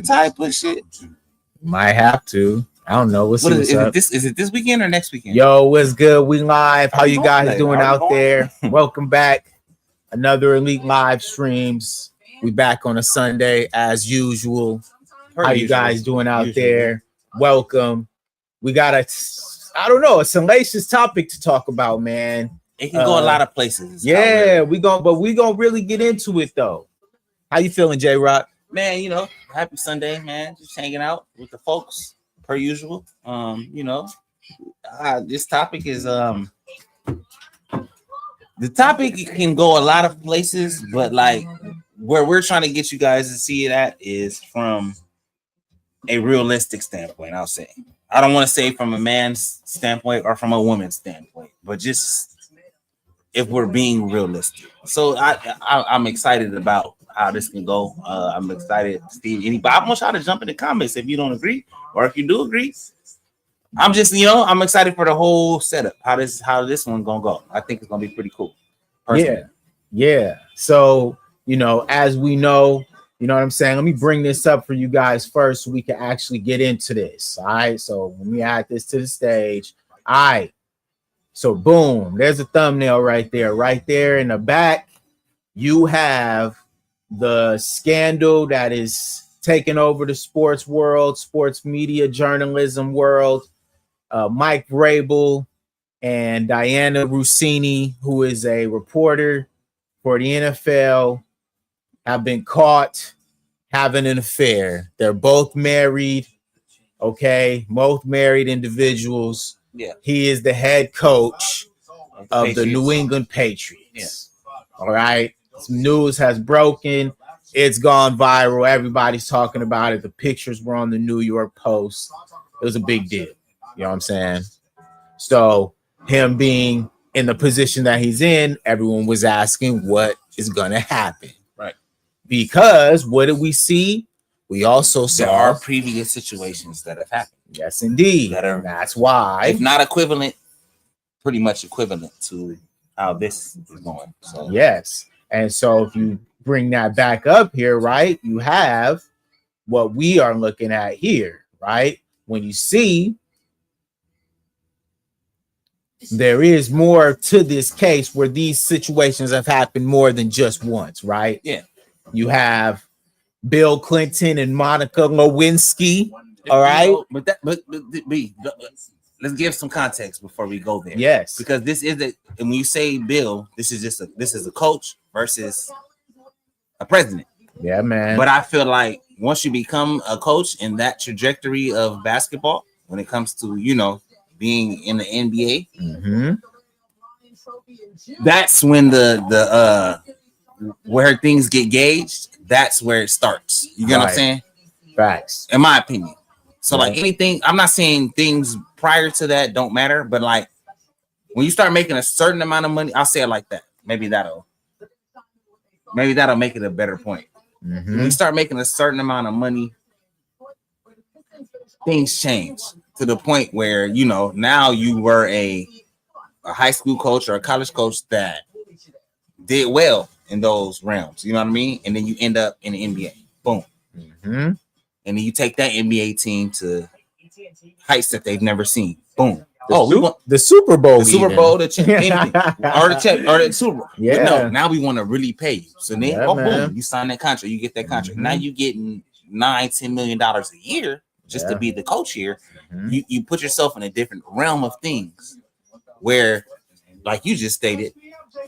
type of shit. Might have to. I don't know. Is it this weekend or next weekend? Yo, what's good? We live. How you guys doing out there? Welcome back. Another Elite live streams. We back on a Sunday as usual. How you guys doing out there? Welcome. We got a salacious topic to talk about, man. It can go a lot of places. Yeah, we gonna really get into it though. How you feeling, J-Rock? Man, happy Sunday, man. Just hanging out with the folks per usual. This topic is the topic can go a lot of places, but like where we're trying to get you guys to see it at is from a realistic standpoint. I'll say. I don't want to say from a man's standpoint or from a woman's standpoint, but just if we're being realistic. So I'm excited about how this can go. I'm excited, Steve. Anybody, I want y'all to jump in the comments if you don't agree, or if you do agree. I'm just, I'm excited for the whole setup. How this one gonna go? I think it's gonna be pretty cool. Personally. Yeah. So as we know, you know what I'm saying. Let me bring this up for you guys first, so we can actually get into this. All right. So when we add this to the stage, all right. So boom, there's a thumbnail right there. Right there in the back, you have the scandal that is taking over the sports world, sports media, journalism world. Mike Vrabel and Diana Russini, who is a reporter for the NFL, have been caught having an affair. They're both married, okay? Both married individuals. Yeah. He is the head coach of the New England Patriots. Yeah. All right. Some news has broken. It's gone viral. Everybody's talking about it. The pictures were on the New York Post. It was a big deal. You know what I'm saying? So him being in the position that he's in, everyone was asking what is going to happen. Right. Because what did we see? We also saw there are previous situations that have happened. Yes, indeed. That's why. If not equivalent, pretty much equivalent to how this is going. So yes. And so if you bring that back up here, right, you have what we are looking at here, right? When you see there is more to this case where these situations have happened more than just once, right? Yeah. You have Bill Clinton and Monica Lewinsky. All right. But let's give some context before we go there. Yes. Because this is and when you say Bill, this is a coach versus a president. Yeah, man. But I feel like once you become a coach in that trajectory of basketball, when it comes to, being in the NBA, that's when the where things get gauged. That's where it starts. You get what I'm saying? Facts. In my opinion. So like anything, I'm not saying things prior to that don't matter, but like when you start making a certain amount of money, I'll say it like that. Maybe that'll make it a better point. When you start making a certain amount of money, things change to the point where now you were a high school coach or a college coach that did well in those realms. You know what I mean? And then you end up in the NBA. Boom. And then you take that NBA team to heights that they've never seen. Boom. The Super Bowl. The Super Bowl, the Super Bowl. Yeah. But no, now we want to really pay you. So then, boom, you sign that contract. You get that contract. Now you getting $9-10 million a year just to be the coach here. You put yourself in a different realm of things where, like you just stated,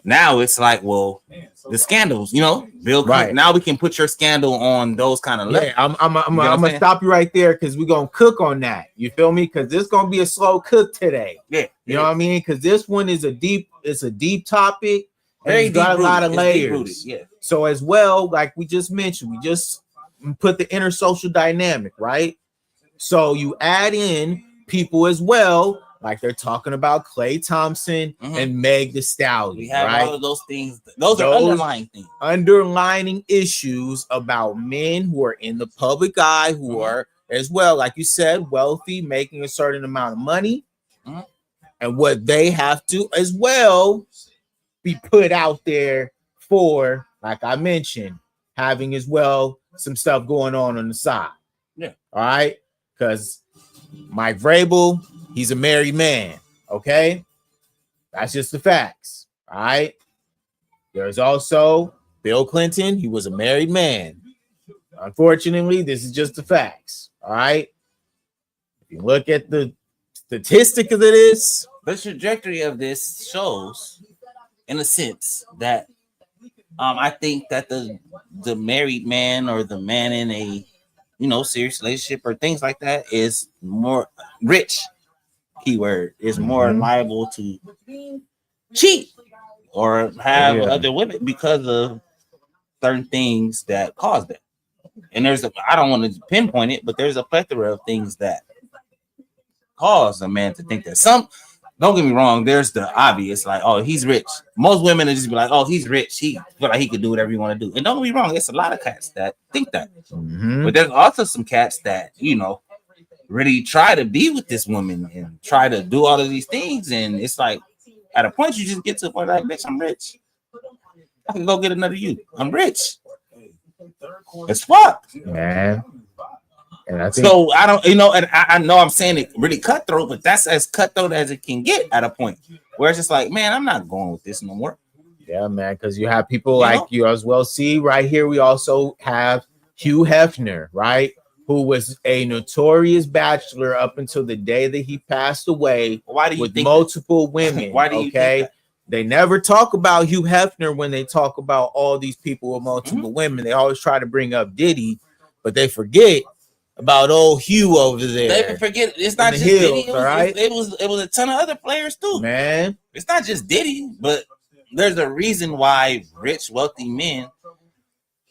now it's like, well, the scandals, Bill. Right. Now we can put your scandal on those kind of levels. Yeah, I'm gonna stop you right there because we're gonna cook on that. You feel me? Because this is gonna be a slow cook today. Yeah, you know what I mean? Because this one is a deep topic. And it's got a lot of layers. Yeah. So as well, like we just mentioned, we just put the inner social dynamic, right? So you add in people as well. Like they're talking about Klay Thompson and Meg Thee Stallion. We have all of those things. Those are underlying things. Underlining issues about men who are in the public eye, who are, as well, like you said, wealthy, making a certain amount of money, and what they have to, as well, be put out there for, like I mentioned, having as well some stuff going on the side. Yeah. All right. Because Mike Vrabel, he's a married man. Okay. That's just the facts. All right. There's also Bill Clinton. He was a married man. Unfortunately, this is just the facts. All right. If you look at the statistic of this, the trajectory of this shows, in a sense, that I think that the married man or the man in a serious relationship or things like that is more rich. Keyword is more liable to cheat or have other women because of certain things that cause that. And I don't want to pinpoint it, but there's a plethora of things that cause a man to think that. Don't get me wrong, there's the obvious, like, oh, he's rich. Most women will just be like, oh, he's rich. He feel like he could do whatever he want to do. And don't get me wrong, it's a lot of cats that think that. But there's also some cats that, really try to be with this woman and try to do all of these things. And it's like, at a point, you just get to a point like, bitch, I'm rich. I can go get another you. I'm rich. It's fuck. Man. And I think, so I don't, and I know I'm saying it really cutthroat, but that's as cutthroat as it can get at a point where it's just like, man, I'm not going with this no more. Yeah, man, because you have people like you as well. See, right here, we also have Hugh Hefner, right? Who was a notorious bachelor up until the day that he passed away. Why do you with think multiple women? Why do you think that? They never talk about Hugh Hefner when they talk about all these people with multiple women. They always try to bring up Diddy, but they forget about old Hugh over there. They forget it's not just hills, Diddy. Right? It was a ton of other players too. Man, it's not just Diddy, but there's a reason why rich, wealthy men.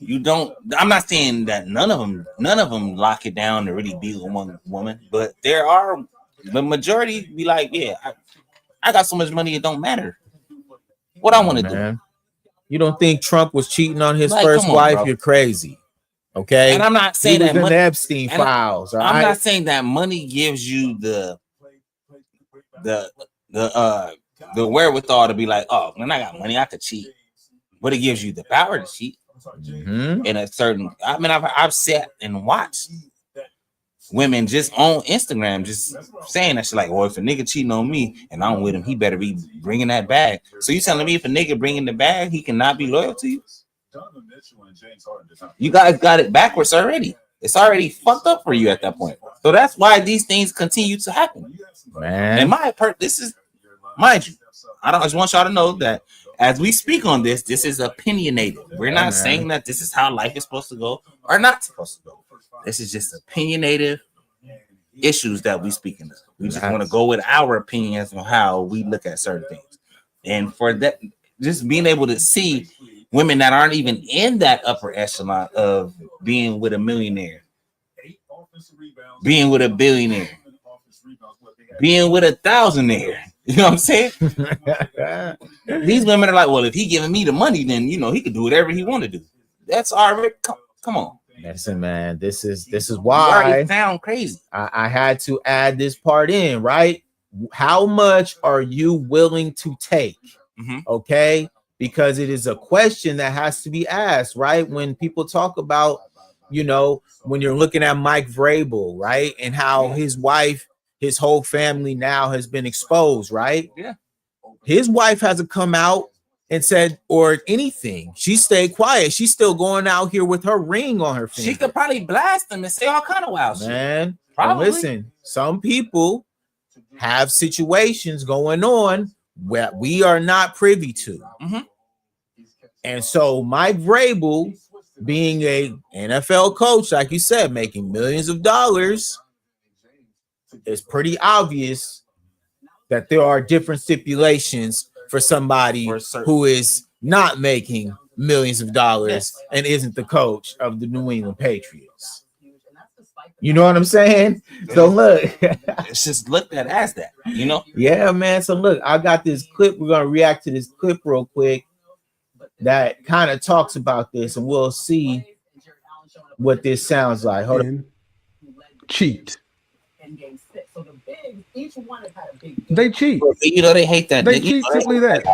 I'm not saying that none of them lock it down to really be with one woman, but there are the majority be like, yeah, I got so much money it don't matter what I want to do. You don't think Trump was cheating on his first wife? Bro. You're crazy. Okay. And I'm not saying that the Epstein files. Right? I'm not saying that money gives you the wherewithal to be like, oh, when I got money, I could cheat. But it gives you the power to cheat. In a certain, I've sat and watched women just on Instagram just saying that shit, like, well, if a nigga cheating on me and I'm with him, he better be bringing that bag. So you telling me if a nigga bringing the bag, he cannot be loyal to you? You guys got it backwards already. It's already fucked up for you at that point. So that's why these things continue to happen. Man, and this is, mind you, I just want y'all to know that as we speak on this, this is opinionated. We're not saying that this is how life is supposed to go or not supposed to go. This is just opinionated issues that we speaking of. We just want to go with our opinions on how we look at certain things. And for that, just being able to see women that aren't even in that upper echelon of being with a millionaire, being with a billionaire, being with a thousandaire. You know what I'm saying? These women are like, well, if he giving me the money, then he could do whatever he want to do. That's already come on. Listen, man, this is why it sound crazy. I had to add this part in, right? How much are you willing to take? Okay, because it is a question that has to be asked, right? When people talk about, when you're looking at Mike Vrabel, right, and how his wife, his whole family now has been exposed, right? Yeah. His wife hasn't come out and said or anything. She stayed quiet. She's still going out here with her ring on her finger. She could probably blast him and say all kind of wild shit. Man, probably. Listen, some people have situations going on where we are not privy to. And so Mike Vrabel, being a NFL coach, like you said, making millions of dollars, it's pretty obvious that there are different stipulations for somebody who is not making millions of dollars and isn't the coach of the New England Patriots. You know what I'm saying? So look, it's just looked at as that, Yeah, man. So look, I got this clip. We're gonna react to this clip real quick that kind of talks about this, and we'll see what this sounds like. Hold on. Cheat. They cheat. They hate that. They cheat simply that.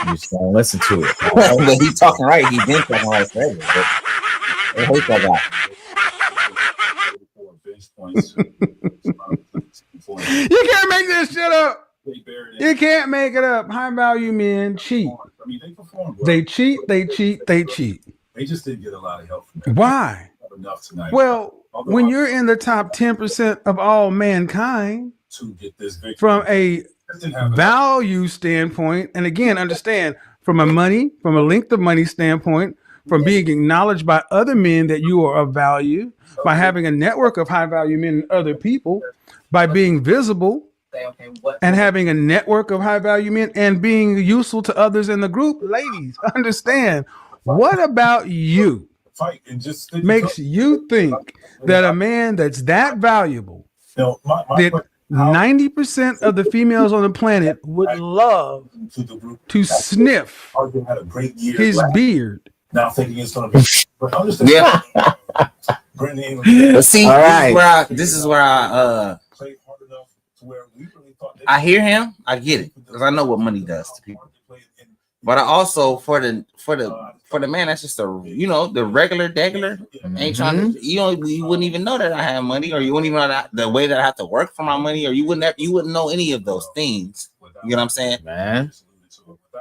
You just don't listen to it. But he's talking right. He's been talking right forever. But they hate that guy. You can't make this shit up. You can't make it up. High value men cheat. I mean, they performed well. They cheat. They cheat. They cheat. They just didn't get a lot of help from them. Why? Not enough tonight. Well, when you're in the top 10% of all mankind, to get this victory from a Just didn't have enough. value standpoint, and again, understand from a length of money standpoint, from being acknowledged by other men that you are of value, by having a network of high value men and other people, by being visible and having a network of high value men and being useful to others in the group. Ladies, understand, what about you Fight and just makes you think that a man that's that valuable, my that question 90% of the females on the planet would love to the group to sniff Arden had a great year his last- beard? now thinking it's going to be but understand Yeah. Brandon Ingram But see, All this right. is where I played hard enough to where we really thought they I hear him. I get it because I know what money does to people. But I also for the man that's just the the regular degular ain't trying to you wouldn't even know that I have money, or you wouldn't even know that the way that I have to work for my money, or you wouldn't know any of those things. You know what I'm saying? Man.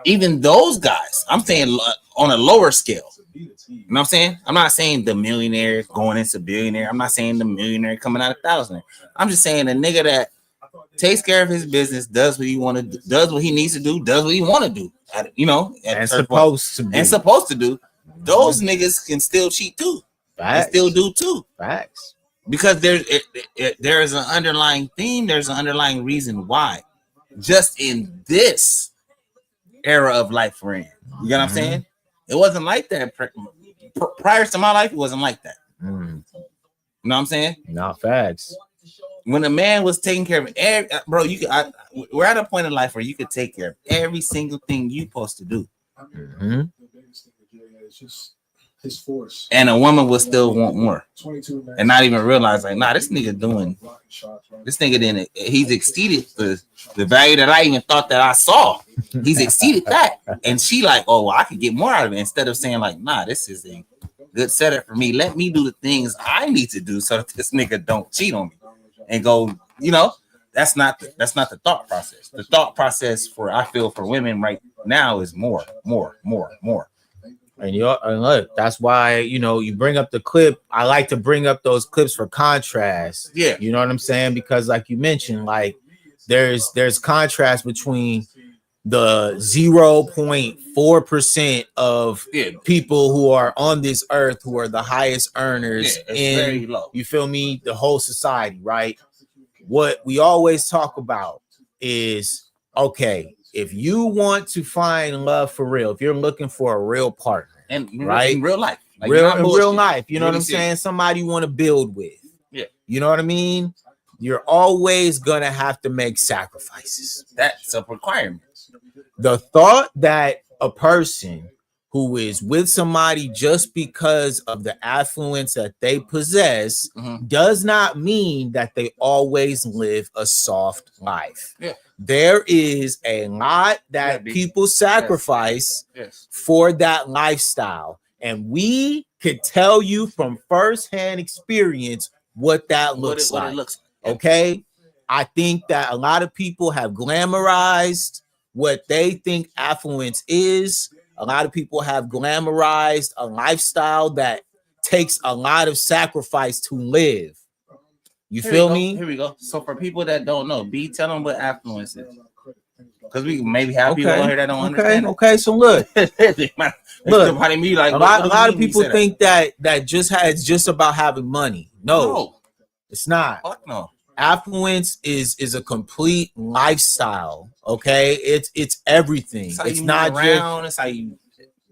Even those guys, I'm saying on a lower scale. You know what I'm saying? I'm not saying the millionaire going into billionaire. I'm not saying the millionaire coming out 1,000. I'm just saying the nigga that takes care of his business, does what he want to do, does what he needs to do, does what he want to do. And supposed to do. Those niggas can still cheat too. And Facts. still do too. Facts. Because there is an underlying theme, there's an underlying reason why. Just in this era of life we're in. You get what I'm saying? It wasn't like that prior to my life. It wasn't like that. You know what I'm saying? Not facts. When a man was taking care of bro, we're at a point in life where you could take care of every single thing you supposed to do, The biggest thing with Jay is just his force. and a woman would still want more 22 and not even realize like, nah, this nigga didn't. He's exceeded the value that I even thought that I saw. He's exceeded that, and she like, oh, well, I could get more out of it. Instead of saying like, nah, this is a good setup for me. Let me do the things I need to do so that this nigga don't cheat on me. And go, that's not the thought process. The thought process I feel for women right now is more. And look, that's why you bring up the clip. I like to bring up those clips for contrast. Yeah. You know what I'm saying? Because like you mentioned, like there's contrast between the 0.4% of people who are on this earth who are the highest earners very in low. you feel me, the whole society, right? What we always talk about is, okay, if you want to find love for real, if you're looking for a real partner, And right, in real life, like, in not real bullshit. life, you know Really what I'm serious. saying? Somebody you want to build with, Yeah. You know what I mean? You're always gonna have to make sacrifices. That's a requirement. The thought that a person who is with somebody just because of the affluence that they possess does not mean that they always live a soft life. Yeah. There is a lot that people sacrifice for that lifestyle. And we could tell you from firsthand experience what that looks like. What it looks like. Okay. I think that a lot of people have glamorized what they think affluence is. A lot of people have glamorized a lifestyle that takes a lot of sacrifice to live. You feel me? Here we go. So for people that don't know, tell them what affluence is. Because we maybe have people out here that don't understand. Okay. So look, Look, me like a lot of people think that it's just about having money. No, it's not. Fuck no. Affluence is a complete lifestyle. Okay, it's everything. It's not around. It's how you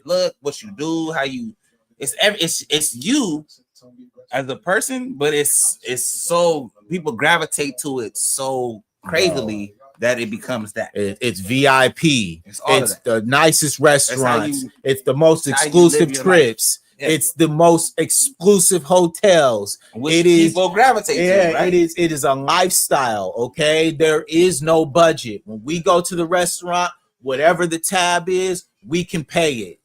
look, what you do, how you. It's you as a person, but it's so people gravitate to it so crazily that it becomes that. It's VIP. It's the nicest restaurants. It's the most how you exclusive live your trips. Yeah. It's the most exclusive hotels. Which people gravitate to, right? It is a lifestyle. Okay, there is no budget. When we go to the restaurant, whatever the tab is, we can pay it.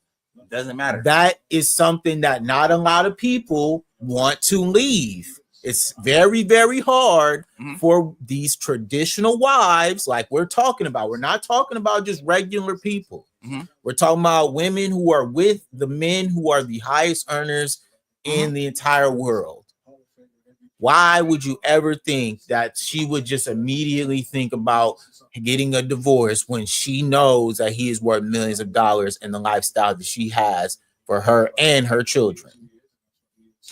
Doesn't matter. That is something that not a lot of people want to leave. it's very, very hard Mhm. for these traditional wives, like we're talking about. We're not talking about just regular people. Mhm. We're talking about women who are with the men who are the highest earners in the entire world. Why would you ever think that she would just immediately think about getting a divorce when she knows that he is worth millions of dollars in the lifestyle that she has for her and her children?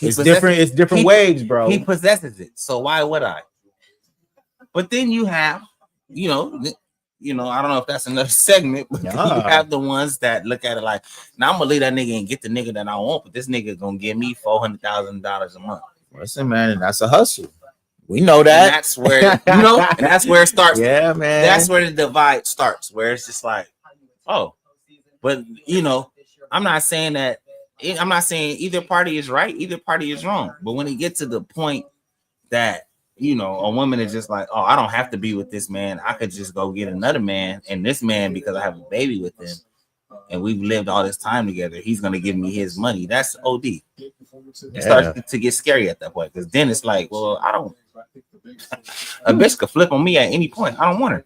It's different. It's different waves, bro. He possesses it, so why would I? But then you have, you know, I don't know if that's another segment, but then you have the ones that look at it like, now I'm gonna leave that nigga and get the nigga that I want, but this nigga gonna give me $400,000 a month. Listen, man, that's a hustle. We know that. And that's where and that's where it starts. Yeah, man. That's where the divide starts, where it's just like, oh, but I'm not saying that. I'm not saying either party is right, either party is wrong. But when it gets to the point that a woman is just like, oh, I don't have to be with this man. I could just go get another man, and this man, because I have a baby with him, and we've lived all this time together, he's gonna give me his money. That's OD. It starts to get scary at that point, because then it's like, well, I don't. A bitch could flip on me at any point. I don't want her.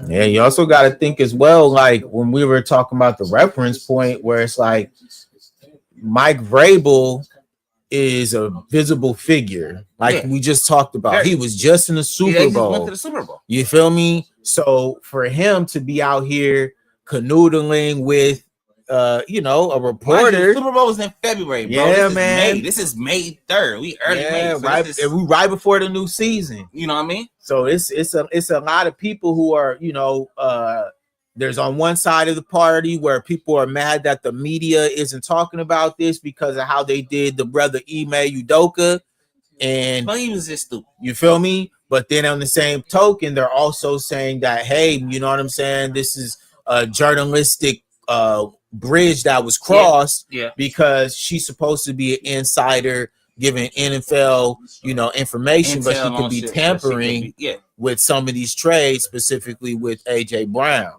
Yeah, you also got to think as well, like when we were talking about the reference point, where it's like Mike Vrabel is a visible figure, like we just talked about. He was just in the Super Bowl. Went to the Super Bowl. You feel me? So for him to be out here canoodling with a reporter. Super Bowl was in February, bro. Yeah, this man. This is May 3rd. We early May. So right before the new season. You know what I mean? So it's a lot of people who are, there's on one side of the party where people are mad that the media isn't talking about this because of how they did the brother Ime Udoka. And but he was just stupid. You feel me? But then on the same token, they're also saying that, hey, you know what I'm saying? This is a journalistic bridge that was crossed because she's supposed to be an insider giving NFL, information, but she could be tampering with some of these trades, specifically with AJ Brown.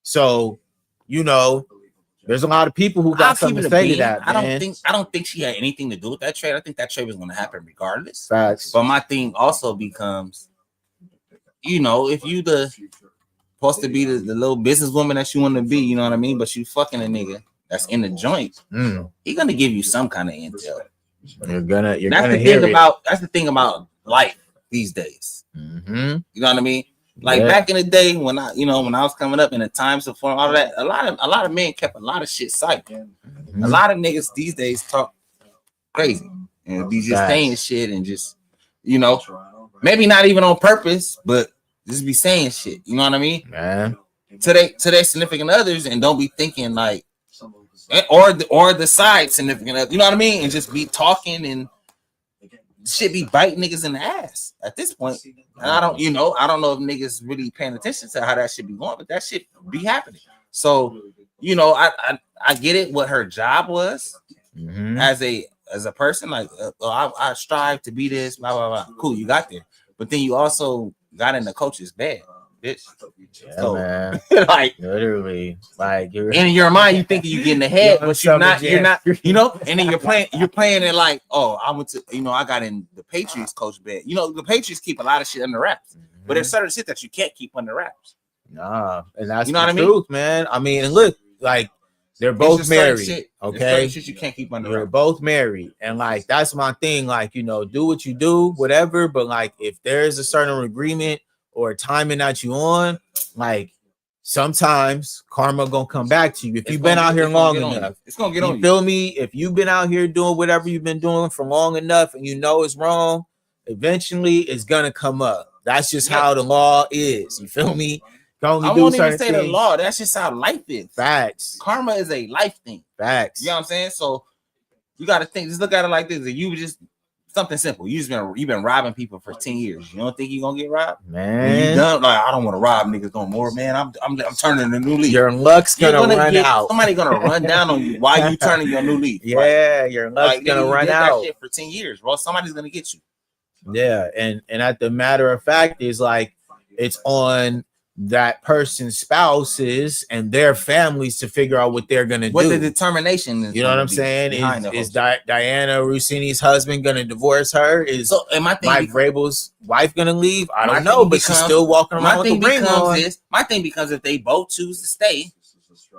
So, there's a lot of people who got something to say to that. Man. I don't think she had anything to do with that trade. I think that trade was going to happen regardless. Facts. But my thing also becomes, if you supposed to be the little businesswoman that you want to be, you know what I mean? But you fucking a nigga that's in the joint, he's gonna give you some kind of intel. That's the thing about life these days. Mm-hmm. You know what I mean? Like back in the day when I was coming up in the times of form, all that, a lot of men kept a lot of shit psyched. Mm-hmm. A lot of niggas these days talk crazy and be just saying shit and just, maybe not even on purpose, but just be saying shit. You know what I mean? Man. To their significant others, and don't be thinking like, or the side significant other. You know what I mean? And just be talking and shit be biting niggas in the ass at this point. And I don't know if niggas really paying attention to how that shit be going, but that shit be happening. So, I get it. What her job was as a person, like I strive to be this, blah blah blah. Cool, you got there, but then you also got in the coach's bed, bitch. Yeah, so, man. Like literally, like in your mind, you thinking you getting ahead, but you're not. And then you're playing it like, oh, I went to, I got in the Patriots coach bed. The Patriots keep a lot of shit under wraps, but there's certain shit that you can't keep under wraps. Nah, and that's the truth, man. I mean, look, like they're both married. Okay, shit you can't keep under wraps. They're both married, and like that's my thing. Like do what you do, whatever. But like if there's a certain agreement or timing that you on, like sometimes karma gonna come back to you. If you've been out here long enough, it's gonna get on you. Feel me? If you've been out here doing whatever you've been doing for long enough and it's wrong, eventually it's gonna come up. That's just how the law is. You feel me? I won't even say the law. That's just how life is. Facts. Karma is a life thing. Facts. You know what I'm saying? So you got to think. Just look at it like this. If you just something simple. You've been robbing people for 10 years. You don't think you're gonna get robbed? Man, you done, like I don't want to rob niggas no more, man. I'm turning a new leaf. Your luck's gonna run out. Somebody gonna run down on you while you turning your new leaf. Yeah, right? Your luck's gonna run out. That shit for 10 years, bro. Somebody's gonna get you. Yeah, and at the matter of fact is like it's on that person's spouses and their families to figure out what they're gonna What do. the determination is. You know what gonna I'm be saying? behind the Is whole shit. Diana Rossini's husband gonna divorce her? Is So, and my thing, Mike Vrabel's wife gonna leave? I My don't know, thing but she's becomes- still walking my around with the thing ring on. becomes my thing becomes if they both choose to stay,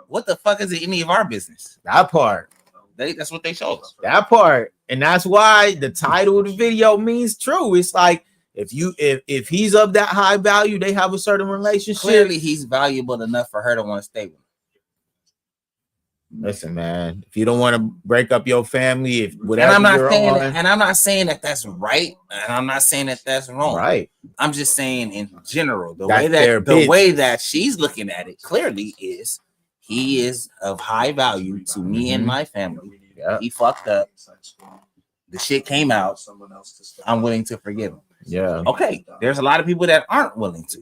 what the fuck is it any of our business? That part. That's what they showed us. That part. And that's why the title of the video means true. It's like if he's of that high value, they have a certain relationship. Clearly, he's valuable enough for her to want to stay with him. Listen, man, if you don't want to break up your family, if And whatever I'm not you're saying, on, and I'm not saying that that's right, and I'm not saying that that's wrong. right? I'm just saying in general, the That's their way business. that she's looking at it clearly is he is of high value to me and Mhm. my family. Yeah, He fucked up. The shit came out. I'm willing to forgive him. yeah, Okay, there's a lot of people that aren't willing to.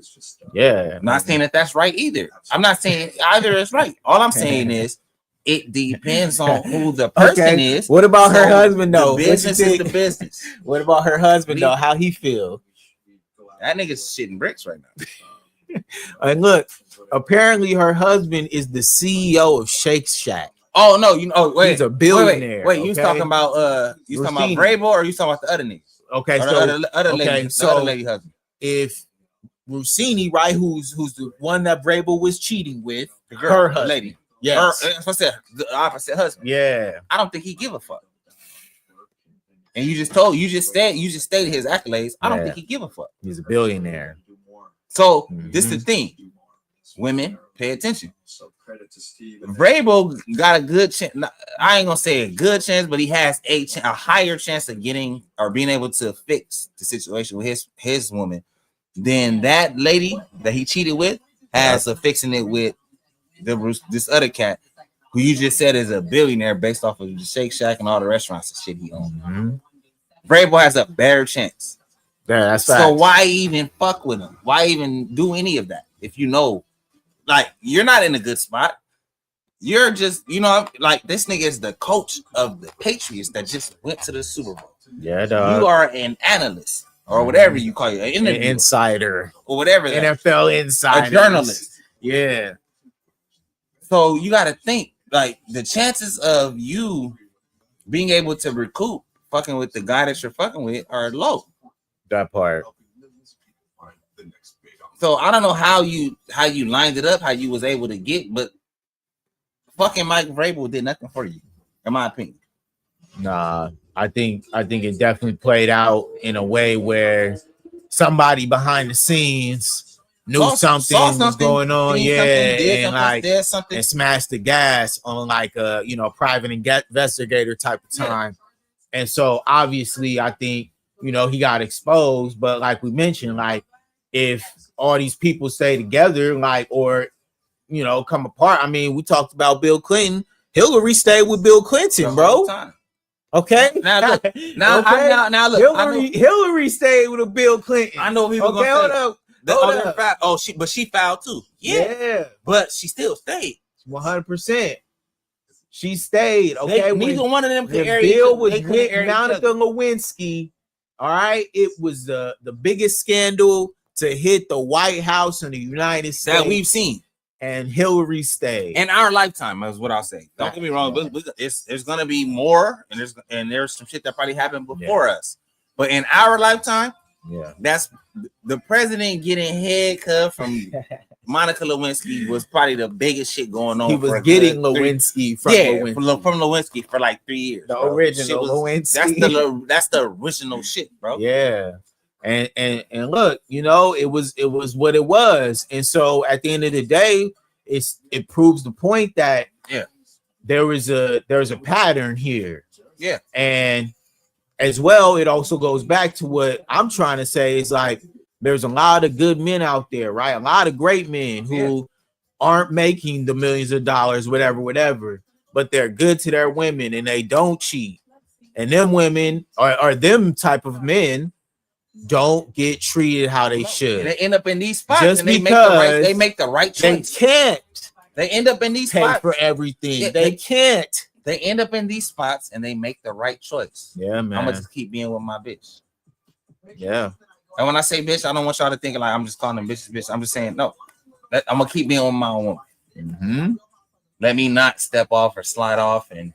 yeah. I'm not saying that that's right either. I'm not saying either is right. All I'm saying is it depends on who the person is. What about her So husband though? The What you business is think? the business. What about her husband though? How he feel? That nigga's shitting bricks right now. And look, apparently her husband is the CEO of Shake Shack. Oh no, you know. Oh, wait, He's a billionaire. Wait, you was okay? talking about you was talking about Rossini. Vrabel, or you talking about the other niggas? Okay, Or so the other okay, lady, so- the other lady husband, if Rossini, right, who's the one that Vrabel was cheating with, the her girl, the husband. lady. Yes. That's what I said. The opposite husband. Yeah. I don't think he give a fuck. And you just stated his accolades. I don't Yeah. think he give a fuck. He's a billionaire. So this is Mhm. the thing. Women, pay attention. Vrabel got a good chance. I ain't gonna say a good chance, but he has a higher chance of getting or being able to fix the situation with his woman than that lady that he cheated with has of fixing it with this other cat who you just said is a billionaire based off of the Shake Shack and all the restaurants and shit he owns. Mhm. Vrabel has a better chance. Yeah, that's So facts. why even fuck with him? Why even do any of that? If you know, like, you're not in a good spot. You're just, like, this nigga is the coach of the Patriots that just went to the Super Bowl. Yeah, dog. You are an analyst or whatever you call it, an An interviewer insider, or whatever. that- NFL insider, a journalist. Yeah, So you got to think, like, the chances of you being able to recoup fucking with the guy that you're fucking with are low. that part. So I don't know how you lined it up, how you was able to get, but fucking Mike Vrabel did nothing for you, in my opinion. Nah, I think it definitely played out in a way where somebody behind the scenes knew something was going on, seen yeah, something, did and something, like did something. and smashed the gas on like a private investigator type of time. And so obviously I think he got exposed, but like we mentioned, like if all these people stay together, like or come apart. I mean, we talked about Bill Clinton. Hillary stayed with Bill Clinton, The bro. whole time. Okay. Now look, now Okay. now look. Hillary stayed with a Bill Clinton. I know people Okay, gonna hold say up. the hold other up. fact. Oh, she fouled too. Yeah, but she still stayed. 100%. She stayed. Okay. Neither When one of them could the air bill was they couldn't air with each Monica other. Lewinsky, all right, it was the biggest scandal to hit the White House in the United States that we've seen and Hillary stayed. in our lifetime, is what I'll say. Don't get me wrong, but there's gonna be more, and there's some shit that probably happened before us. But in our lifetime, Yeah. that's the president getting head cut from Monica Lewinsky was probably the biggest shit going on. He for was a getting good Lewinsky from yeah, Lewinsky. from Lewinsky for like 3 years. The bro. original Shit was- Lewinsky. That's the original shit, bro. Yeah. And look, it was what it was. And so at the end of the day, it proves the point that there's a pattern here. Yeah. And as well, it also goes back to what I'm trying to say is like there's a lot of good men out there, right? A lot of great men who aren't making the millions of dollars, whatever, but they're good to their women and they don't cheat. And them women or them type of men don't get treated how they should. And they end up in these spots Just and they because make the right They choice. can't They end up in these pay spots. for everything. Yeah, they can't. They end up in these spots and they make the right choice. Yeah, man. I'm gonna just keep being with my bitch. Yeah. And when I say bitch, I don't want y'all to think like I'm just calling them bitches, bitch. I'm just saying no. I'm gonna keep being with my own woman. Mm-hmm. Let me not step off or slide off and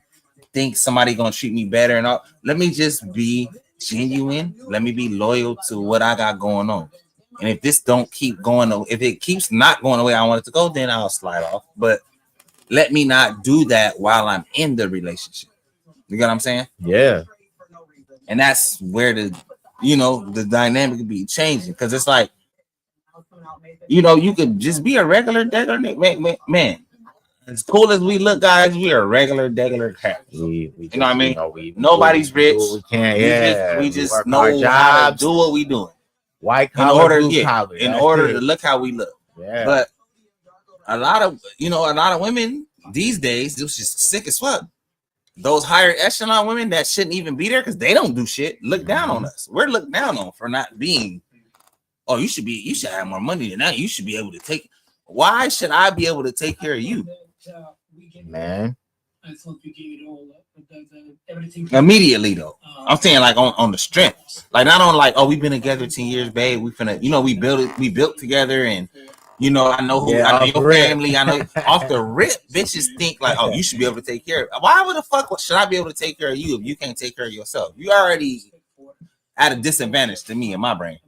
think somebody gonna treat me better and all. Let me just be genuine. Let me be loyal to what I got going on. And if this don't keep going, if it keeps not going the way I want it to go, then I'll slide off. But let me not do that while I'm in the relationship. You get what I'm saying? Yeah. And that's where the dynamic be changing, because it's like, you could just be a regular man. As cool as we look, guys, we are regular cat. We You know what I mean? we Nobody's rich. We can't. We just work know our how to jobs. do what we doing. White In collar, order, blue collar. in That's order it. to look how we look. Yeah. But a lot of women these days, it was just sick as fuck. Those higher echelon women that shouldn't even be there because they don't do shit, look down on us. We're looked down on for not being. Oh, you should have more money than that. You should be able to take. Why should I be able to take care of you? Man. Immediately though. I'm saying like on the strength. Like not on like, oh, we've been together 10 years, babe. We built together, and I know who, I know your family. I know off the rip, bitches think like, oh, you should be able to take care of. Why would the fuck should I be able to take care of you if you can't take care of yourself? You already at a disadvantage to me in my brain.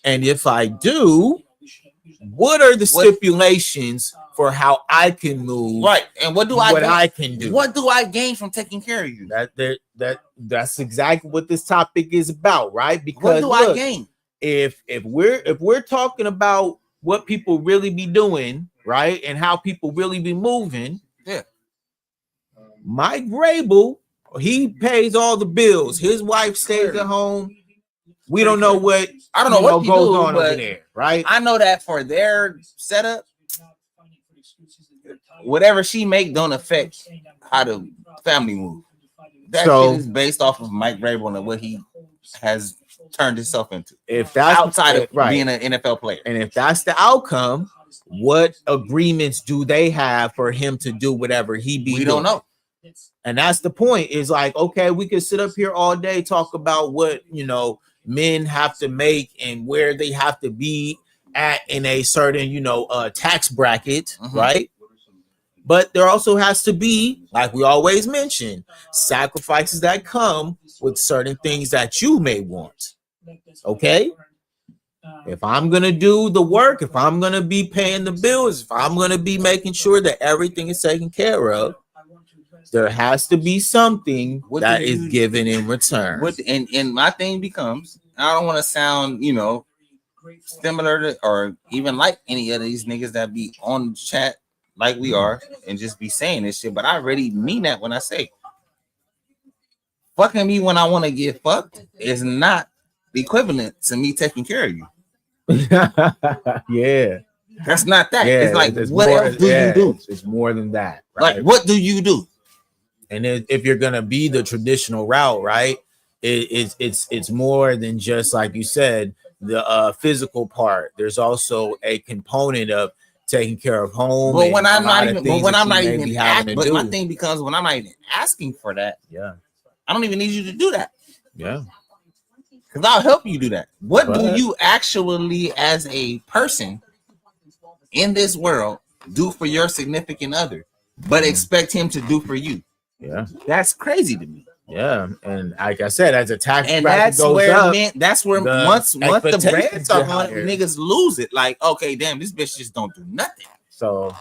And if I do, what are the stipulations for how I can move? Right. And what I can do? What do I gain from taking care of you? That's exactly what this topic is about, right? Because what do I gain? If we're talking about what people really be doing, right, and how people really be moving, yeah. Mike Vrabel, he pays all the bills. His wife stays at home. We don't know what goes on over there, right? I know that for their setup, whatever she make don't affect how the family move. That shit is based off of Mike Vrabel and what he has turned himself into. If that's outside of being an NFL player, and if that's the outcome, what agreements do they have for him to do whatever he be? We don't know. And that's the point. Is like, okay, we could sit up here all day talk about what men have to make and where they have to be at in a certain tax bracket, right? But there also has to be, like we always mention, sacrifices that come with certain things that you may want. Okay? If I'm going to do the work, if I'm going to be paying the bills, if I'm going to be making sure that everything is taken care of, there has to be something that is given in return. And my thing becomes, I don't want to sound, similar to or even like any of these niggas that be on chat like we are and just be saying this shit, but I really mean that when I say fucking me when I want to get fucked is not equivalent to me taking care of you. Yeah. That's not that. Yeah, it's like, what more, else do you do? It's more than that. Right? Like, what do you do? And if you're gonna be the traditional route, right? It's more than just like you said, the physical part. There's also a component of taking care of home. But when I'm not even, but my thing becomes when I'm not even asking for that. Yeah, I don't even need you to do that. Yeah, because I'll help you do that. What do you actually, as a person in this world, do for your significant other, but expect him to do for you? Yeah, that's crazy to me. Yeah, and like I said, as a tax and bracket that's goes where up, once the bread's up on it, higher. niggas lose it. Like, okay, damn, this bitch just don't do nothing. So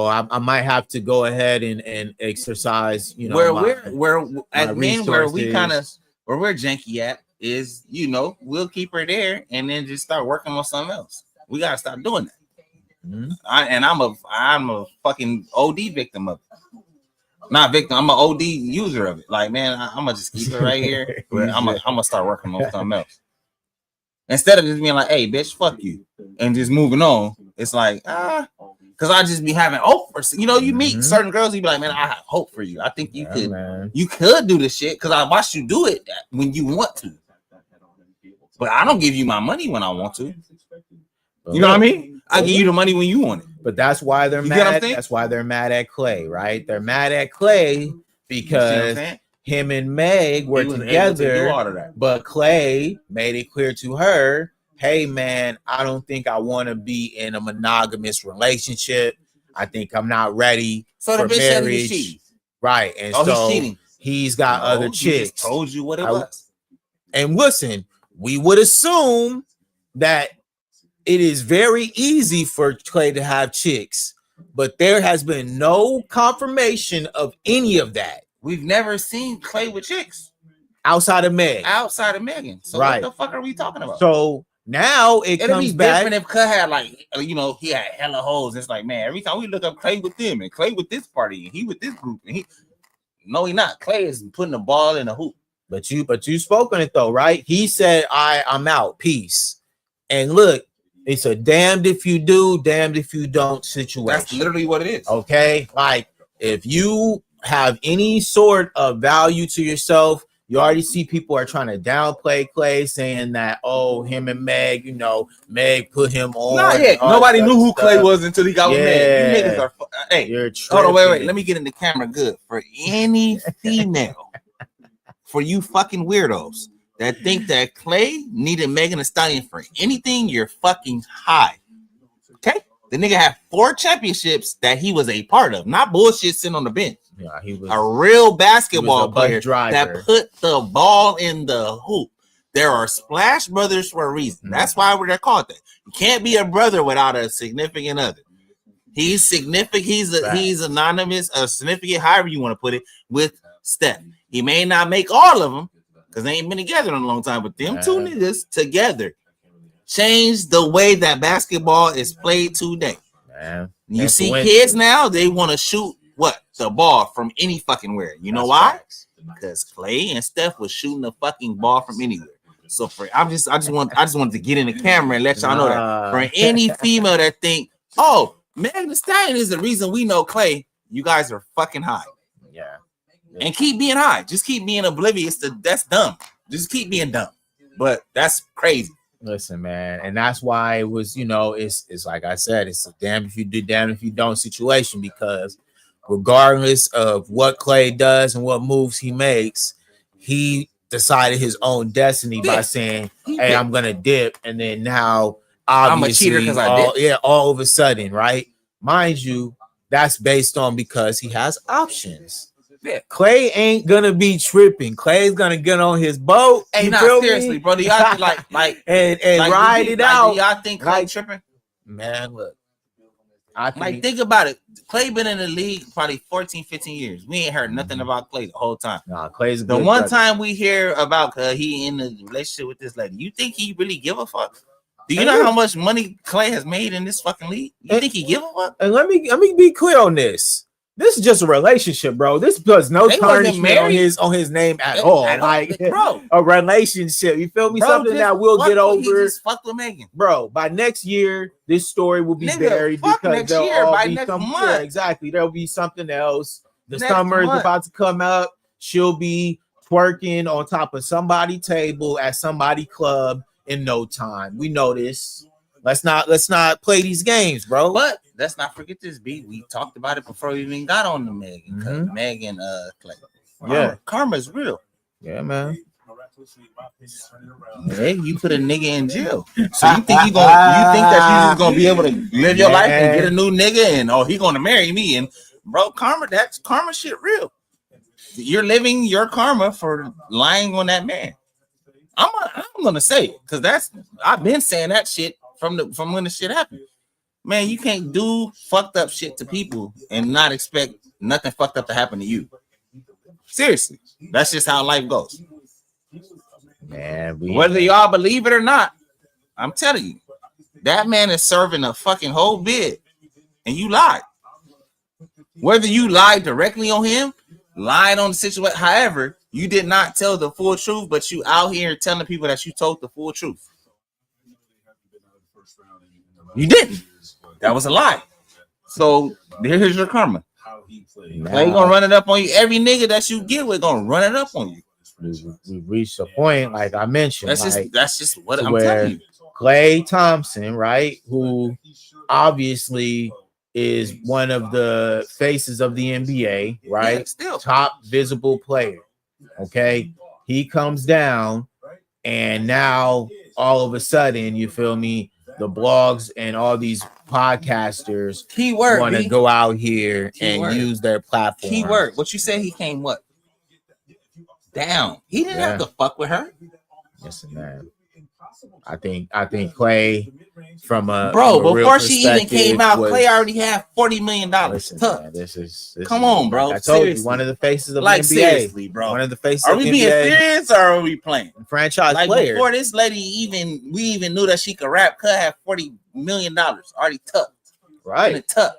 I might have to go ahead and exercise, where we kind of where we're janky at is, we'll keep her there and then just start working on something else. We gotta stop doing that. Mm-hmm. I'm a fucking OD victim of it. Not victim, I'm an OD user of it. Like, man, I'm gonna just keep it right here. I'm gonna start working on something else. Instead of just being like, hey, bitch, fuck you, and just moving on. It's like, because I just be having hope for, you meet certain girls, you be like, man, I have hope for you. I think you could do this shit because I watched you do it when you want to. But I don't give you my money when I want to. You know what I mean? I give you the money when you want it. But that's why they're mad. That's why they're mad at Clay, right? They're mad at Clay because him and Meg were together, but Clay made it clear to her, hey man, I don't think I want to be in a monogamous relationship. I think I'm not ready So the for bitch said he was marriage. cheating. Right. And Oh, so he's cheating. he's got No, other he just chicks. told you what it I- was. And listen, we would assume that it is very easy for Clay to have chicks, but there has been no confirmation of any of that We've never seen Clay with chicks outside of Meg. outside of Megan. So Right. what the fuck are we talking about? So now it It'd comes be back. different if Clay had like, you know, he had hella hoes. It's like, man, every time we look up Clay with them and Clay with this party and he with this group and he, no, he not. Clay is putting the ball in the hoop. But you spoke on it though, right? He said, I'm out. Peace. And look, it's a damned if you do, damned if you don't situation. That's literally what it is. Okay. Like if you have any sort of value to yourself, you already see people are trying to downplay Clay, saying that, oh, him and Meg, you know, Meg put him on. Not yet. and all Nobody that knew who stuff. Clay was until he got with Meg. Yeah. You niggas are, hey, You're hold on, wait. tripping. Let me get in the camera good. For any female, for you fucking weirdos that think that Clay needed Megan Thee Stallion for anything, you're fucking high. Okay? The nigga had 4 championships that he was a part of, not bullshit sitting on the bench. Yeah, he was A real basketball bus player driver. that put the ball in the hoop. There are Splash Brothers for a reason. That's why they're called that. You can't be a brother without a significant other. He's significant. He's anonymous, significant, however you want to put it, with Steph. He may not make all of them because they ain't been together in a long time, but them two niggas together changed the way that basketball is played today. Man. You see kids now, they want to shoot the ball from any fucking where. You know why? Because Clay and Steph was shooting the fucking ball from anywhere. So I just wanted to get in the camera and let y'all know that for any female that think, oh, Megan Thee Stallion is the reason we know Clay, you guys are fucking high. Yeah. And keep being high. Just keep being oblivious to that's dumb. Just keep being dumb. But that's crazy. Listen, man, and that's why it was, you know, it's like I said, it's a damn if you do, damn if you don't situation, because regardless of what Clay does and what moves he makes, he decided his own destiny by saying, hey, I'm gonna dip, and then now obviously I'm a cheater because I did. all of a sudden, right? Mind you, that's based on because he has options. Yeah. Clay ain't gonna be tripping. Clay's gonna get on his boat. Hey, you nah, feel seriously, me? bro. Do y'all like and like, ride it out? Do y'all think Clay Like, tripping? man, look. I think, Like, think about it. Clay been in the league probably 14, 15 years. We ain't heard nothing about Clay the whole time. nah, Clay's a The good one brother. time we hear about he in the relationship with this lady, you think he really give a fuck? Do you know how much money Clay has made in this fucking league? You think he give a fuck? And let me be clear on this. This is just a relationship, bro. This does no They wasn't tarnishment married. on his name at all. Like, bro, a relationship. You feel me? bro, Something just that we'll fuck get with- He over. just fucked with Megan. Bro, by next year, this story will be Nigga, buried fuck because next there'll year, all by be next something. month. Yeah, exactly. There'll be something else. The Next summer is month. about to come up. She'll be twerking on top of somebody's table at somebody club in no time. We know this. Let's not play these games, bro. But let's not forget this beat. We talked about it before we even got on the Megan. Mhm. Megan Clay. Yeah. Karma's real. Yeah, man. Hey, you put a nigga in jail. So you think that you just gonna be able to live your life and get a new nigga and he gonna marry me and bro, that's karma shit real. You're living your karma for lying on that man. I'm gonna say it because I've been saying that shit from when the shit happened. Man, you can't do fucked up shit to people and not expect nothing fucked up to happen to you. Seriously, that's just how life goes. Man, Whether y'all believe it or not, I'm telling you, that man is serving a fucking whole bid, and you lied. Whether you lied directly on him, lied on the situation, however, you did not tell the full truth, but you out here telling people that you told the full truth. You didn't. That was a lie. So here's your karma. Clay gonna run it up on you. Every nigga that you get with gonna run it up on you. We've reached a point, like I mentioned. That's just what to I'm where telling you. Klay Thompson, right, who obviously is one of the faces of the NBA, right? Yeah, still. Top visible player. Okay. He comes down and now all of a sudden, you feel me, the blogs and all these podcasters Keyword. want to B. go out here and Keyword. use their platform. Keyword. What you said? He came what? Down. He didn't have to fuck with her. Listen, man. I think Clay, from a before she even came out, was, Clay already had $40 million. Listen, man, this Come is, on, bro. Like I told Seriously. you, one of the faces of Like the NBA. seriously, bro. One of the faces Are of we the being NBA serious or are we playing? franchise Like player. before this lady we even knew that she could rap. Could have $40 million already tucked. In Right. the tuck.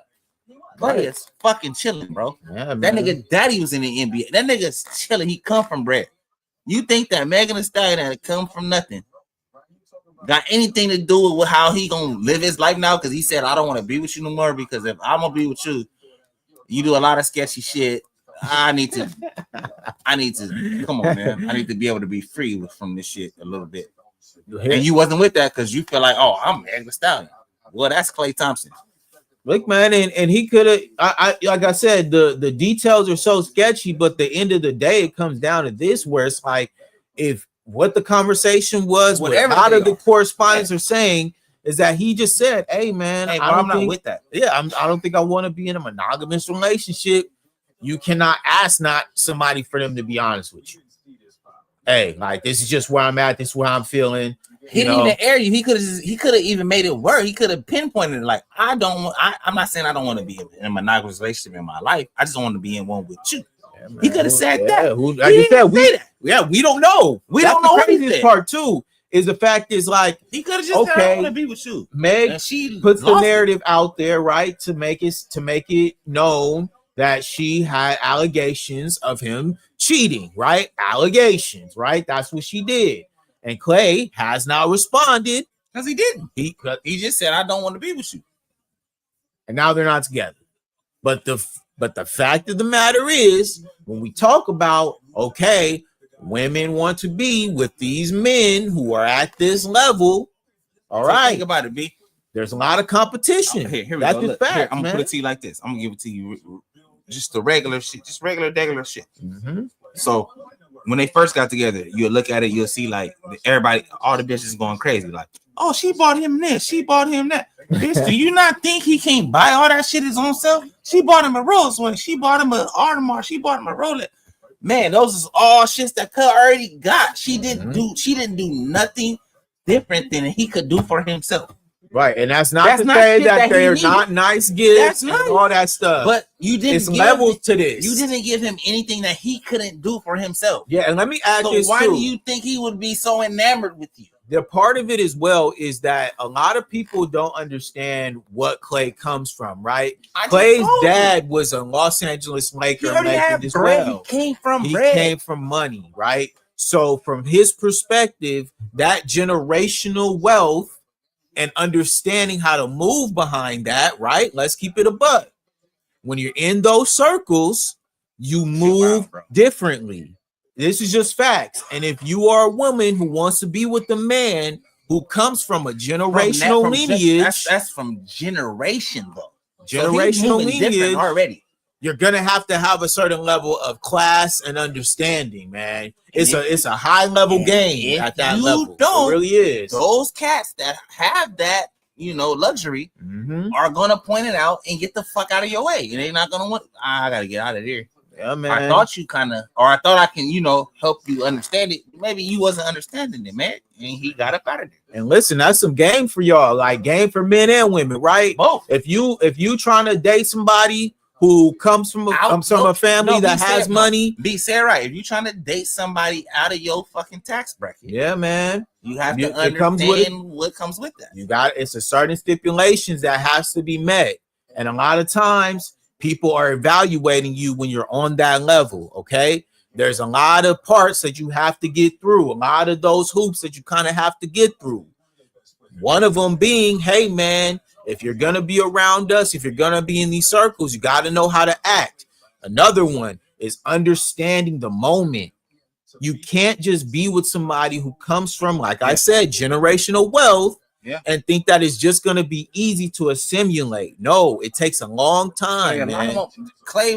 Clay Right. is fucking chilling, bro. Yeah, That man. nigga daddy was in the NBA. That nigga's chilling. He come from bread. You think that Megan Thee Stallion that come from nothing got anything to do with how he gonna live his life now? Because he said, I don't want to be with you no more, because if I'm gonna be with you, you do a lot of sketchy shit. I need to come on, man. I need to be able to be free from this shit a little bit. And you wasn't with that because you feel like, oh, I'm Megan Thee Stallion. Well, that's Clay Thompson. Look, man, and he could have. I like I said, the details are so sketchy, but the end of the day, it comes down to this, where it's like, if what the conversation was, what a lot of the correspondents are saying is that he just said, "Hey, man, Hey, bro, I'm not with that. Yeah, I don't think I want to be in a monogamous relationship. You cannot ask not somebody for them to be honest with you. Hey, like, this is just where I'm at. This is where I'm feeling." He didn't even air you. He could have even made it work. He could have pinpointed it like, I'm not saying I don't want to be in a monogamous relationship in my life. I just want to be in one with you. Yeah, He could have said that. Like you said, we don't know. We That's don't know the craziest anything. part too. Is the fact is, like, He could have just said, I want to be with you. Meg And she puts the lost it. narrative out there, right, to make it known that she had allegations of him cheating, right? Allegations, right? That's what she did. And Clay has not responded. Because he didn't. He He just said, I don't want to be with you. and now they're not together. But the fact of the matter is, when we talk about, okay, women want to be with these men who are at this level, all So right, think about it, B. there's a lot of competition. Here we That's go. the Look, fact, here, I'm man. gonna put it to you like this. I'm gonna give it to you just the regular shit, just regular shit. Mhm. So when they first got together, you'll look at it, you'll see like everybody, all the bitches going crazy, like, oh, she bought him this, she bought him that. Bitch, do you not think he can't buy all that shit his own self? She bought him a Rolls Royce, she bought him an Audemars, she bought him a Rolex. Man, those is all shits that Cuz already got. She didn't do nothing different than he could do for himself. Right, and that's not That's to not say shit that that he they're needed. not nice gifts That's and nice. all that stuff. But you didn't it's give levels to this. You didn't give him anything that he couldn't do for himself. Yeah, and let me add So this why too. do you think he would be so enamored with you? The part of it as well is that a lot of people don't understand what Clay comes from, right? I just Clay's told you. dad was a Los Angeles He Laker already had legend as bread. well. He came from He bread. came from money, right? So from his perspective, that generational wealth and understanding how to move behind that, right? Let's keep it a buck. When you're in those circles, you move wild, bro. differently. This is just facts. And if you are a woman who wants to be with a man who comes from a generational lineage, That's from generation though. generational moving different lineage, already. you're gonna have to have a certain level of class and understanding, man. It's a high level and game if at that you level. don't, It really is. Those cats that have that, luxury Mhm. are gonna point it out and get the fuck out of your way. And they're not gonna want. I gotta get out of here. Yeah, man. I thought you I thought I can, help you understand it. Maybe you wasn't understanding it, man. And he got up out of there. And listen, that's some game for y'all, like game for men and women, right? Both. If you trying to date somebody who comes from a family that has money, Be say right. If you're trying to date somebody out of your fucking tax bracket, yeah, man, you have You- to it comes with it. understand what comes with that. it's a certain stipulations that has to be met, and a lot of times people are evaluating you when you're on that level. Okay, there's a lot of parts that you have to get through, a lot of those hoops that you kind of have to get through. One of them being, hey, man, if you're going to be around us, if you're going to be in these circles, you got to know how to act. Another one is understanding the moment. You can't just be with somebody who comes from, like I said, generational wealth and think that it's just going to be easy to assimilate. No, it takes a long time, man. Clay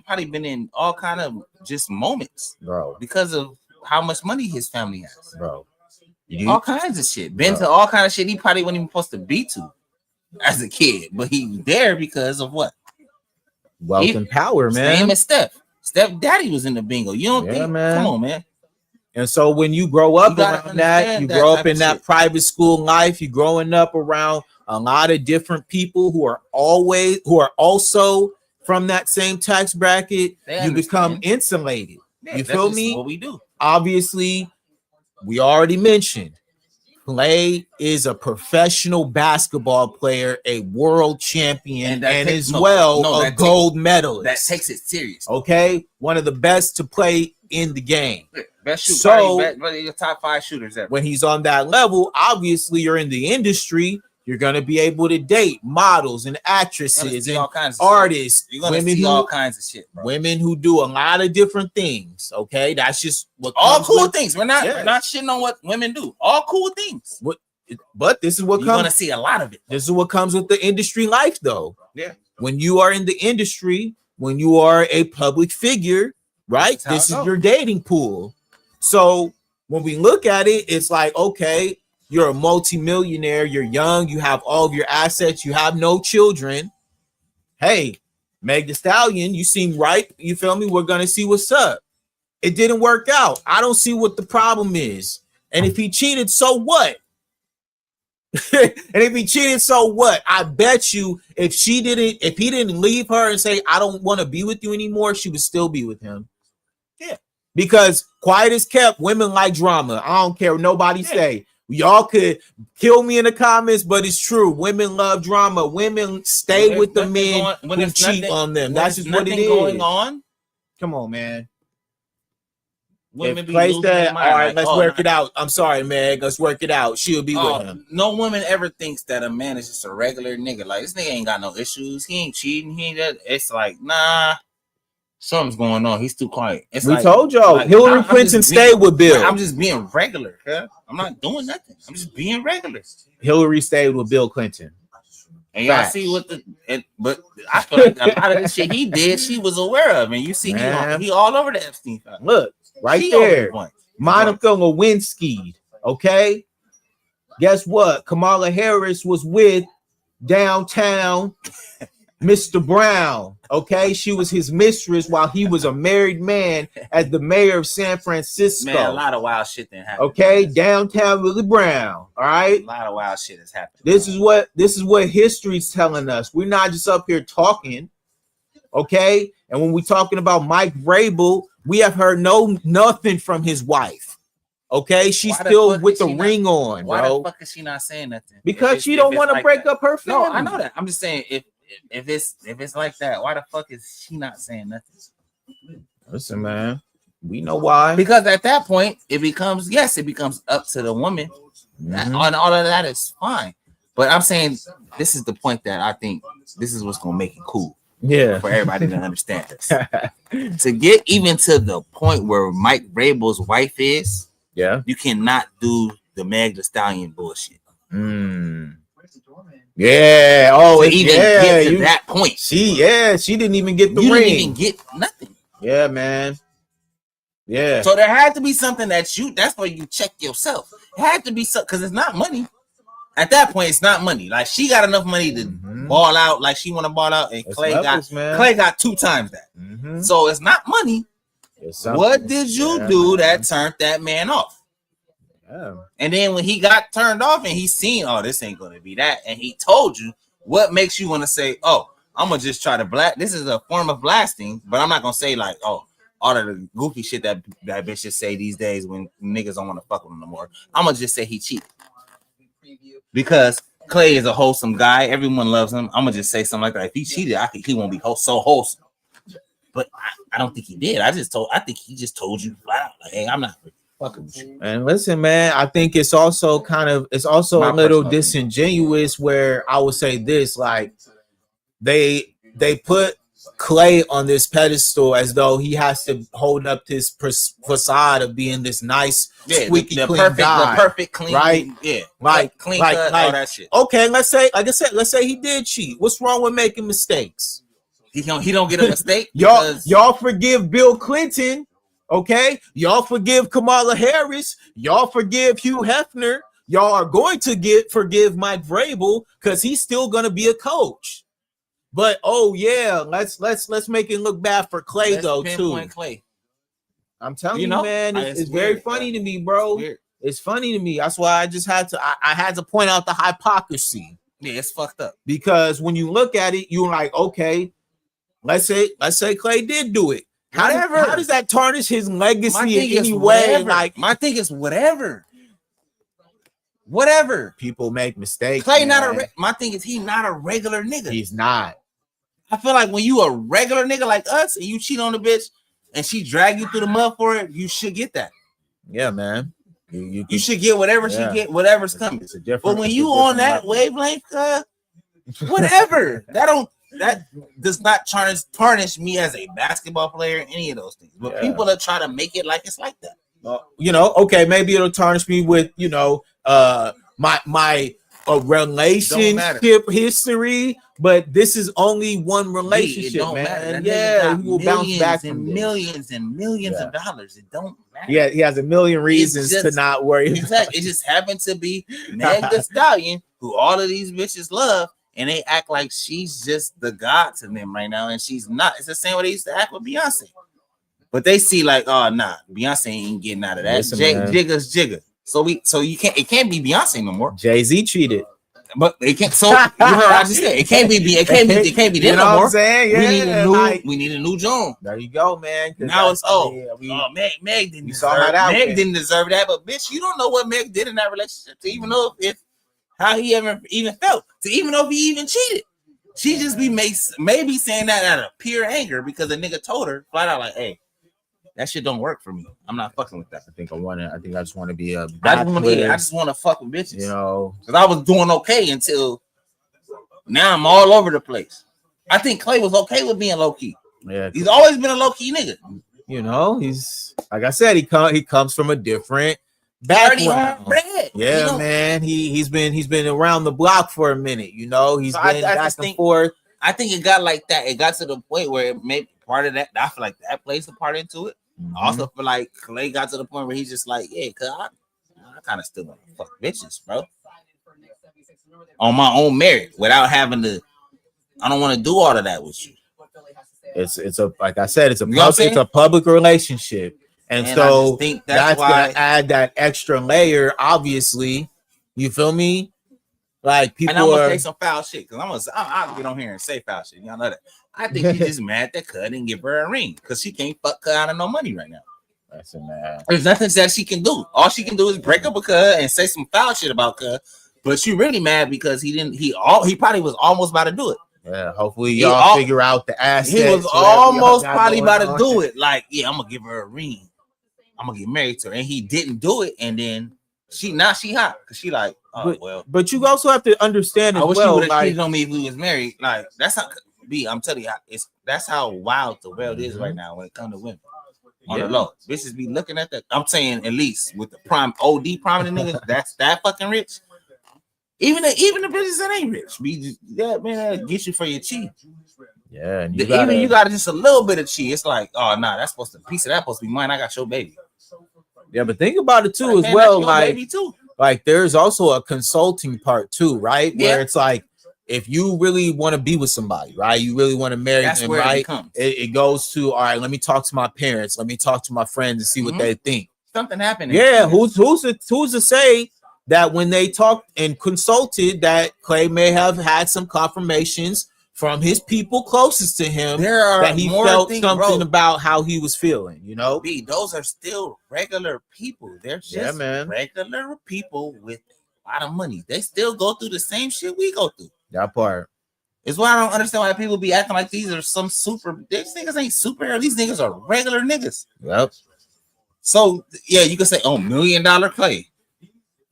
probably been in all kind of just moments Bro, because of how much money his family has. bro. all kinds of shit. Been to all kinds of shit he probably wasn't even supposed to be to as a kid, but he was there because of what? Wealth and power, man. Same as Steph. Steph daddy was in the bingo. You don't think? Man. Come on, man. And so when you grow up You gotta around that, you understand grow that up in type that of shit. private school life, you're growing up around a lot of different people who are also from that same tax bracket, They you become understand. insulated. Yeah, You that's feel just me? What we do. Obviously, we already mentioned Clay is a professional basketball player, a world champion, And that and takes- as no, well no, a that gold That medalist. takes it serious. Okay, one of the best to play in the game. Best shooter. So- Probably your top 5 shooters ever. When he's on that level, obviously you're in the industry. You're gonna be able to date models and You're gonna actresses see and all kinds of artists, shit. You're gonna women see all who kinds of shit, bro. women who do a lot of different things. Okay, that's just what All comes cool with- things. We're Yeah. not shitting on what women do. All cool things. But this is what You're comes. gonna see a lot of it. This is what comes with the industry life, though. Yeah. When you are in the industry, when you are a public figure, right? That's how This it is goes. your dating pool. So when we look at it, it's like, okay, you're a multimillionaire, you're young, you have all of your assets, you have no children. Hey, Meg Thee Stallion, you seem right. You feel me? We're gonna see what's up. It didn't work out. I don't see what the problem is. And if he cheated, so what? And if he cheated, so what? I bet you if he didn't leave her and say, I don't want to be with you anymore, she would still be with him. Yeah. Because quiet as kept, women like drama. I don't care what nobody say. Y'all could kill me in the comments, but it's true. Women love drama. Women stay When with the there's men nothing going- when who there's cheat nothing- on them. when That's there's just what it nothing is. going on. Come on, man. Women If be Clay losing said, their all mind, right, like, let's oh, work it out. I'm sorry, Meg. Let's work it out. She'll be Oh, with him. no woman ever thinks that a man is just a regular nigga. Like, this nigga ain't got no issues. He ain't cheating. He ain't that. It's like, nah, something's going on. He's too quiet. It's We like, told y'all, like, Hillary I'm Clinton just stayed being- with Bill. I'm just being regular. Huh? I'm not doing nothing. I'm just being regular. Hillary stayed with Bill Clinton. And y'all Facts. see what but I feel like a lot of the shit he did, she was aware of. And you see, Man. he all over the Epstein file. Look, right She over there. the point. Monica Lewinsky. Okay. Guess what? Kamala Harris was with downtown Mr. Brown. Okay. She was his mistress while he was a married man as the mayor of San Francisco. Man, a lot of wild shit that happened. Okay. Downtown Willie Brown. All A right. lot of wild shit has happened. This is what history's telling us. We're not just up here talking. Okay. And when we're talking about Mike Vrabel, we have heard nothing from his wife. Okay, she's Why the still fuck with is the she not- ring on, Why bro. the fuck is she not saying nothing? Because If she it's- don't if want it's to like break that. up her family. No, I know that. I'm just saying if it's like that, why the fuck is she not saying nothing? Listen, man, we know why. Because at that point, it becomes up to the woman. Mhm. And all of that is fine. But I'm saying this is the point that I think this is what's gonna make it cool Yeah. for everybody to understand this. To get even to the point where Mike Vrabel's wife is, Yeah. you cannot do the Meg Thee Stallion bullshit. Mm. Yeah. Oh, To it's, even yeah. get to You, that point, she didn't even get the you ring. didn't even get nothing. Yeah, man. Yeah. So there had to be something that's where you check yourself. It had to be something because it's not money. At that point, it's not money. Like she got enough money to Mhm. ball out like she want to ball out, and It's Clay levels, man. Clay got 2 times that. Mhm. So it's not money. It's something. What did you Yeah, do man. that turned that man off? Yeah. And then when he got turned off and he seen, oh, this ain't gonna be that, and he told you, what makes you want to say, oh, I'm gonna just try to blast? This is a form of blasting, but I'm not gonna say like, oh, all of the goofy shit that bitches say these days when niggas don't want to fuck with him no more. I'm gonna just say he cheated because Clay is a wholesome guy. Everyone loves him. I'm gonna just say something like that. If he cheated, I think he won't be so wholesome. But I don't think he did. I think he just told you flat out, like, hey, I'm not fucking with you. And listen, man, I think it's also My a little personal opinion. disingenuous where I would say this, like they put Clay on this pedestal as though he has to hold up this facade of being this nice, squeaky the clean perfect, guy. the perfect clean, right? Yeah, Like- clean like- cut, like- all that shit. Okay, let's say he did cheat. What's wrong with making mistakes? He don't get a mistake. Y'all, because y'all forgive Bill Clinton Okay, y'all forgive Kamala Harris. Y'all forgive Hugh Hefner. Y'all are going to forgive Mike Vrabel because he's still going to be a coach. But oh yeah, let's make it look bad for Clay Let's though too. pinpoint Clay. I'm telling You you, know, man, it's it's very weird, funny bro. to me, bro. It's funny to me. That's why I just had to. I had to point out the hypocrisy. Yeah, it's fucked up. Because when you look at it, you're like, okay, let's say Clay did do it. Whatever. How does that tarnish his My legacy in thing is any way? whatever. Like, My thing is whatever. Whatever. people make mistakes. Clay man. my thing is he not a regular nigga. He's not. I feel like when you a regular nigga like us and you cheat on the bitch and she drag you through the mud for it, you should get that. Yeah, man. You You should get whatever Yeah. she get, whatever's coming. It's a different. But when it's a you on different that level. wavelength, whatever. That does not tarnish me as a basketball player, any of those things. But Yeah. people that try to make it like it's like that. Okay, maybe it'll tarnish me with my relationship history, but this is only one relationship, It don't man. matter. That nigga Yeah, got he will bounce millions back and from this. millions and millions Yeah. of dollars. It don't matter. Yeah, he has a million reasons to just- not worry. Exactly. It just happened to be Meg Thee Stallion, who all of these bitches love, and they act like she's just the god to them right now, and she's not. It's the same way they used to act with Beyonce. But they see like, oh nah, Beyonce ain't getting out of that. Listen, man. Jigga's Jigga. So it can't be Beyonce no more. Jay-Z cheated. But it can't. So you heard what I just said. It can't be them You know no what more. I'm saying? Yeah, We need a new Joan. there you go, man. 'Cause Now it's Meg didn't You saw how deserve that Meg went. didn't deserve that, but bitch, you don't know what Meg did in that relationship to even know if how he ever even felt, to even know if he even cheated. She just be maybe saying that out of pure anger because the nigga told her flat out like, hey, that shit don't work for me. I'm not fucking with that. I think I just want to be a I just want to fuck with bitches. you know. Because I was doing okay until now I'm all over the place. I think Clay was okay with being low key. Yeah, He's always been a low key nigga. you know, he's like I said, he comes from a different Already background. on bread. Yeah, you know? man. He's been around the block for a minute. You know, he's So been I back just and think- forth. I think it got like that. It got to the point where it made part of that. I feel like that plays a part into it. Mm-hmm. I also feel like Clay got to the point where he's just like, yeah, cause I kind of still want to fuck bitches, bro, on my own merit without having to. I don't want to do all of that with you. It's a like I said, it's a You know what I'm saying? it's a public relationship, and I so just think that's why. gonna add that extra layer. Obviously, you feel me? Like And I'm people gonna are. say some foul shit because I'll get on here and say foul shit. Y'all know that. I think he's just mad that Cud didn't give her a ring because she can't fuck Cud out of no money right now. Listen, man. There's nothing that she can do. All she can do is break up with Cud and say some foul shit about Cud. But she really mad because he probably was almost about to do it. Yeah, hopefully He y'all figure out the assets. He was whatever y'all almost got probably going about to on. do it. Like, yeah, I'm gonna give her a ring. I'm gonna get married to her, and he didn't do it. And then she hot because she like, oh well. But you also have to understand I as wish you well, would have like cheated on me if we was married. Like that's how B. I'm telling you, that's how wild the world is right now when it comes to women. On the low, bitches be looking at that. I'm saying at least with the OD prominent niggas, that's that fucking rich. Even the bitches that ain't rich, be that man that'll get you for your cheat. yeah, and You got just a little bit of cheat. It's like, oh nah, that's supposed to piece of that supposed to be mine. I got your baby. yeah, but think about it too Like, as man, well. that's your Like baby too. like there's also a consulting part too, right? Where Yeah. it's like if you really want to be with somebody, right? You really want to marry That's them, where it right? becomes. It goes to all right. Let me talk to my parents. Let me talk to my friends and see what Mhm. they think. Something happened. Yeah, who's to say that when they talked and consulted that Clay may have had some confirmations from his people closest to him There are that he more felt things, something bro. about how he was feeling, you know? B, those are still regular people. They're just Yeah, man. regular people with a lot of money. They still go through the same shit we go through. That part. It's why I don't understand why people be acting like these are some super. These niggas ain't superhero. These niggas are regular niggas. Yep. So yeah, you can say, oh, $1 million Clay.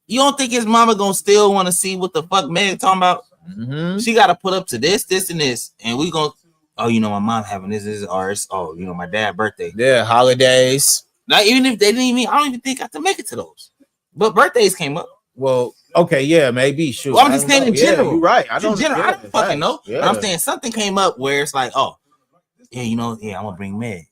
You don't think his mama gonna still want to see what the fuck Meg talking about? Mm-hmm. She got to put up to this, and this, and we gonna. Oh, you know, my mom having this is ours. Oh, you know, my dad's birthday. Yeah, holidays. Like even if they didn't even, I don't even think I have to make it to those. But birthdays came up. Well, okay, yeah, maybe. Sure. Well, I'm just saying in general. You're right. I In don't. general, I don't fucking know. Yeah. But I'm saying something came up where it's like, oh, yeah, you know, yeah, I'm gonna bring Meg.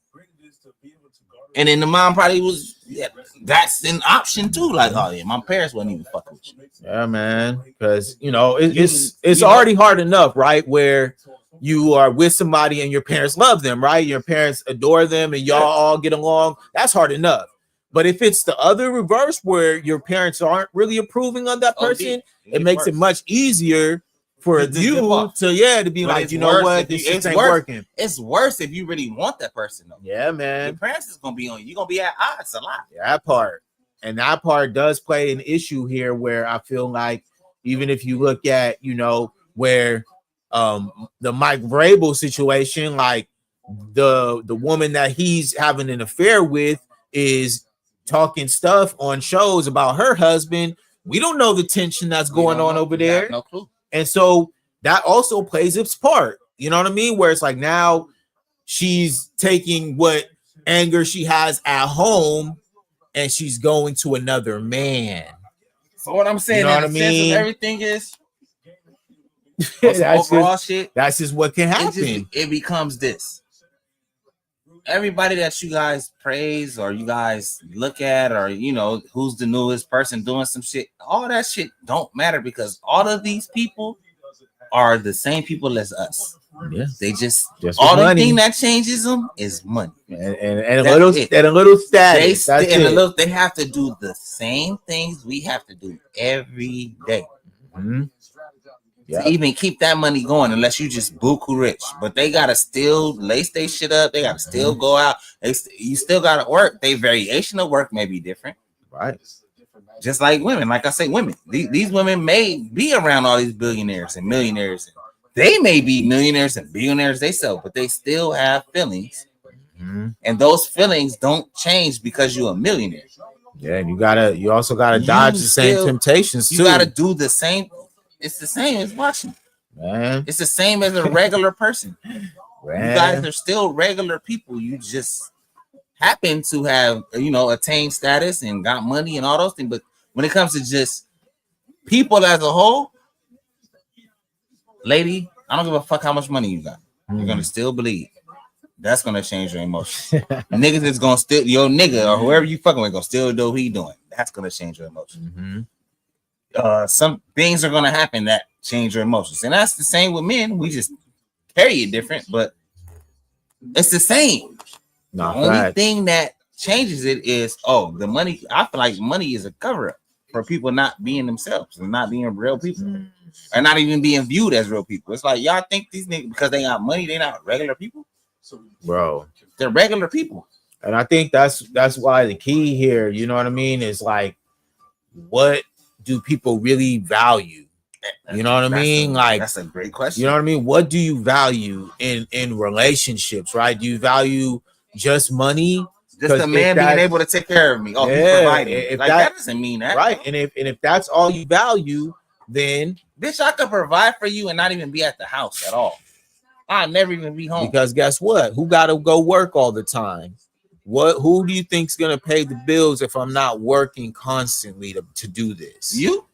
And then the mom probably was, yeah, that's an option too. Like, oh yeah, my parents wasn't even fucking with you. Yeah, man. Because you know it's You know- already hard enough, right? Where you are with somebody and your parents love them, right? Your parents adore them and y'all all get along. That's hard enough. But if it's the other reverse where your parents aren't really approving of that person, it makes it much easier for To you off. to be But like, it's you know worse what, if you- this shit it's ain't worse. working. It's worse if you really want that person though. Yeah, Your man. parents is gonna be on you. You're gonna be at odds a lot. That part. And that part does play an issue here where I feel like even if you look at, you know, where the Mike Vrabel situation, like the woman that he's having an affair with is talking stuff on shows about her husband. We don't know the tension that's going on over We have there. no clue. And so that also plays its part. You know what I mean? Where it's like now she's taking what anger she has at home and she's going to another man. So what I'm saying, You know in what I the sense of mean? everything is that's, overall just, shit. that's just what can It happen. becomes this. Everybody that you guys praise or you guys look at, or you know, who's the newest person doing some shit, all that shit don't matter because all of these people are the same people as us. Yeah. They just Just all the money. thing that changes them is money. And a That's little it. and a little They status. That's and a it. little, they have to do the same things we have to do every day. Mhm. Yeah. To even keep that money going, unless you just buku rich. But they gotta still lace their shit up. They gotta still go out. You still gotta work. Their variation of work may be different. Right. Just like women, like I say, women. These women may be around all these billionaires and millionaires. They may be millionaires and billionaires themselves, but they still have feelings, Mhm. and those feelings don't change because you're a millionaire. Yeah, and you also gotta You dodge the same still- temptations You too. gotta do the same. It's the same as watching. Man. It's the same as a regular person. Man. You guys are still regular people. You just happen to have, you know, attained status and got money and all those things. But when it comes to just people as a whole, lady, I don't give a fuck how much money you got. You're gonna still believe. That's gonna change your emotions. Niggas is gonna still, your nigga or whoever you fucking with gonna still do what he doing. That's gonna change your emotions. Mhm. Some things are gonna happen that change your emotions, and that's the same with men. We just carry it different, but it's the same. The Nah, only facts. thing that changes it is the money. I feel like money is a cover up for people not being themselves and not being real people, and not even being viewed as real people. It's like y'all think these niggas because they got money, they not regular people. Bro. They're regular people. And I think that's why the key here, you know what I mean, is like, what do people really value? You know what I mean? Like, that's a great question. you know what I mean? What do you value in relationships, right? Do you value just money? Just a 'cause man if being that- able to take care of me. Oh, he's Yeah, providing. if Like that- that doesn't mean that, Right. And if that's all you value, then bitch, I could provide for you and not even be at the house at all. I'll never even be home. because guess what? Who gotta go work all the time? Who do you think's gonna pay the bills if I'm not working constantly to do this? You?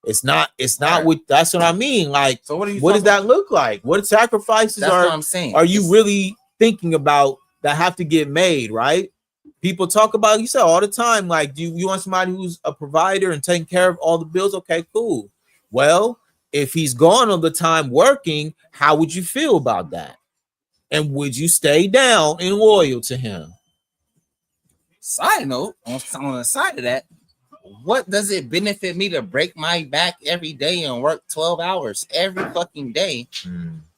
It's not Right. what that's what I mean. Like, So what are you? what does talking that look like? What sacrifices That's what I'm saying. are you really thinking about that have to get made, right? People talk about, you said all the time, like, do you want somebody who's a provider and taking care of all the bills? Okay, cool. Well, if he's gone all the time working, how would you feel about that? And would you stay down and loyal to him? Side note, on the side of that, what does it benefit me to break my back every day and work 12 hours every fucking day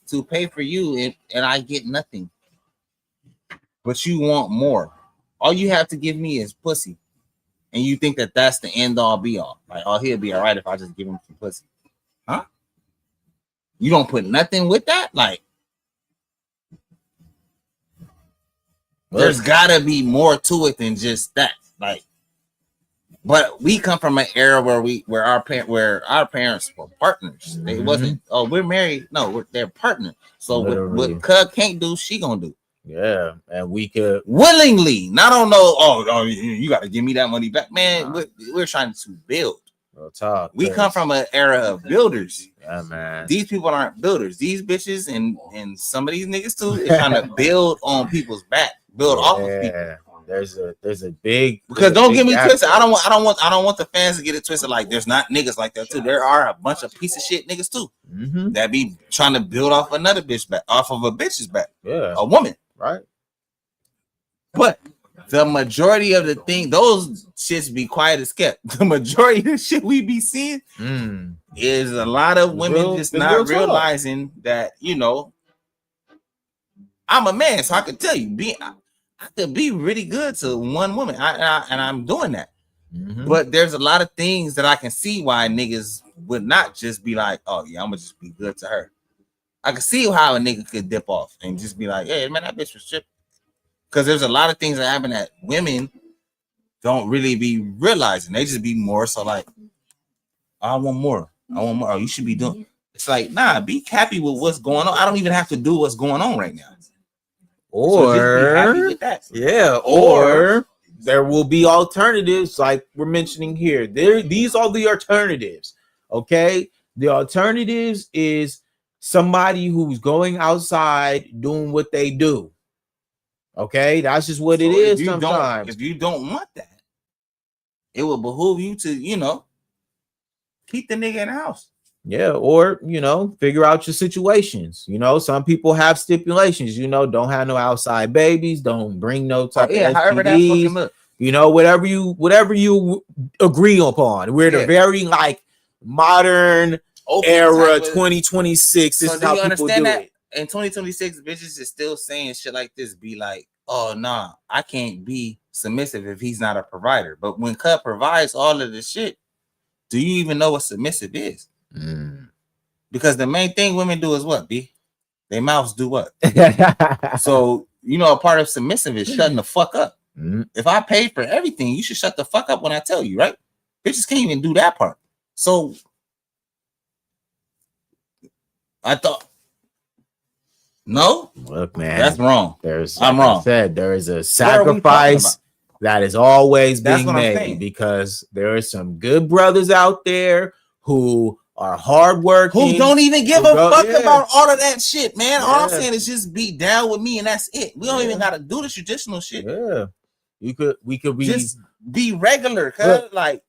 to pay for you and I get nothing? But you want more. All you have to give me is pussy. And you think that that's the end all be all. Like, oh, he'll be all right if I just give him some pussy. Huh? You don't put nothing with that? Like, there's gotta be more to it than just that. Like, but we come from an era where our parents were partners. They wasn't, oh, we're married. No, they're partners. So Literally. what Cub can't do, she gonna do. Yeah, and we could Willingly, not on no, oh, you gotta give me that money back. Man, we're trying to build. real talk. We come from an era of builders. Yeah, man. These people aren't builders. These bitches and some of these niggas too is trying to build on people's back, build off of people. There's a big Because don't get me gap twisted. there. I don't want the fans to get it twisted. Like there's not niggas like that too. There are a bunch of piece of shit niggas too Mhm. that be trying to build off another bitch back, off of a bitch's back, Yeah, a woman. right. But the majority of the thing, those shits be quiet as kept. The majority of the shit we be seeing Mm. is a lot of women Real- just the not real talk. realizing that, you know, I'm a man, so I could tell you, I could be really good to one woman, and I'm doing that. Mhm. But there's a lot of things that I can see why niggas would not just be like, oh yeah, I'm gonna just be good to her. I can see how a nigga could dip off and just be like, hey man, that bitch was tripping. Because there's a lot of things that happen that women don't really be realizing. They just be more so like, I want more. I want more. Oh, you should be doing. It's like, nah, be happy with what's going on. I don't even have to do what's going on right now. So just be happy Or with that. yeah, or there will be alternatives like we're mentioning here. These are the alternatives. Okay, the alternatives is somebody who's going outside doing what they do. Okay, that's just what it So is. Sometimes, if you don't want that, it will behoove you to, you know, keep the nigga in the house. yeah, or figure out your situations. Some people have stipulations. Don't have no outside babies. Don't bring no type of however that STDs. fucking look. Whatever you agree upon. We're the very like modern Open era, type of- 2026. This So is do how you people understand do that? it. In 2026, bitches is still saying shit like this. Be like, oh nah, I can't be submissive if he's not a provider. But when Cut provides all of this shit, do you even know what submissive is? Because the main thing women do is what, B? Their mouths do what? So, a part of submissive is shutting the fuck up. Mm. If I paid for everything, you should shut the fuck up when I tell you, right? Bitches can't even do that part. So, I thought, no, Look, man, that's wrong. I'm wrong. I said there is a What are we sacrifice talking that is always That's being what I'm made saying. because there are some good brothers out there who are hardworking. Who don't even give Who a go- fuck yeah. about all of that shit, man. All I'm Yeah. saying is just be down with me and that's it. We don't Yeah. even gotta do the traditional shit. Yeah, we could be Just be regular, cuz Look, like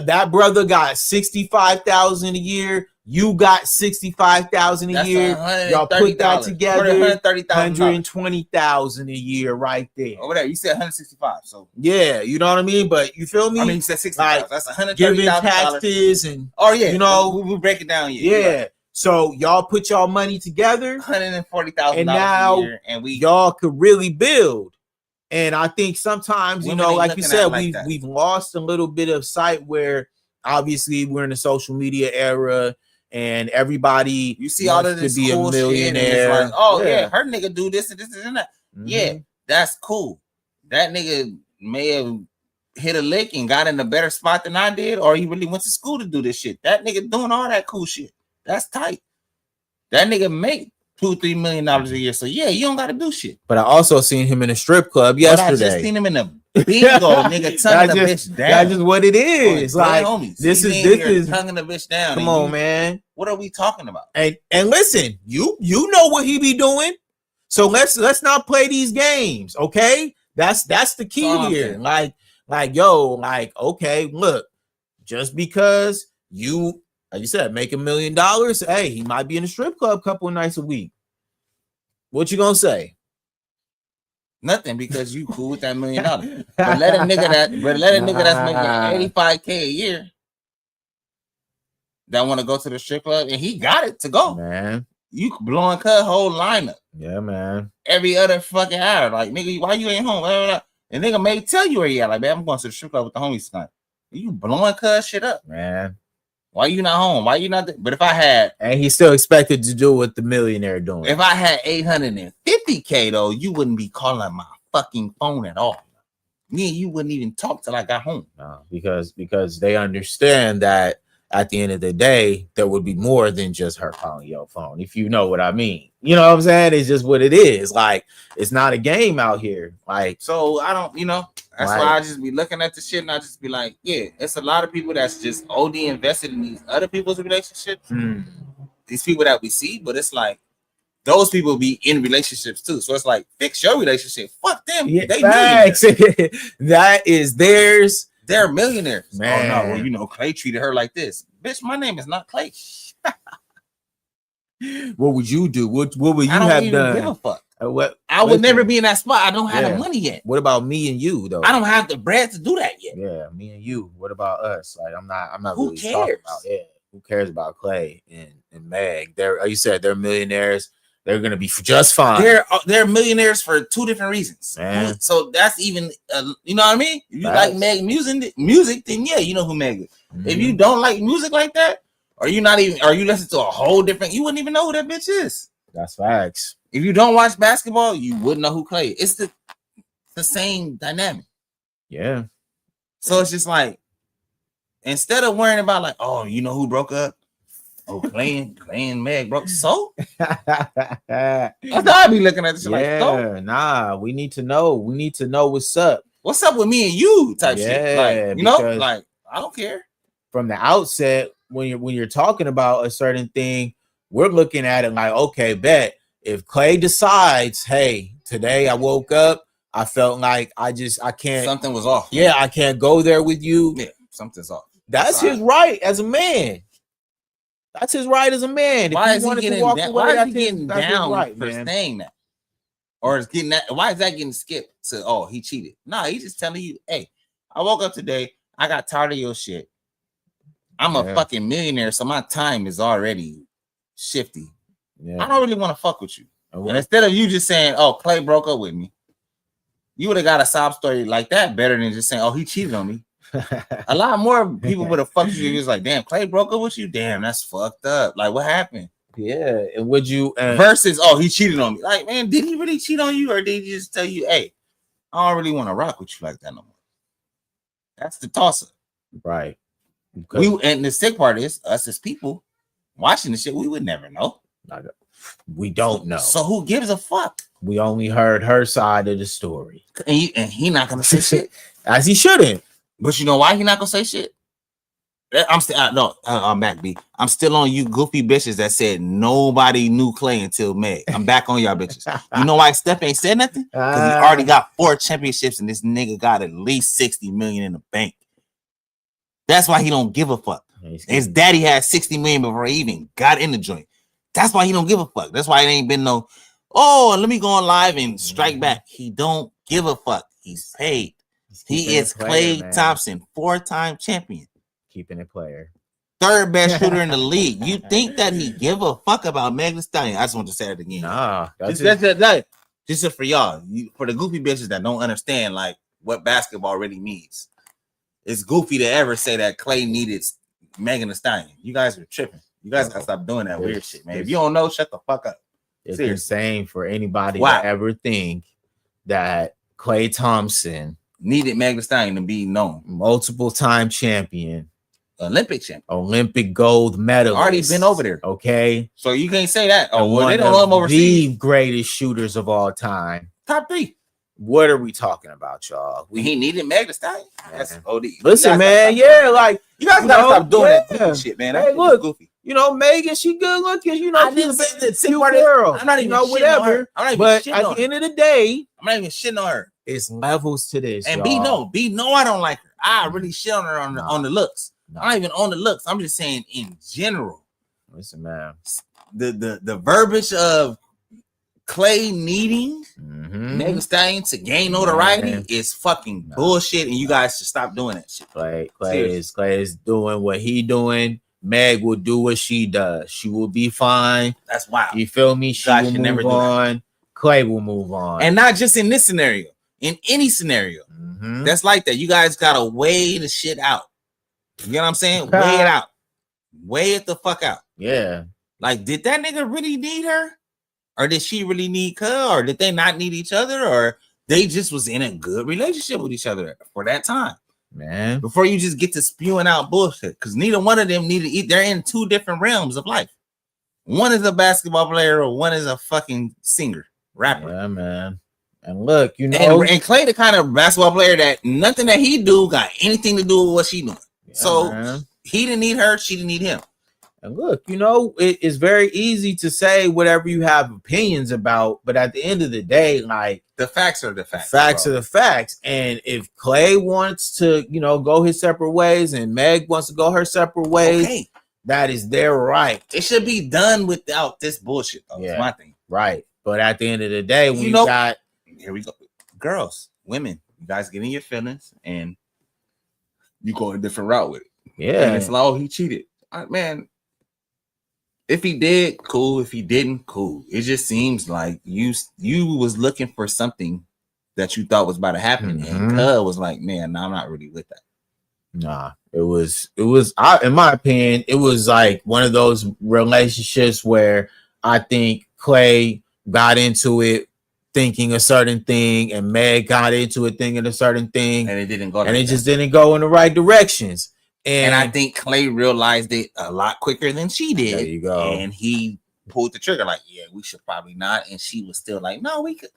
that brother got 65,000 a year. You got 65,000 a that's year. Y'all put that together. $130,000 120,000 a year right there. over there. You said 165, so Yeah, you know what I mean. But you feel me? I mean you said 65. Like, That's giving $130,000. taxes and Oh yeah, we break it down. yeah. So y'all put y'all money together, $140,000 And now a year, and we y'all could really build. And I think sometimes, Women ain't like you looking said, at it like that. we've lost a little bit of sight where obviously we're in a social media era and everybody you see all of wants this to be cool a shit, and it's millionaire. like, oh yeah, her nigga do this and this and that. Mhm. Yeah, that's cool. That nigga may have hit a lick and got in a better spot than I did, or he really went to school to do this shit. That nigga doing all that cool shit. That's tight. That nigga make $2-3 million a year. So yeah, you don't gotta do shit. But I also seen him in a strip club But I just yesterday. seen him in a bingo, nigga, tonguing the bitch down. That's just what it is. Oh, yeah, Like homies. this He is in this here is tonguing the bitch down. come and on, you- man. What are we talking about? And listen, you know what he be doing. So let's not play these games, okay? That's the key all I'm here. saying. Like okay, look, just because you, like you said, make $1 million, hey, he might be in a strip club a couple of nights a week. What you gonna say? Nothing, because you cool with that $1 million. But let a nigga that's making 85K a year that want to go to the strip club and he got it to go. Man, You blowing cut whole lineup yeah, man. every other fucking hour. Like, nigga, why you ain't home? Blah, blah, blah. And nigga may tell you where you at. Like, man, I'm going to the strip club with the homies tonight. You blowing cut shit up. Man. Why you not home? Why you not? But if I had And he's still expected to do what the millionaire doing. If I had 850K though, you wouldn't be calling my fucking phone at all. Me and you wouldn't even talk till I got home. No, because they understand that at the end of the day, there would be more than just her calling your phone, if you know what I mean. You know what I'm saying? It's just what it is. Like, it's not a game out here. Like, So I don't, that's Right. why I just be looking at the shit and I just be like, yeah, it's a lot of people that's just OD invested in these other people's relationships. These people that we see, but it's like, those people be in relationships too. So it's like, fix your relationship. Fuck them. Yeah, They facts. That is theirs. They're millionaires. Man. Oh no, well, you know, Clay treated her like this. Bitch, my name is not Clay. What would you do? What would you I don't have even give a done? fuck. What I would listen, never be in that spot. I don't have Yeah. the money yet. What about me and you though? I don't have the bread to do that yet. Yeah, me and you. What about us? Like, I'm not Who really talking cares? about. Yeah, who cares about Clay and Meg? They're, like you said, they're millionaires. They're gonna be just fine. They're millionaires for two different reasons. Man. So that's even you know what I mean? If you Facts. like Meg music, then yeah, you know who Meg is. If you Mhm. don't like music like that, or you listen to a whole different, you wouldn't even know who that bitch is. That's facts. If you don't watch basketball, you wouldn't know who Clay is. It's the same dynamic. Yeah. So it's just like, instead of worrying about like, oh, you know who broke up? Oh, Clay and Meg broke. So that's how I be looking at this. Like, so Yeah, nah, we need to know. We need to know what's up. what's up with me and you type shit? Yeah, Like, you know, because- like I don't care. From the outset, when you're talking about a certain thing, we're looking at it like, okay, bet if Clay decides, hey, today I woke up, I felt like I can't. Something was off. Yeah, I can't go there with you. Yeah, something's off. That's his right as a man. That's his right as a man. If Why is he wanted to getting walk down? away, Why is that's he getting that's his down right, for man. saying that? Or is getting that? Why is that getting skipped to? Oh, he cheated. No, he's just telling you, hey, I woke up today. I got tired of your shit. I'm a Yeah. fucking millionaire, so my time is already shifty. I Yeah. don't really want to fuck with you. And instead of you just saying, "Oh, Clay broke up with me," you would have got a sob story like that better than just saying, "Oh, he cheated on me." A lot more people would have fucked with you. He was like, "Damn, Clay broke up with you. Damn, that's fucked up. Like, what happened?" Yeah. And would you Versus, "Oh, he cheated on me." Like, man, did he really cheat on you, or did he just tell you, "Hey, I don't really want to rock with you like that no more"? That's the tosser. right? And the sick part is, us as people watching the shit, we would never know. We don't know. So who gives a fuck? We only heard her side of the story, And he not gonna say shit. as he shouldn't. But you know why he not gonna say shit? I'm still I'm back, B. I'm still on you goofy bitches that said nobody knew Clay until Meg. I'm back on y'all bitches. You know why Steph ain't said nothing? Because he already got 4 championships and this nigga got at least 60 million in the bank. That's why he don't give a fuck. His daddy had 60 million before he even got in the joint. That's why he don't give a fuck. That's why it ain't been no, oh, let me go on live and strike back. He don't give a fuck. He's paid. He is Clay Thompson, 4-time champion, keeping it player. 3rd best shooter in the league. You think that he give a fuck about Meg Thee Stallion? I just want to say it again. Nah, Just for y'all, for the goofy bitches that don't understand like what basketball really means. It's goofy to ever say that Clay needed Megan Thee Stallion. You guys are tripping. You guys gotta stop doing that weird shit, man. If you don't know, shut the fuck up. It's Seriously. insane for anybody Wow. to ever think that Clay Thompson, Needed Megan Thee Stallion to be known. multiple-time champion, Olympic champion. Olympic gold medalist, Already been over there. Okay, So you can't say that. Oh, and well, they one don't know him of overseas. the greatest shooters of all time. Top 3. What are we talking about, y'all? He needed Megan Thee Stallion. That's Man. OD. Listen, man. You Yeah, like guys gotta you know, stop doing that yeah. goofy shit, man. Hey, That shit is look. goofy. Megan, she good looking. I She's didn't a say that. cute girl. I'm not even you know, shitting on whatever. her. I'm not even But shitting at on the her. end of the day, I'm not even shitting on her. it's levels to this. And y'all. B no, I don't like her. I really shit on her on the looks. No. I'm not even on the looks. I'm just saying in general. Listen, man. The verbiage of Clay needing Mhm. Megan Thee Stallion to gain notoriety Man. is fucking No. bullshit, and you guys should stop doing that shit. Clay Seriously. is doing what he doing. Meg will do what she does. She will be fine. That's wild. You feel me? She God will should never move do that. on. Clay will move on. And not just in this scenario, in any scenario Mhm. that's like that. You guys gotta weigh the shit out. You know what I'm saying? Weigh it out. Weigh it the fuck out. Yeah. Like, did that nigga really need her? Or did she really need her? Or did they not need each other? Or they just was in a good relationship with each other for that time? Man. Before you just get to spewing out bullshit. Because neither one of them needed eat. They're in 2 different realms of life. One is a basketball player, or one is a fucking singer, rapper. Yeah, man. And look, you know, And Clay the kind of basketball player that nothing that he do got anything to do with what she doing. So man. he didn't need her, she didn't need him. And look, you know, it's very easy to say whatever you have opinions about, but at the end of the day, like The facts are the facts. facts bro. are the facts. And if Clay wants to, you know, go his separate ways and Meg wants to go her separate ways, Okay. that is their right. It should be done without this bullshit, though. Yeah. Is my thing. Right. But at the end of the day, when You you know- got Here we go. Girls, women, you guys get in your feelings and you go a different route with it. And yeah, it's like, oh, he cheated. Man, if he did, cool. If he didn't, cool. It just seems like you was looking for something that you thought was about to happen, and Mhm. Cub was like, man, no, I'm not really with that. nah, it was in my opinion, it was like one of those relationships where I think Clay got into it thinking a certain thing, and Meg got into it thinking a certain thing, And it didn't go. and like it that. just didn't go in the right directions. And I think Clay realized it a lot quicker than she did. There you go. And he pulled the trigger, like, yeah, we should probably not. And she was still like, no, we could.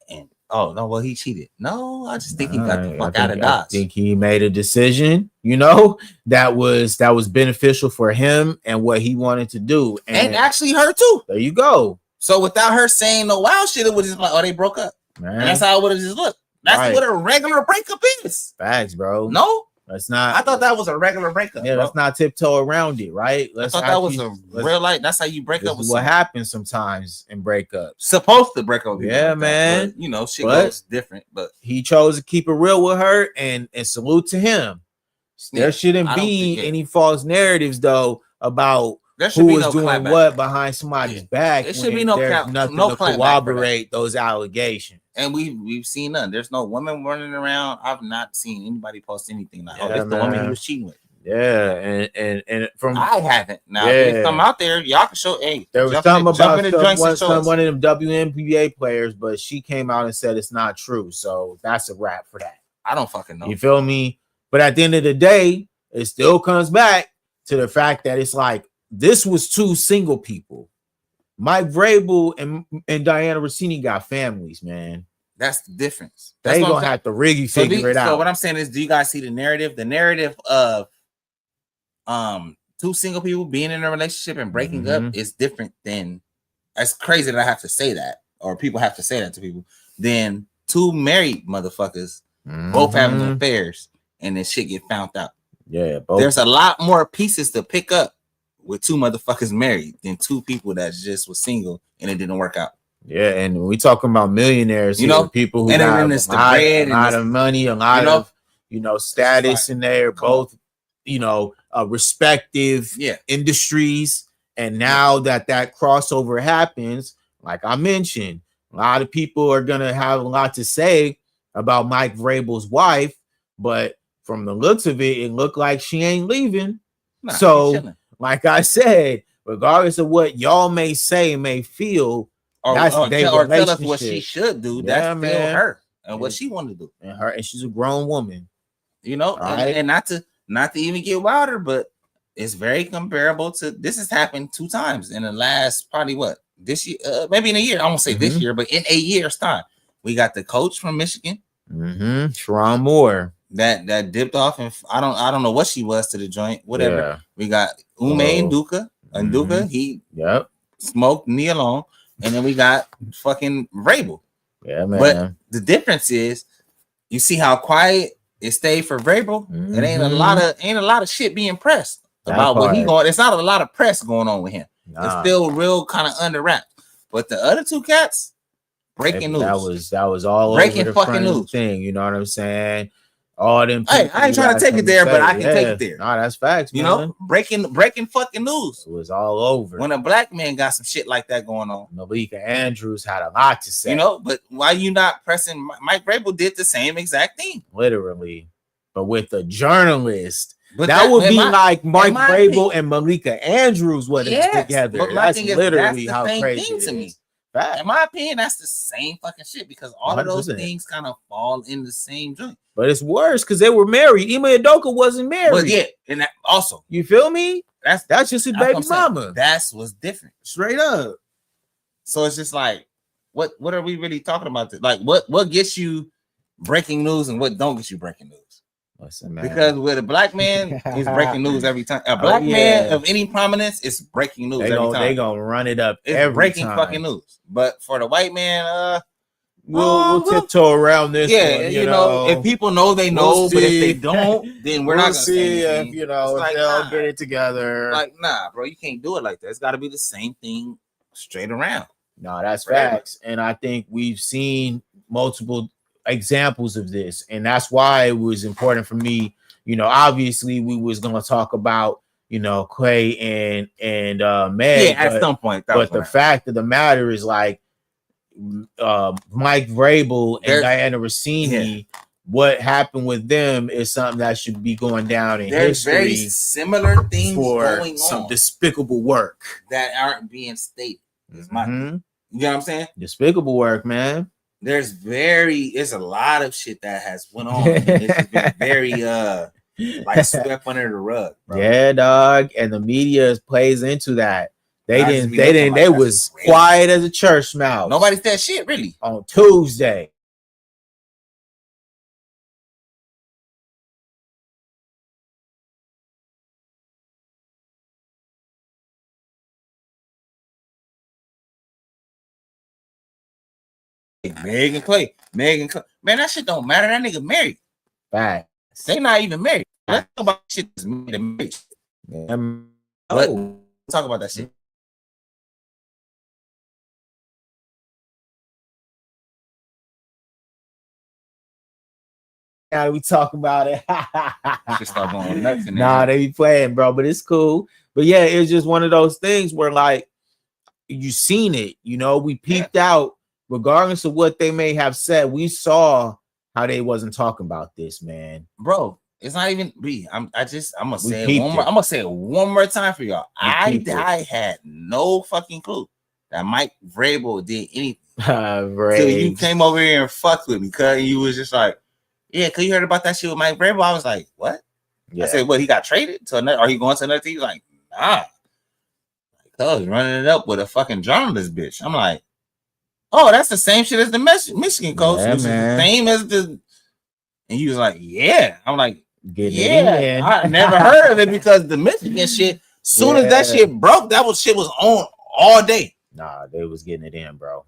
And oh no, well, he cheated. No, I just think he got the fuck out of I Dodge. think he made a decision, you know, that was beneficial for him and what he wanted to do. And actually her too. there you go, So without her saying no wild shit, it was just like, oh, they broke up. man. And that's how it would have just looked. That's Right. what a regular breakup is. Facts, bro. No, That's not. I thought that was a regular breakup. Yeah, bro. let's not tiptoe around it, right? I thought that was a real life. That's how you break This up with is what someone. happens sometimes in breakups. Supposed to break up with people Yeah, like that, man. but, you know, shit But- goes different. But He chose to keep it real with her, and salute to him. There shouldn't I don't be think it- any false narratives though about there should who be is no doing clapback. what behind somebody's Yeah. back. There should be when no there's clap- nothing no to clapback for that. corroborate those allegations. And we've seen none. There's no women running around. I've not seen anybody post anything like, oh, Yeah, this the woman he man. was cheating with. Yeah, and from I haven't. Now, Yeah. if some out there, y'all can show. Hey, there was jump something in- jump about in the joints and show us. one of them WNBA players, but she came out and said it's not true. So that's a wrap for that. I don't fucking know. You feel me? But at the end of the day, it still comes back to the fact that it's like this was two single people. Mike Vrabel and Diana Rossini got families, man. That's the difference. That's They what I'm gonna saying. have to really So, figure it so out. what I'm saying is, do you guys see the narrative? The narrative of two single people being in a relationship and breaking up Mhm. is different than. It's crazy that I have to say that, or people have to say that to people. Than two married motherfuckers both having Mhm. affairs and then shit get found out. Yeah, both. There's a lot more pieces to pick up with two motherfuckers married than two people that just was single and it didn't work out. Yeah, and when we talking about millionaires, You here, know, people who and then have it's the a lot, bread a and lot it's- of money, a lot you know, of status in there, Come on. both respective Yeah. industries. And now that crossover happens, like I mentioned, a lot of people are gonna have a lot to say about Mike Vrabel's wife, but from the looks of it, it looked like she ain't leaving. Nah, So- she's chilling. Like I said, regardless of what y'all may say, may feel, that's or their tell us what she relationship. should do. Yeah, That's still man. her and what Yeah. she wanted to do. and she's a grown woman. You know, Right. and not to even get wilder, but it's very comparable to this has happened 2 times in the last probably what this year, maybe in a year. I won't say this Mhm. year, but in a year's time, we got the coach from Michigan Sharon Moore. that dipped off, and I don't know what she was to the joint. Whatever. Yeah. We got Ume and Duka, and Duka he Yep. smoked knee alone, and then we got fucking Vrabel. Yeah, man. But the difference is, you see how quiet it stayed for Vrabel. It ain't a lot of shit being pressed That about what he part. going. It's not a lot of press going on with him. It's Nah, still real kind of under wraps. But the other two cats, breaking news. That was all Breaking over the fucking front of the news. thing. You know what I'm saying? All them. Hey, people I ain't you trying to got take it something there, to but say. I can take it there. Nah, that's facts. You man. know, breaking fucking news. It was all over. When a black man got some shit like that going on, Malika Andrews had a lot to say. you know. But why you not pressing? Mike Vrabel did the same exact thing. literally, but with a journalist. But That would be in my- like Mike my Vrabel opinion- and Malika Andrews when it's Yes, together. but my That's thing is, literally that's the how same crazy thing it to me. is. Fact. In my opinion, that's the same fucking shit because all of those 100%. things kind of fall in the same joint. But it's worse because they were married. Ime Udoka wasn't married. But yeah, and that also You feel me? that's That's just his that's what baby I'm saying. mama. That's what's different. Straight up. So it's just like, what are we really talking about? Like, what gets you breaking news and what don't get you breaking news? Listen, man. Because with a black man, it's breaking news every time. A Oh, black man yeah. of any prominence, it's breaking news they every gonna, time. they gonna run it up It's every breaking time. fucking news. But for the white man, We'll tiptoe around this yeah, one. you know, if people know, they know. We'll but if see. they don't, then we're we'll not gonna see say if anything. you know It's if like, they'll nah. get it together. Like, nah, bro, you can't do it like that. It's got to be the same thing straight around. No, that's Forever. facts. And I think we've seen multiple examples of this. And that's why it was important for me. You know, obviously we was gonna talk about, you know, Clay and Meg. Yeah, at some point. But the fact of the matter is, like, Mike Vrabel and Diana Rossini, what happened with them is something that should be going down in there's history. very similar things for going some on despicable work that aren't being stated. Is my, Mhm. you know what I'm saying? Despicable work, man. There's a lot of shit that has went on. And it's just been very like swept under the rug, bro. Yeah, dog. And the media plays into that. They I just didn't. be They looking didn't. like They that's was crazy. quiet as a church mouse. Nobody said shit, really. On Tuesday. Meg and Clay. Man, that shit don't matter. That nigga married. Fact. They not even married. Let's talk about shit that's married. But talk about that shit. Now we talk about it. Just start going nuts in there. Nah, they be playing, bro, but it's cool. But yeah, it's just one of those things where, like, you seen it, you know, we peeped out, regardless of what they may have said. We saw how they wasn't talking about this, man. Bro, it's not even B. I'm gonna say it peeped one more. it. I'm gonna say it one more time for y'all. peeped it. I had no fucking clue that Mike Vrabel did anything. Right. So you came over here and fucked with me, cuz you was just like, yeah, cause you heard about that shit with Mike Vrabel. I was like, what? Yeah. I said, what? He got traded to another? Are he going to another team? He's like, nah. Cuz running it up with a fucking journalist bitch. I'm like, oh, that's the same shit as the Michigan coach, Yeah, which is the man. same as the. And he was like, yeah. I'm like, Getting it yeah. in. I never heard of it because the Michigan shit. Soon as that Yeah. shit broke, shit was on all day. Nah, they was getting it in, bro.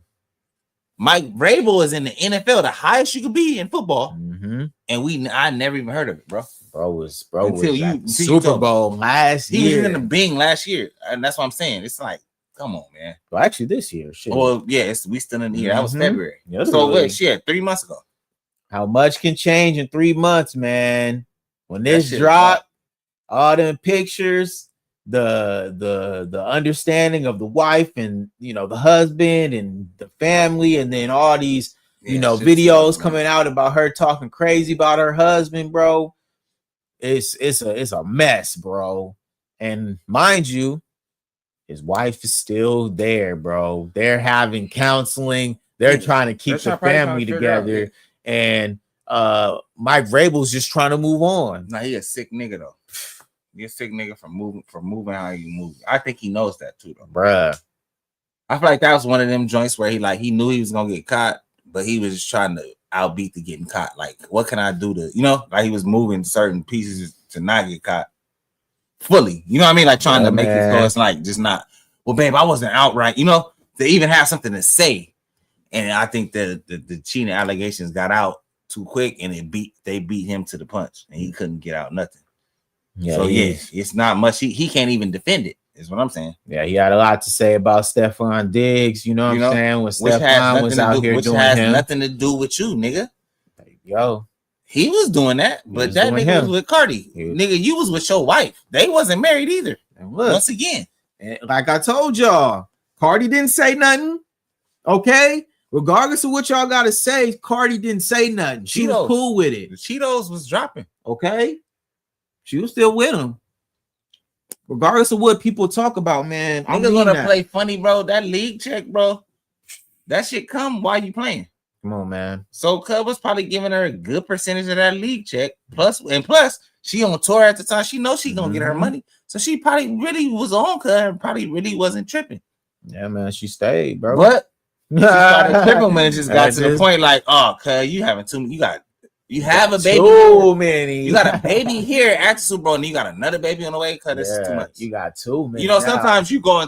Mike Vrabel is in the NFL, the highest you could be in football, Mm-hmm. and I never even heard of it, bro. Bro was Until at you- the until you Super told me. Bowl last He year. was in the Bing last year, and that's what I'm saying. It's like, come on, man. Well, actually, this year. Shit. Well, yeah, we still in the year. That was Mhm. February. Yeah, So really. wait, shit, 3 months ago. How much can change in 3 months, man? When That this shit dropped, all them pictures, the understanding of the wife and, you know, the husband and the family, and then all these, you know, shit's videos tough, man. coming out about her talking crazy about her husband, bro. It's a mess, bro. And mind you, his wife is still there, bro. They're having counseling. They're Yeah. trying to keep They're the probably trying family to figure it out, together. And Mike Vrabel's just trying to move on. Nah, he a sick nigga though. He a sick nigga from moving how you move. I think he knows that too, though. Bruh. I feel like that was one of them joints where he knew he was gonna get caught, but he was just trying to outbeat the getting caught. Like, what can I do to, like he was moving certain pieces to not get caught fully. You know what I mean? Like trying Yeah, to make it so man. it's like just not. Well, babe, I wasn't outright. To even have something to say. And I think that the cheating allegations got out too quick, and they beat him to the punch, and he couldn't get out nothing. Yeah, So he yeah, is. it's not much. He can't even defend it. Is what I'm saying. Yeah, he had a lot to say about Stephon Diggs. You know what I'm saying? When Which Stephon was out here doing him. nothing to do with you, nigga. Yo, He was doing that, He but was that doing nigga him. was with Cardi. He was- Nigga, you was with your wife. They wasn't married either. and look, Once again, and like I told y'all, Cardi didn't say nothing. Okay, regardless of what y'all gotta say, Cardi didn't say nothing. She was Cheetos. cool with it. the Cheetos was dropping. Okay, she was still with him. Regardless of what people talk about, man. I Niggas mean wanna that. play funny, bro. That league check, bro. That shit come while you playing. Come on, man. So Cub was probably giving her a good percentage of that league check. Plus, she on tour at the time. She knows she gonna get her Mhm. money. So she probably really was on Cub and probably really wasn't tripping. Yeah, man. She stayed, bro. But she started tripping when it just got That to the just- point like, oh, Cub, you having too you got You have a baby. Too many. You got a baby here at the Super Bowl, and you got another baby on the way. Cause this is too much. You got too many. You know, now. sometimes you go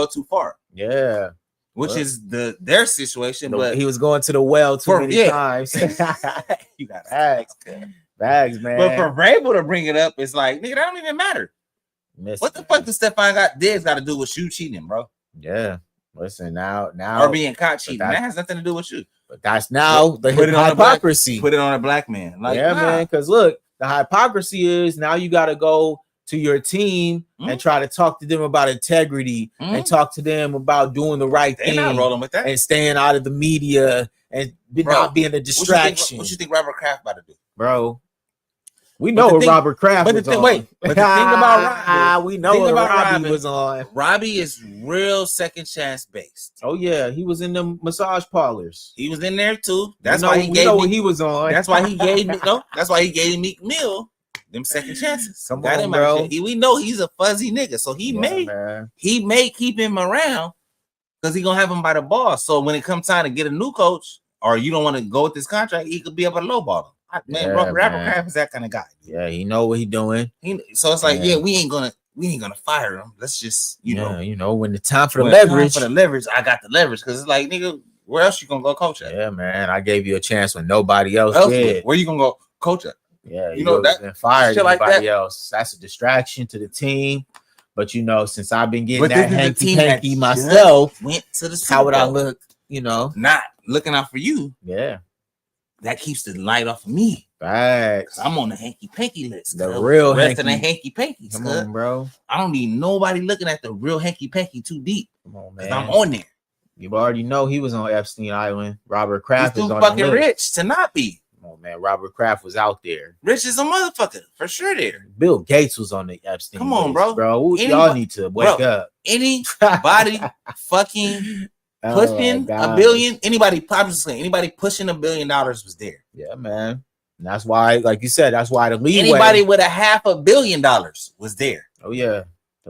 too far. Yeah. Which Well, is their situation, but he was going to the well too many times. You got Bags, man. But for Vrabel to bring it up, it's like, nigga, that don't even matter. What the fuck does Stephon Diggs got to do with you cheating, bro? Yeah. Listen, now, or being caught cheating. That has nothing to do with you. But that's now the hypocrisy. Put it on a black man. Like, yeah, man. Because look, the hypocrisy is now you got to go to your team and try to talk to them about integrity and talk to them about doing the right thing. Not rolling with that. And staying out of the media and not being a distraction. What you think Robert Kraft about to do? Bro, we know what Robert Kraft was on. But the thing about Robbie, we know what Robbie was on. Robbie is real second chance based. Oh yeah, he was in the massage parlors. He was in there too. That's why he gave me what he was on. That's why he gave me That's why he gave Meek Mill them second chances. Come on, bro. We know he's a fuzzy nigga, so he may keep him around because he gonna have him by the ball. So when it comes time to get a new coach, or you don't want to go with this contract, he could be able to lowball him. Man, Robert Kraft is that kind of guy. Yeah, he know what he doing. So it's like, we ain't gonna fire him. Let's just, you know, when the time for the leverage, I got the leverage because it's like, nigga, where else you gonna go coach at? Yeah, man, I gave you a chance when nobody else did. Where you gonna go coach at? Yeah, you know that fired anybody else. That's a distraction to the team. But you know, since I've been getting that hanky myself, went to the how would I look? You know, not looking out for you. Yeah. That keeps the light off of me. Facts. I'm on the hanky panky list. The real rest of the hanky panky. Come on, bro. I don't need nobody looking at the real hanky panky too deep. Come on, man. I'm on there. You already know he was on Epstein Island. Robert Kraft is on fucking rich to not be. Come on, man. Robert Kraft was out there. Rich as a motherfucker for sure. There. Bill Gates was on the Epstein. Come on, list, bro. Y'all need to wake up. Anybody fucking pushing $1 billion, anybody pushing $1 billion was there. Yeah, man. And that's why, like you said, that's why the leeway. Anybody with $500 million was there. Oh yeah.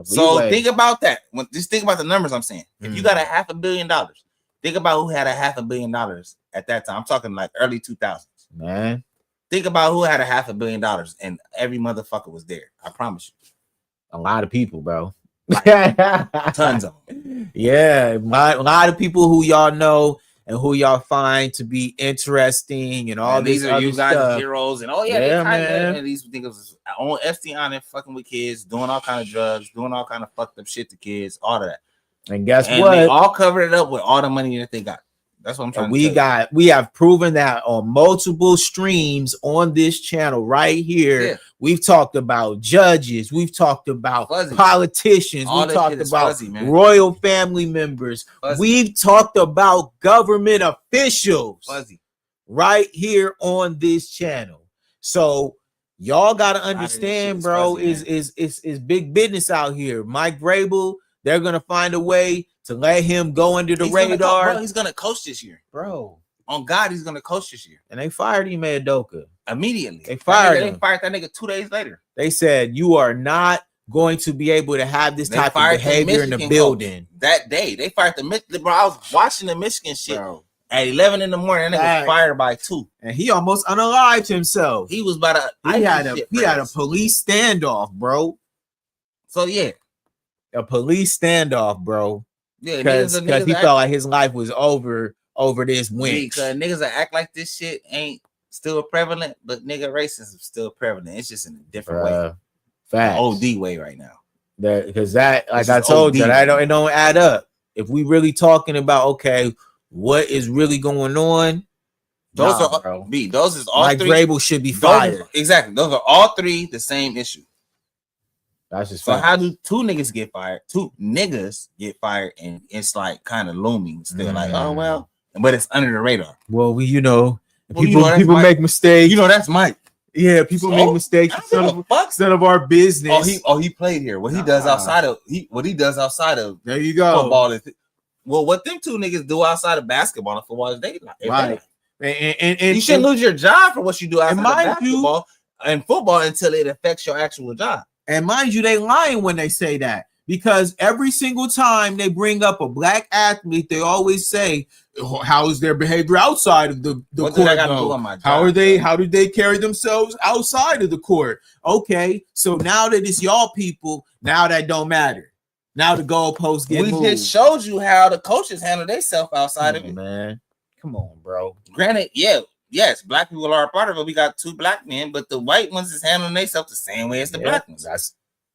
So think about that. Just think about the numbers I'm saying. If you got $500 million, think about who had $500 million at that time. I'm talking like early 2000s. Man. Think about who had $500 million and every motherfucker was there. I promise you. A lot of people, bro. Tons of them. Yeah, a lot of people who y'all know and who y'all find to be interesting and all these are you guys stuff. Heroes and man. And these niggas on Epstein Island fucking with kids, doing all kind of drugs, doing all kind of fucked up shit to kids, all of that. And guess what? They all covered it up with all the money that they got. That's what I'm trying to say. We have proven that on multiple streams on this channel right here. Yeah. We've talked about judges, we've talked about politicians, we've talked about royal family members, we've talked about government officials right here on this channel. So y'all gotta understand, bro, is big business out here. Mike Vrabel, they're gonna find a way to let him go under the radar. He's gonna coach this year, bro. On God, he's gonna coach this year. And they fired Ime Udoka immediately. They fired him. They fired that nigga 2 days later. They said you are not going to be able to have this type of behavior in the building. That day, they fired the bro. I was watching the Michigan shit at 11 in the morning. That nigga was fired by 2, and he almost unalived himself. He was about to. He had a police standoff, bro. So yeah, a police standoff, bro. Yeah, because he felt like his life was over this winch. Because niggas that act like this shit ain't still prevalent, but nigga racism is still prevalent. It's just in a different way. Facts. OD way right now. Because that, like I told you, it don't add up. If we really talking about what is really going on, those is all Mike three. Vrabel should be fired. Exactly. Those are all three the same issue. That's just so how do 2 niggas get fired? 2 niggas get fired, and it's like kind of looming still. Like, oh well, but it's under the radar. Well, people make mistakes. You know that's Mike. Yeah, people make mistakes. It's none of our business. He played here. What he does outside of there you go. Football is what them 2 niggas do outside of basketball and football is they right. And you shouldn't lose your job for what you do outside of basketball and football until it affects your actual job. And mind you, they lying when they say that, because every single time they bring up a black athlete, they always say, "Oh, how is their behavior outside of the What court? did I gotta do Though? on my job, How are they? bro? How did they carry themselves outside of the court?" Okay, so now that it's y'all people, now that don't matter. Now the goalposts get We moved. just showed you how the coaches handle themselves outside of Come it. on, man. Come on, bro. Granted, yes, black people are a part of it. We got 2 black men, but the white ones is handling themselves the same way as the black ones.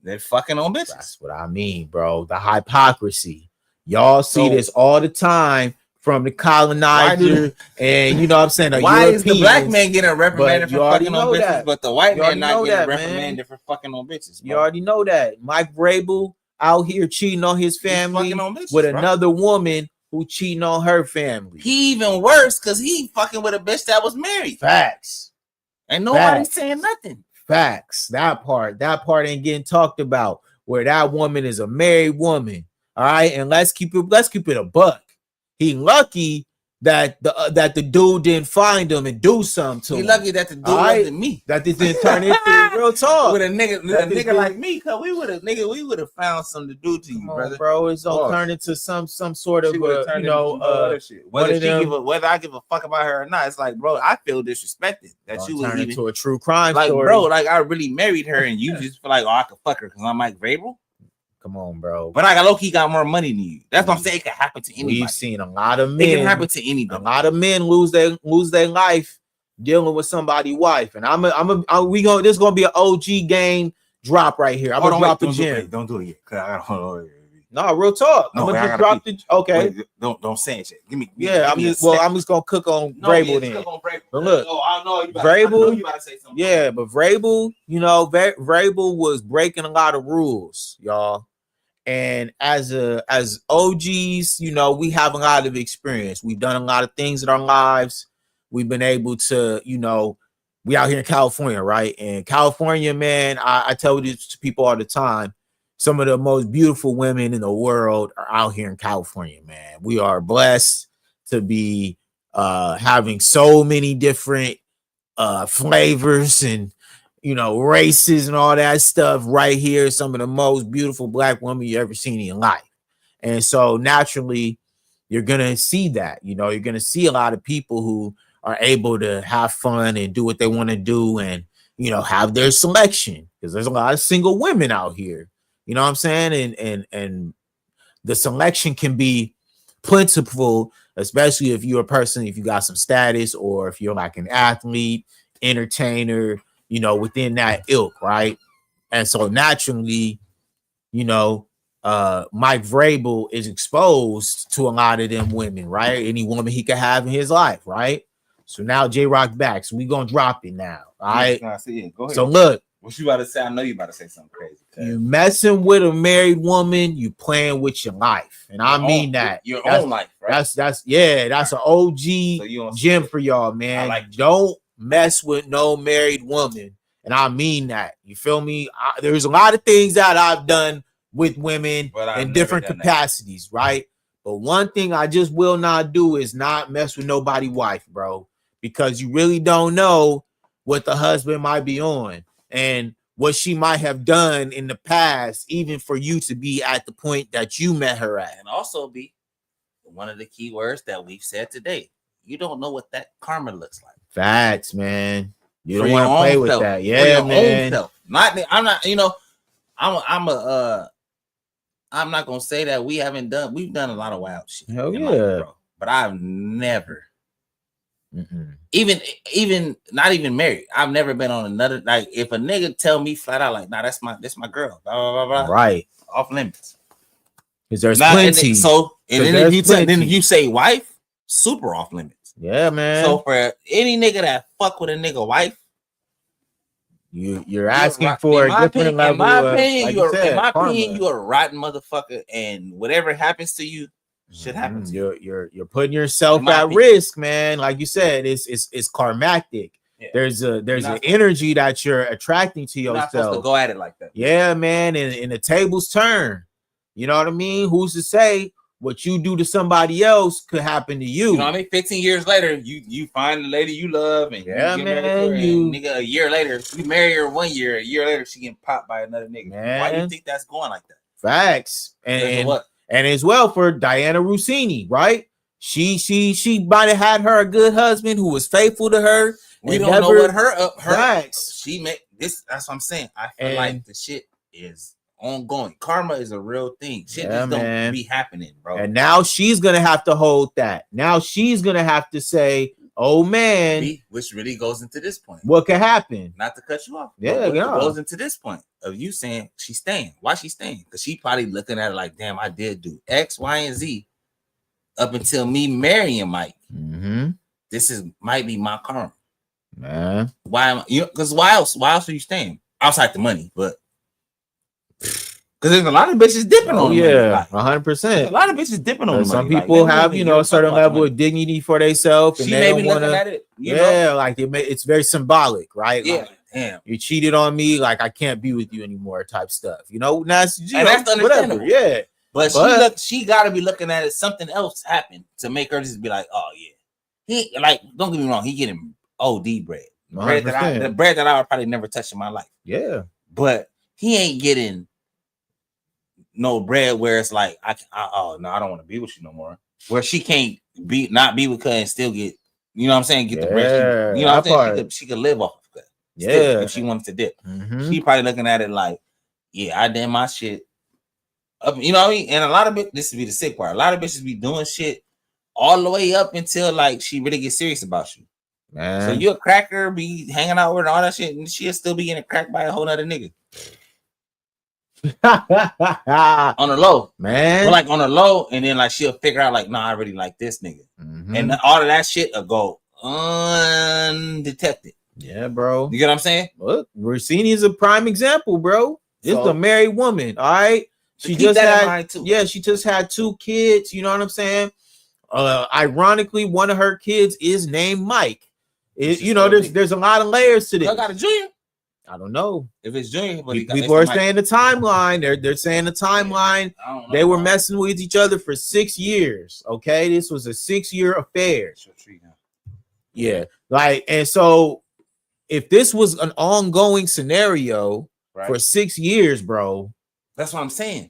They're fucking on bitches. That's what I mean, bro. The hypocrisy. Y'all see So- this all the time from the colonizer, and you know what I'm saying. Why is the black Europeans. man getting reprimanded you for already fucking on know bitches, that. but the white You man already not know getting that, man. reprimanded for fucking on bitches? You already know that Mike Vrabel out here cheating on his family fucking on bitches, with bro. another woman who cheating on her family. He even worse because he fucking with a bitch that was married. Facts. And nobody's Facts. saying nothing. Facts. That part ain't getting talked about. Where that woman is a married woman. All right, and let's keep it a buck. He lucky that the dude didn't find him and do something to He him. lucky that the dude All right. wasn't me. That this didn't turn into real talk. With a nigga That this dude- like me, cause we would have found something to do to you, Come on, brother. bro. It's gonna Boss. turn into some sort of She would've turned into shit. one Whether of them- whether I give a fuck about her or not, it's like, bro, I feel disrespected that gonna you would turn even into a true crime like, story. bro, like I really married her and you just feel like, oh, I could fuck her because I'm Mike Vrabel. Come on, bro. But I got low key got more money than you. That's what I'm saying. It can happen to anybody. We've seen a lot of It men. can happen to A anybody. lot of men lose their life dealing with somebody's wife, and this is gonna be an OG game drop right here. I'm Hold gonna on, drop wait, the gem. Don't do it yet. Cause I gotta hold on. No, real talk. No, I'm gonna I just gotta drop the. Okay. Wait, don't say it yet. Give me. Yeah, give me a second. I'm just gonna cook on No, Vrabel yeah, then. cook on Vrabel. But look, Oh, I know you about, Vrabel- I know you about to say something. Yeah, but Vrabel, you know, Vrabel was breaking a lot of rules, y'all. And as OGs, you know, we have a lot of experience. We've done a lot of things in our lives. We've been able to, you know, we out here in California, right? And California, man, I tell this to people all the time. Some of the most beautiful women in the world are out here in California, man. We are blessed to be having so many different flavors and, you know, races and all that stuff right here. Some of the most beautiful black women you ever seen in your life. And so naturally, you're gonna see that. You know, you're gonna see a lot of people who are able to have fun and do what they want to do, and you know, have their selection, because there's a lot of single women out here. You know what I'm saying? And the selection can be plentiful, especially if you're a person, if you got some status, or if you're like an athlete, entertainer, you know, within that ilk, right? And so naturally, you know, Mike Vrabel is exposed to a lot of them women, right? Any woman he could have in his life, right? So now J-Rock back. So we gonna drop it now. All right. Nah, see it. Go ahead. So look, What you about to say? I know you about to say something crazy. you messing with a married woman, you playing with your life. And I mean that. Your That's- own life, right? That's an OG So you don't gem for y'all, man. I like it. Don't mess with no married woman. And I mean that. You feel me? There's a lot of things that I've done with women But I've in never different done that. capacities, right? But one thing I just will not do is not mess with nobody's wife, bro, because you really don't know what the husband might be on and what she might have done in the past, even for you to be at the point that you met her at. And also be one of the key words that we've said today. You don't know what that karma looks like. Facts, man. You For don't your want to own play with self. that. For Yeah, your man. own self. I'm not, you know, I'm not gonna say that we've done a lot of wild shit. Hell in yeah. life, bro. But I've never, Mm-mm. even not even married. I've never been on another, like, if a nigga tell me flat out, like, nah, that's my girl, blah blah blah blah, Right. off limits. Because there's Nah, and plenty. then there's if plenty. you say wife, super off limits. Yeah, man. So for any nigga that fuck with a nigga wife, you're asking right. for In a my different opinion, level. in my of, opinion, like you're, you said, in my karma. opinion, you're a rotten motherfucker, and whatever happens to you should happen. To you. You're putting yourself In my at opinion. risk, man. Like you said, it's karmatic. Yeah. There's You're an not- energy that you're attracting to You're not supposed to yourself. go at it like that. Yeah, man. And the tables turn. You know what I mean? Who's to say what you do to somebody else could happen to you? You know what I mean? 15 years later, you find the lady you love, and Yeah, you get married to man, her, you- and nigga, a year later, you marry her 1 year, a year later, she getting popped by another nigga. Why do Man. you think that's going like that? Facts. And as well for Diana Rossini, right? She might have had her a good husband who was faithful to her. We don't know what her facts. She made this. That's what I'm saying. I feel like the shit is ongoing. Karma is a real thing. Shit just don't be happening, bro. And now she's gonna have to hold that. Now she's gonna have to say, "Oh man," which really goes into this point. What could happen? Not to cut you off. Yeah, it goes into this point of you saying she's staying. Why she's staying? Because she probably looking at it like, damn, I did do X, Y, and Z up until me marrying Mike. Mm-hmm. This might be my karma. Man, why am I? Because why else? Why else are you staying outside the money? But because there's a lot of bitches dipping on. Yeah, 100%. A lot of bitches dipping on. Some people have, a certain level of dignity for themselves, and she they may be looking at it. Like it's very symbolic, right? Yeah. Like, damn, you cheated on me, like I can't be with you anymore, type stuff. That's understandable. Yeah, but she got to be looking at it. Something else happened to make her just be like, oh yeah, he like. Don't get me wrong, he getting OD bread. The bread that I would probably never touch in my life. Yeah, but he ain't getting no bread where it's like oh no, I don't want to be with you no more. Where she can't not be with her and still get, you know what I'm saying, get the bread. You know what I'm saying? She could live off of that. Yeah, if she wanted to dip, she probably looking at it like, yeah, I did my shit. You know what I mean? And a lot of this would be the sick part. A lot of bitches be doing shit all the way up until like she really gets serious about you. Man. So you a cracker, be hanging out with her and all that shit, and she'll still be getting cracked by a whole other nigga. On the low, man. But like on the low, and then like she'll figure out like, nah, I really like this nigga, and all of that shit will go undetected. Yeah, bro. You get what I'm saying? Look, Rossini is a prime example, bro. This is a married woman. All right, she just had she just had 2 kids. You know what I'm saying? Ironically, one of her kids is named Mike. There's a lot of layers to this. I got a junior. I don't know if it's junior, but people are saying the timeline. They're saying the timeline. They were messing with each other for 6 years. Okay, this was a 6-year affair. Yeah, like, and so if this was an ongoing scenario for 6 years, bro, that's what I'm saying.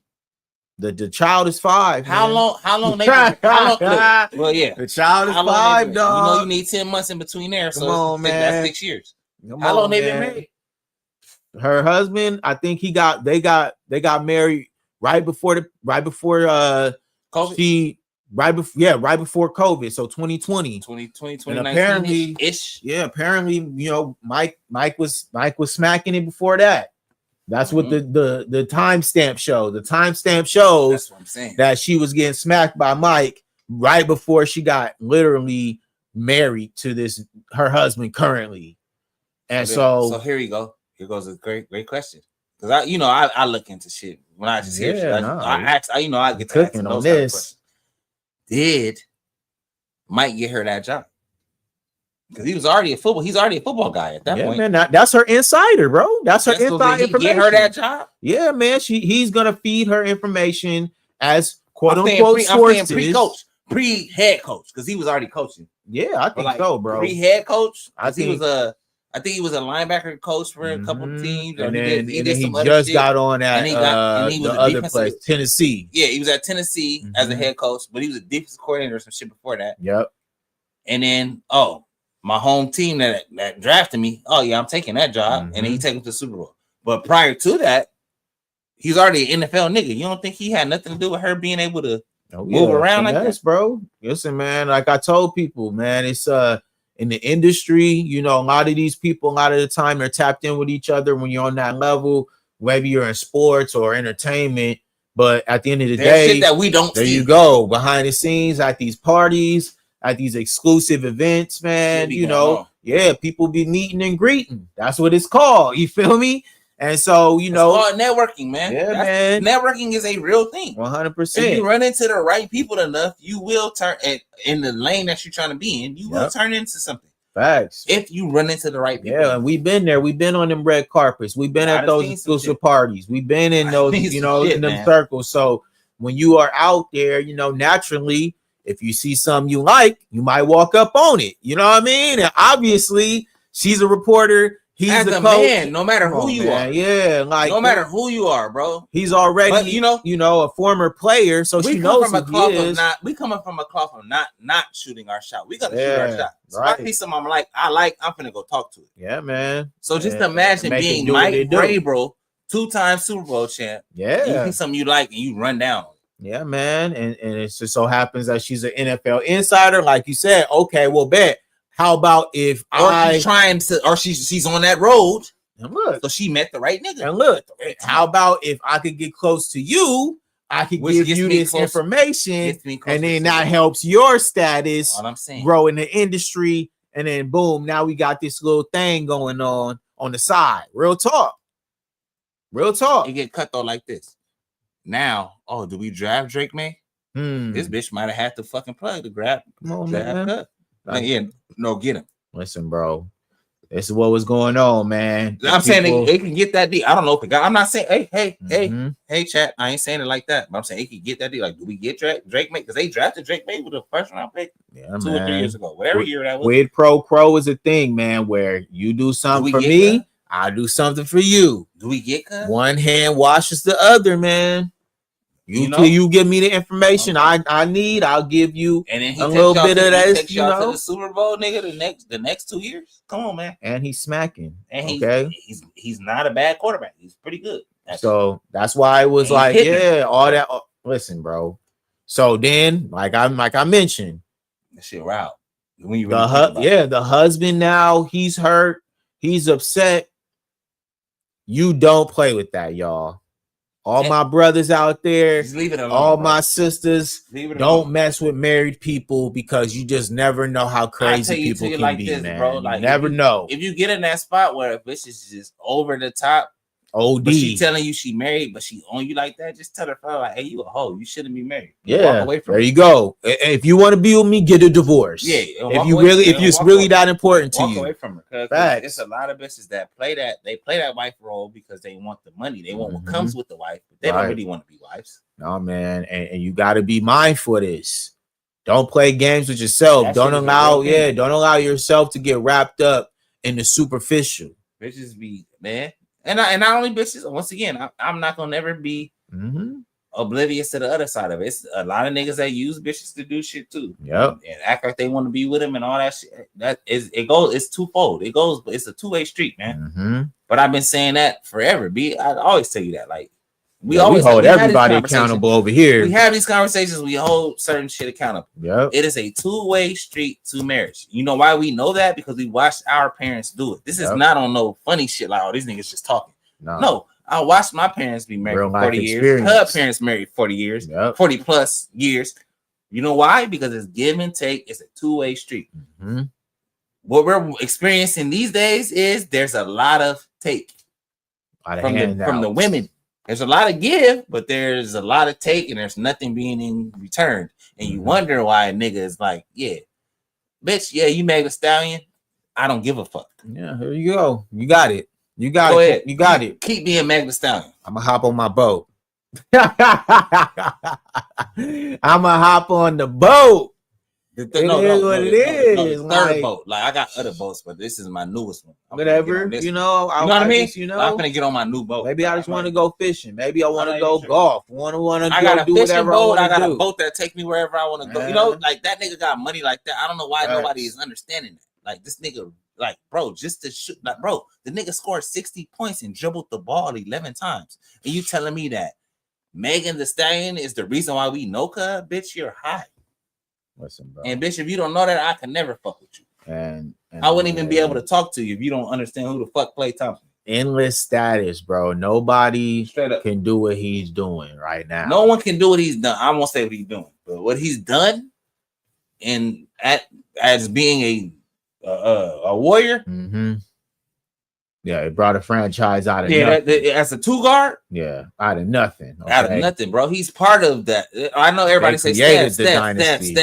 The child is 5. How long? Well, yeah. The child is 5, dog. You need 10 months in between there. Come on, man. That's 6 years. How long they been married? Her husband, I think they got married right before COVID. Right before COVID. So 2020. 2019 and apparently ish. Yeah, apparently, Mike was smacking it before that. That's what the timestamp show. The timestamp shows that's what I'm saying. That she was getting smacked by Mike right before she got literally married to her husband currently. And so here you go. Here goes a great question. Because I look into shit when I just hear shit. I ask, I get to cooking on this. Did Mike get her that job? Because he's already a football guy at that point. Man, that's her insider, bro. That's her inside information. Get her that job? Yeah, man. He's gonna feed her information as quote unquote sources. Pre-head coach, because he was already coaching. Yeah, I think so, bro. Pre-head coach. I think he was a linebacker coach for a couple of teams. And then he just got on at the other place, Tennessee. Yeah, he was at Tennessee as a head coach, but he was a defensive coordinator or some shit before that. Yep. And then, my home team that drafted me, I'm taking that job. And then he take him to the Super Bowl. But prior to that, he's already an NFL nigga. You don't think he had nothing to do with her being able to move around like that? Bro. Listen, man, like I told people, man, it's in the industry, a lot of these people, a lot of the time they're tapped in with each other when you're on that level, whether you're in sports or entertainment. But at the end of the day, shit that we don't there see. You go behind the scenes at these parties, at these exclusive events, man. People be meeting and greeting. That's what it's called. You feel me? And so, it's called networking, man. Yeah, man. Networking is a real thing. 100%. If you run into the right people enough, you will turn in the lane that you're trying to be in. You will turn into something. Facts. If you run into the right people. Yeah, and we've been there. We've been on them red carpets. We've been at those exclusive parties. We've been in those, in them circles. So when you are out there, naturally, if you see something you like, you might walk up on it. You know what I mean? And obviously, she's a reporter He's as the a coach. man, no matter Come who on, you man. are, Yeah, like no matter who you are, bro. he's already, But, you know, a former player, so we she come knows from a who cloth he of is. not. We coming from a cloth of not shooting our shot. We gonna shoot our Yeah, shot. So right. if I see something I'm finna go talk to it. Yeah, man. So just Yeah, imagine make it being do what Mike it do. Vrabel, 2-time Super Bowl champ. And you Yeah, see something you like and you run down. yeah, man. And it just so happens that she's an NFL insider, like you said. Okay, well, bet. How about if She's trying to, or she's on that road. and look, So she met the right nigga. and look, how about if I could get close to you, I could Which give gets you me this close- information, Gets me closer and then to that it. helps your status All I'm saying. grow in the industry, and then boom, now we got this little thing going on the side. Real talk. It get cut though like this. Now, do we draft Drake May? This bitch might have had to fucking plug to grab Come on, draft man. cut. Like, yeah, no, get him. Listen, bro. This is what was going on, man. I'm saying it can get that deep. I don't know if it got. I'm not saying, Mhm. hey, chat. I ain't saying it like that. But I'm saying it can get that deep. Like, do we get Drake May? Because they drafted Drake May with a first round pick Yeah, 2 or 3 years ago. Whatever year that was. Quid pro quo is a thing, man, where you do something for me, cut? I do something for you. Do we get cut? One hand washes the other, man. You give me the information I need, I'll give you And then he a takes little y'all bit to, of he that, takes you y'all to know. the Super Bowl, nigga. The next 2 years. Come on, man. And he's smacking. And he's not a bad quarterback. He's pretty good. So that's why it was And like, hitting. yeah, all that. Listen, bro. So then, like I mentioned, That shit route. When you really think about it. the husband now he's hurt, he's upset. You don't play with that, y'all. All my brothers out there, Just leave it alone. all bro. my sisters, Leave it don't alone. mess with married people because you just never know how crazy tell people you can like be, this, man. bro. You Like, never know. If you get in that spot where a bitch is just over the top, OD. but she telling you she married, but she on you like that, just tell her, fella, like, hey, you a hoe. You shouldn't be married. Yeah, Walk away from there her. you go. If you want to be with me, get a divorce. Yeah, if it's really that important to walk you. away from her. Because Facts. it's a lot of bitches that play that. They play that wife role because they want the money. They want what Mhm. comes with the wife. But they Right. don't really want to be wives. No, man, and you got to be mindful of this. Don't play games with yourself. That Don't shit is a allow, real thing. don't allow yourself to get wrapped up in the superficial. Bitches be, man. And not only bitches, once again, I'm not going to ever be Mm-hmm. oblivious to the other side of it. It's a lot of niggas that use bitches to do shit too. Yep. And act like they want to be with them and all that shit. It's twofold. It's a two-way street, man. Mm-hmm. But I've been saying that forever. I always tell you that. Like we We always hold we have these everybody conversations. accountable over here. We have these conversations, we hold certain shit accountable. Yep. It is a two-way street to marriage. You know why we know that? Because we watched our parents do it. This is Yep. not on no funny shit like, oh, these niggas just talking. No. No, I watched my parents be married Real for life 40 years. experience. Her parents married 40 years, Yep. 40 plus years. You know why? Because it's give and take. It's a two-way street. Mm-hmm. What we're experiencing these days is there's a lot of take from the women. There's a lot of give, but there's a lot of take, and there's nothing being in return. And you Mhm. wonder why a nigga is like, yeah, bitch, yeah, you Meg Thee Stallion. I don't give a fuck. Yeah, here you go. You got it. You got Go it. ahead. You got it. Keep being Meg Thee Stallion. I'm gonna hop on my boat. I'm gonna hop on the boat. It is what it is, Third like- boat. Like I got other boats, but this is my newest one. I'm gonna Whatever, get on this you one. know. You know what I mean? Just, I'm gonna get on my new boat. maybe I just want to go fishing. Maybe I want I'm to not go even sure. golf. Want to I got a do fishing whatever boat. I I got want a to do. boat that take me wherever I want to go. You Yeah. know, like that nigga got money like that. I don't know why Facts. nobody is understanding that. Like this nigga, like bro, just to shoot, like bro, the nigga scored 60 points and dribbled the ball 11 times. And you telling me that Megan Thee Stallion is the reason why we know her? Bitch, you're high. Listen, bro. And bitch, if you don't know that, I can never fuck with you. And I wouldn't even be able to talk to you if you don't understand who the fuck Klay Thompson. endless status, bro. Nobody Straight up. can do what he's doing right now. No one can do what he's done. I won't say what he's doing, but what he's done, and as being a warrior, Mm-hmm. Yeah, it brought a franchise out of yeah, nothing. as a two guard, Yeah, out of nothing. out of okay? nothing, bro. He's part of that. I know everybody They says created the Steph. dynasty.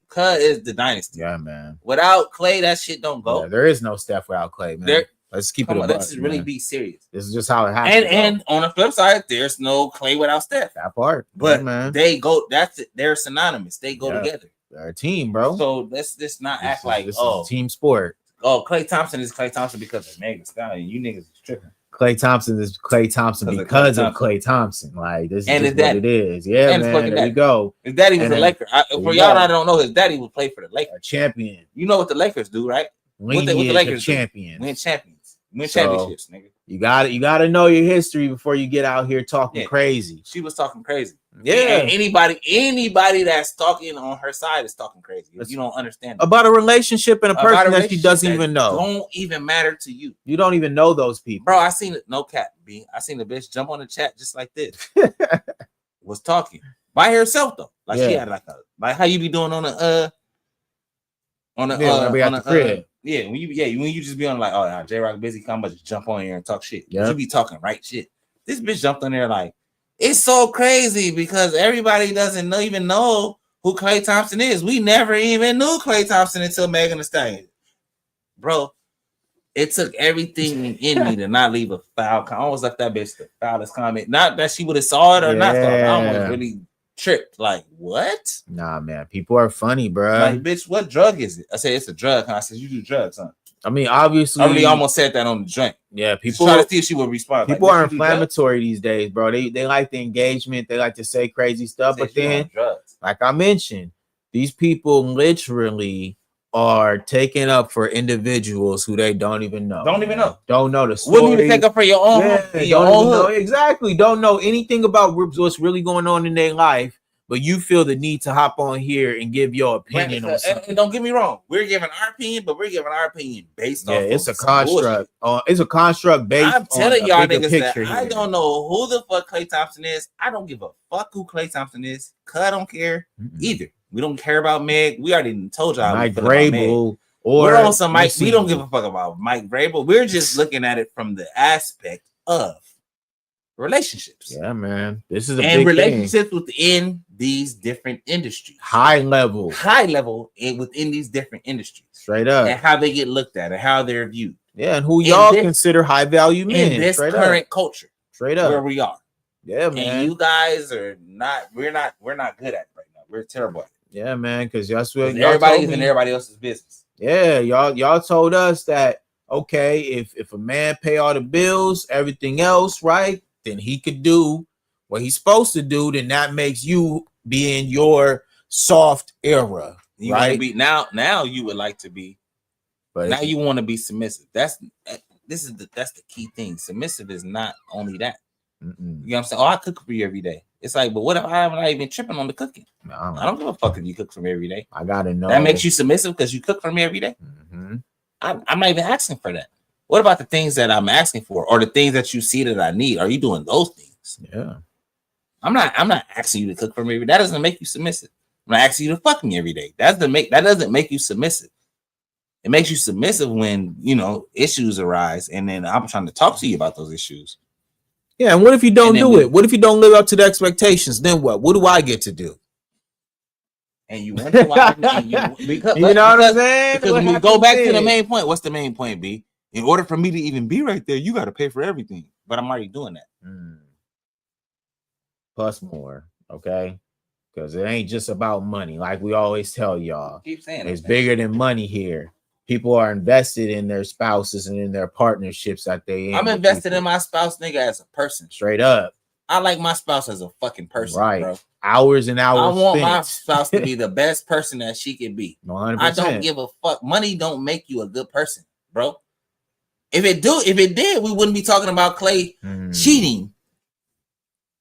Cuz is the dynasty. Yeah, man. Without Klay, that shit don't go. Yeah, there is no Steph without Clay, man. There- Let's keep Come it. on, a let's buck, really man. be serious. This is just how it happens. And on the flip side, there's no Klay without Steph. that part, But yeah, man, they go. That's it. They're synonymous. They go Yeah. together. they're a team, bro. So let's just not This act is- like this is oh a team sport. oh, Klay Thompson is Klay Thompson because of Megan Thee Stallion. You niggas is tripping. Klay Thompson is Klay Thompson because of Klay Thompson. Like this is And just his what daddy. it is. Yeah, And his man. fucking There you go. His daddy was And a then- Laker. there For you y'all go. that don't know, his daddy would play for the Lakers. A champion. You know what the Lakers do, right? What the Lineage of Lakers do? champions. Win champions. Win So- championships, nigga. You got to know your history before you get out here talking Yeah. crazy. She was talking crazy. Yeah. And anybody that's talking on her side is talking crazy. That's- You don't understand it. About a relationship and a About person a that she relationship doesn't that even know. Don't even matter to you. You don't even know those people. Bro, I seen it. No cap, B. I seen the bitch jump on the chat just like this. Was talking by herself though. Like she Yeah. had like how you be doing on the Yeah, we got the crib. yeah, when you just be on like, oh, J Rock busy, come but just jump on here and talk shit. Yeah. You be talking right shit. This bitch jumped on there like it's so crazy because everybody doesn't even know who Klay Thompson is. We never even knew Klay Thompson until Megan Thee Stallion. Bro, it took everything in me to not leave a foul. I almost left that bitch the foulest comment. Not that she would have saw it or not. I Yeah. almost really tripped. Like, what? Nah, man. People are funny, bro. Like, bitch, what drug is it? I said, it's a drug. Huh? I said, you do drugs, huh? I mean, obviously, I really almost said that on the joint. yeah. People People try to see if she would respond. people like, are bitch, you do drugs? inflammatory these days, bro. They like the engagement. They like to say crazy stuff, Said but she on then, drugs. like I mentioned, these people literally are taking up for individuals who they don't even know. Don't even know. Don't know the story. Wouldn't even take up for your own, Yeah, your don't own even know hood. exactly. Don't know anything about what's really going on in their life, but you feel the need to hop on here and give your opinion on And something. don't get me wrong, we're giving our opinion, but we're giving our opinion based Yeah, off. it's a of some bullshit. construct. It's a construct based. I'm telling on y'all a bigger niggas that picture I here. don't know who the fuck Klay Thompson is. I don't give a fuck who Klay Thompson is. Cause I don't care Mm-mm. either. We don't care about Meg. We already told y'all. Mike we feel about Meg. Vrabel or We're on some Mike. We don't Messi. give a fuck about Mike Vrabel. We're just looking at it from the aspect of relationships Yeah, man. This is a and big relationships within these different industries, high level, high level and within these different industries, straight up. and how they get looked at and how they're viewed Yeah, and who in y'all this- consider high value men? in this straight current up. culture Straight where up. we are. Yeah, man. And you guys are not. We're not good at it right now. We're terrible at it. Yeah, man. Because that's what 'Cause y'all everybody's told in me. everybody else's business. Yeah, y'all told us that okay, if a man pay all the bills, everything else, right, then he could do what he's supposed to do. Then that makes you be in your soft era, You want to right? be now. You would like to be. But Now you want to be submissive. That's the key thing. Submissive is not only that. mm-mm. You know what I'm saying? Oh, I cook for you every day. It's like, but what if I'm not even tripping on the cooking? No, I don't give a fuck if you cook for me every day. I gotta know That makes you submissive because you cook for me every day. Mhm. I'm not even asking for that. What about the things that I'm asking for, or the things that you see that I need? Are you doing those things? Yeah, I'm not asking you to cook for me every day. That doesn't make you submissive. I'm not asking you to fuck me every day. That doesn't make you submissive. It makes you submissive when issues arise, and then I'm trying to talk to you about those issues. yeah. And what if you don't And then do we- it? What if you don't live up to the expectations? Then what? What do I get to do? And you wonder why? Because, You know what I'm saying? Because What when we go happens back to the then? main point, what's the main point, B? In order for me to even be right there, you got to pay for everything. But I'm already doing that. Plus more, okay? Because it ain't just about money, like we always tell y'all. Keep saying It's it. bigger than money here. People are invested in their spouses and in their partnerships that they in. I'm with invested people. in my spouse, nigga, as a person. Straight up. I like my spouse as a fucking person, Right. bro. Hours and I hours. want my spent. spouse to be the best person that she can be. 100%. I don't give a fuck. Money don't make you a good person, bro. If it did, we wouldn't be talking about Klay Mhm. cheating.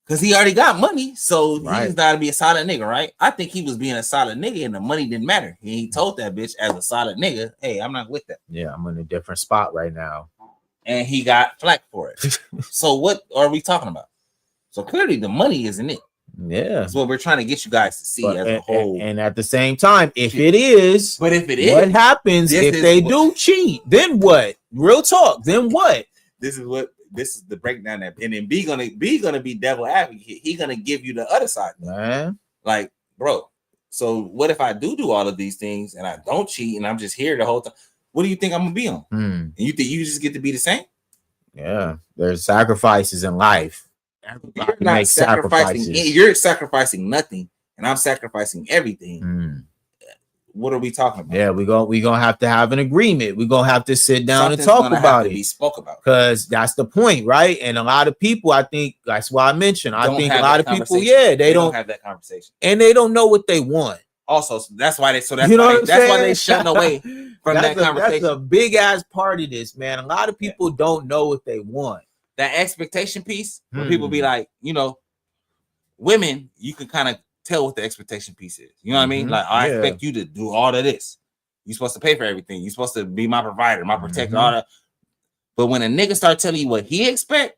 Because he already got money, so Right. he's got to be a solid nigga, right? I think he was being a solid nigga and the money didn't matter. He told that bitch as a solid nigga, hey, I'm not with that. Yeah, I'm in a different spot right now. And he got flack for it. So what are we talking about? So clearly the money isn't it. Yeah. That's what we're trying to get you guys to see But- as a whole. and at the same time, if it is, But if it is, what happens this if is they what- do cheat? Then what? Real talk. Then what? this is the breakdown that, and then B gonna be devil advocate. He gonna give you the other side. Man. Like, bro, so what if I do all of these things and I don't cheat and I'm just here the whole time? What do you think I'm gonna be on? Hmm. And you think you just get to be the same? Yeah. There's sacrifices in life. You're Everybody not makes sacrificing. sacrifices. You're sacrificing nothing, and I'm sacrificing everything. Hmm. what are we talking about? Yeah, we gonna have to have an agreement. We're gonna have to sit down Something's and talk gonna have about to it. be spoke about. Because that's the point, right? And a lot of people, I think that's why I mentioned. I Don't think a have lot that of people, conversation. yeah, they don't, have that conversation. and they don't know what they want. Also, so that's why that's You know why what I'm that's why saying? they shun away from that conversation. That's a big ass part of this, man. A lot of people don't know what they want. That expectation piece, where people be like, women, you can kind of tell what the expectation piece is. You know what I mean? Like, I expect you to do all of this. You're supposed to pay for everything. You're supposed to be my provider, my protector, all that. But when a nigga start telling you what he expect,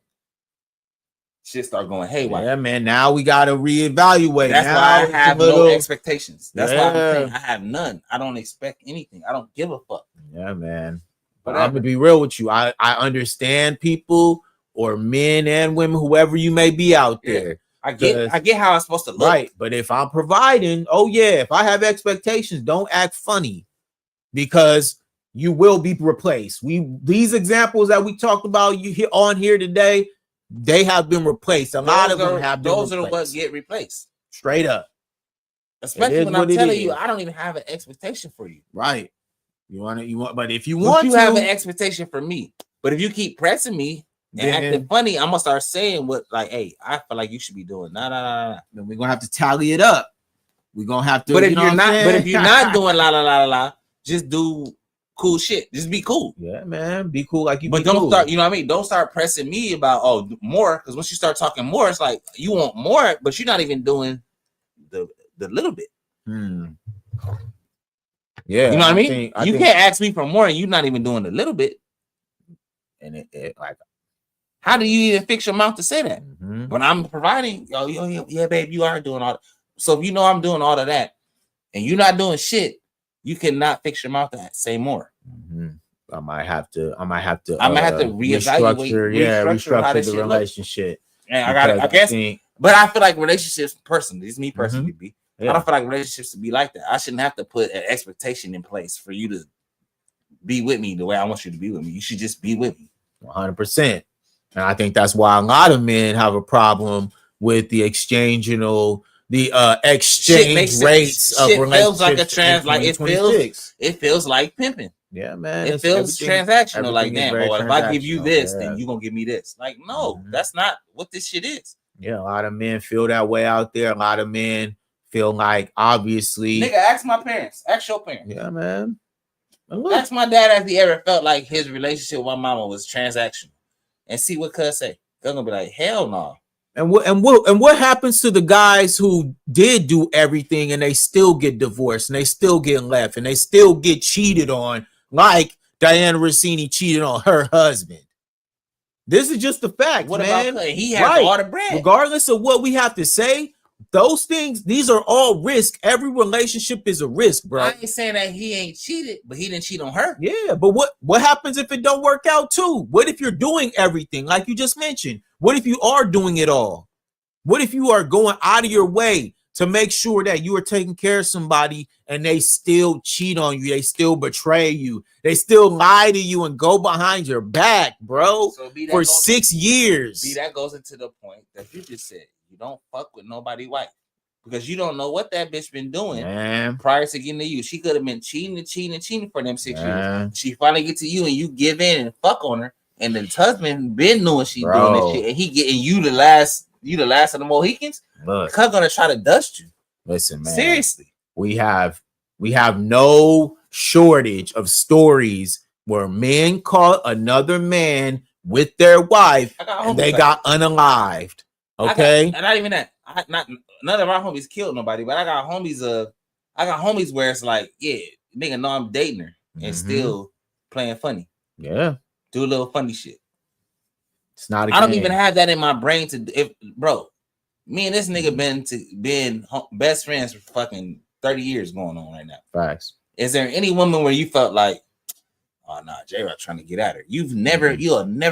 shit start going haywire. Yeah, man. Now we gotta reevaluate. That's now why I have no expectations. That's why I'm saying I have none. I don't expect anything. I don't give a fuck. Yeah, man. But I'm gonna be real with you. I understand people or men and women, whoever you may be out there. I get how it's supposed to look. Right. But if I'm providing, if I have expectations, don't act funny because you will be replaced. These examples that we talked about on here today, they have been replaced. A lot of them have been replaced. Those are what get replaced. Straight up. Especially when I'm telling you, I don't even have an expectation for you. Right. You want, but if you want to have an expectation for me, but if you keep pressing me and acting funny, I'm gonna start saying what, like, hey, I feel like you should be doing. Nah. Then we're gonna have to tally it up. We're gonna have to. But if you're not doing la, just do cool shit. Just be cool. Yeah, man. Be cool like you. But don't start. You know what I mean? Don't start pressing me about more, because once you start talking more, it's like you want more, but you're not even doing the little bit. Yeah, you know what I mean? You can't ask me for more, and you're not even doing a little bit. And it like, how do you even fix your mouth to say that? When I'm providing, yeah, babe, you are doing all that. So if you know I'm doing all of that, and you're not doing shit, you cannot fix your mouth to say more. I might have to reevaluate, restructure the relationship. And I guess, but I feel like relationships, personally, it's me personally, I don't feel like relationships to be like that. I shouldn't have to put an expectation in place for you to be with me the way I want you to be with me. You should just be with me. 100%. And I think that's why a lot of men have a problem with the exchange rates of relationships. Feels like it feels like pimping. Yeah, man. It feels transactional. Like, damn, if I give you this, then you're gonna give me this. Like, no, that's not what this shit is. Yeah, a lot of men feel that way out there. A lot of men feel like, obviously, nigga, ask my parents, ask your parents. Yeah, man. Ask my dad, has he ever felt like his relationship with my mama was transactional, and see what cuz say. They're gonna be like, hell no. And what happens to the guys who did do everything and they still get divorced and they still get left and they still get cheated on, like Diana Rossini cheated on her husband? This is just the fact, man. He has all the bread. Regardless of what we have to say, those things, these are all risk. Every relationship is a risk, bro. I ain't saying that he ain't cheated, but he didn't cheat on her. Yeah, but what happens if it don't work out too? What if you're doing everything like you just mentioned? What if you are doing it all? What if you are going out of your way to make sure that you are taking care of somebody and they still cheat on you, they still betray you, they still lie to you and go behind your back, bro, for 6 years? That goes into the point that you just said. You don't fuck with nobody white, because you don't know what that bitch been doing prior to getting to you. She could have been cheating for them 6 years. She finally get to you and you give in and fuck on her, and the husband been knowing she doing this shit, and he getting you the last of the Mohicans. Look, her gonna try to dust you. Listen, man. Seriously, we have no shortage of stories where men caught another man with their wife and they got unalived. Okay, and not even that. None of our homies killed nobody, but I got homies where it's like, yeah, nigga know I'm dating her and still playing funny. Yeah, do a little funny shit. It's not. I don't even have that in my brain bro. Me and this nigga been best friends for fucking 30 years going on right now. Facts. Is there any woman where you felt like, oh nah, J-Rock trying to get at her? You'll never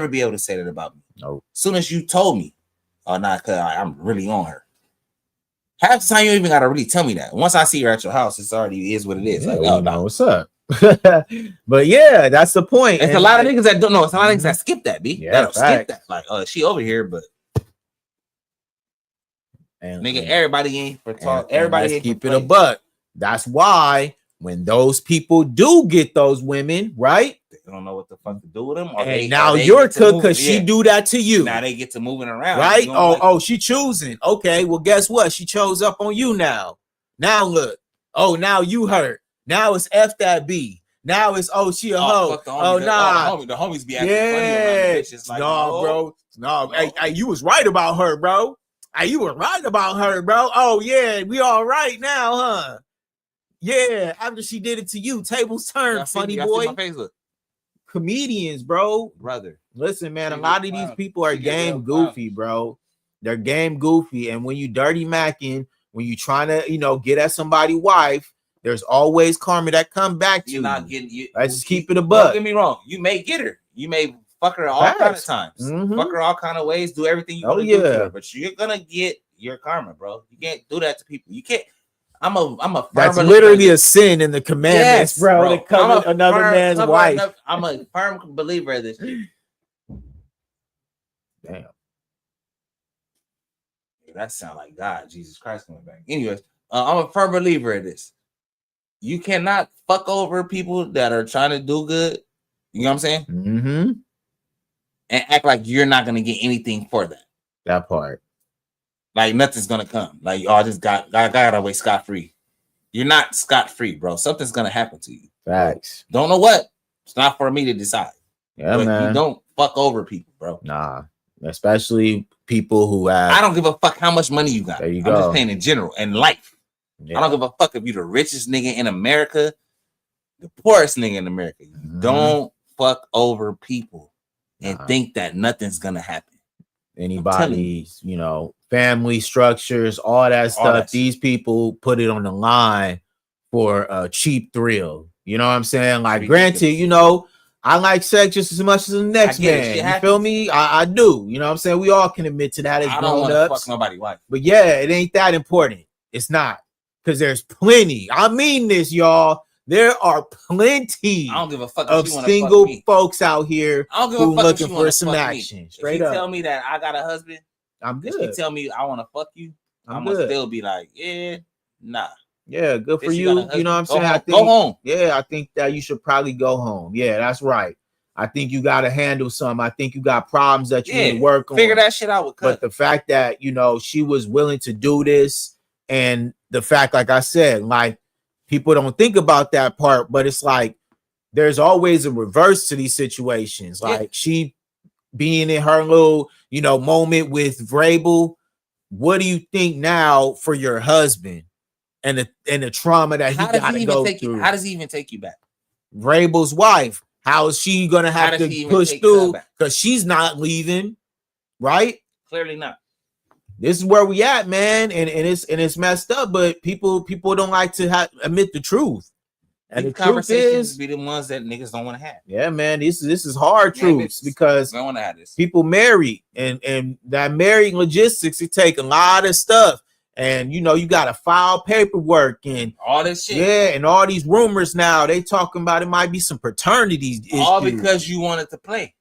be able to say that about me. No. As soon as you told me, oh nah, cause I'm really on her. Half the time you don't even gotta really tell me that. Once I see her at your house, it's already is what it is. Yeah, like, oh no, what's up? But yeah, that's the point. It's a lot of niggas that don't know. It's a lot of niggas that skip that, B. Yeah, that'll skip that. Like, oh, she over here, but nigga, everybody ain't for talk. Everybody ain't keep it a buck. That's why when those people do get those women, right? They don't know what the fuck to do with them. Or And now they you're get to cooked move- because she yeah. do that to you. Now they get to moving around. Right? You don't Oh, like oh, she choosing. Okay, well, guess what? She chose up on you now. Now look. Oh, now you hurt. Now it's F that B. Now it's she a hoe. fuck the homies. Oh, nah. The homies be acting funny around Yeah. the bitches. Like, No, bro. No. No. Hey, you was right about her, bro. Hey, you were right about her, bro. Oh, yeah. We all right now, huh? Yeah. After she did it to you, tables turned, Y'all see funny me? Y'all see boy. my face? Look, Comedians, bro. brother. Listen, man, a She lot get of these wild. people are She get game real goofy, bro. They're game goofy. And when you dirty macking, when you trying to, get at somebody's wife, there's always karma that come back to You're you. not getting you. Let's just keep it a Don't buck. get me wrong. You may get her. You may fuck her all kind of Facts. times. Mhm. Fuck her all kind of ways. Do everything you Oh, want to do to yeah. her. But you're gonna get your karma, bro. You can't do that to people. You can't. I'm a. That's firm literally believer- a sin in the commandments, Yes, bro. To I'm cover a another firm- man's cover wife. another- I'm a firm believer of this shit. Damn. That sound like God, Jesus Christ coming back. Anyways, I'm a firm believer of this. You cannot fuck over people that are trying to do good. You know what I'm saying? Mm-hmm. And act like you're not gonna get anything for that. That part. Like nothing's gonna come. Like, I just got away scot-free. You're not scot-free, bro. Something's gonna happen to you. Facts. Don't know what. It's not for me to decide. Yeah, But man. you don't fuck over people, bro. Nah. Especially people who have. I don't give a fuck how much money you got. There you I'm go. just saying in general, in life. Yeah. I don't give a fuck if you're the richest nigga in America, the poorest nigga in America. You Mhm. don't fuck over people and Nah. think that nothing's gonna happen. Anybody's, family structures, all that stuff. that shit. These people put it on the line for a cheap thrill. You know what I'm saying? Like, Ridiculous. granted, I like sex just as much as the next get it. man. Shit You happens. feel me? I do. You know what I'm saying? We all can admit to that as I don't want grown to ups. fuck nobody's wife. But yeah, it ain't that important. It's not. Because there's plenty. I mean this, y'all. There are plenty I don't give a fuck if of she wanna fuck single me. folks out here I don't give who a fuck looking if she for wanna some fuck action. me. Straight if you up. tell me that I got a husband, I'm if she good. tell me I want to fuck you, I'm I'm gonna good. still be like, yeah, nah. Yeah, good for If she you. got a You know what I'm husband, saying? I Go think home. yeah, I think that you should probably go home. Yeah, that's right. I think you got to handle some. I think you got problems that you need to work on. Figure that shit out with But cut. the fact that she was willing to do this, and the fact, like I said, like people don't think about that part, but it's like there's always a reverse to these situations. Yeah. Like she being in her little, moment with Vrabel. What do you think now for your husband and the trauma that he How does got he to even go take you? through? How does he even take you back? Vrabel's wife. How is she gonna How have does to he even push take through? that back? Because she's not leaving, right? Clearly not. This is where we at, man, and it's messed up. But people don't like to admit the truth, and These the truth conversations is, be the ones that niggas don't want to have. yeah, man, this is hard Man, truths bitches because don't want to have this. people marry, and that married logistics, it take a lot of stuff, and you got to file paperwork and All this shit. yeah, and all these rumors now they talking about it might be some paternity All issues. because you wanted to play.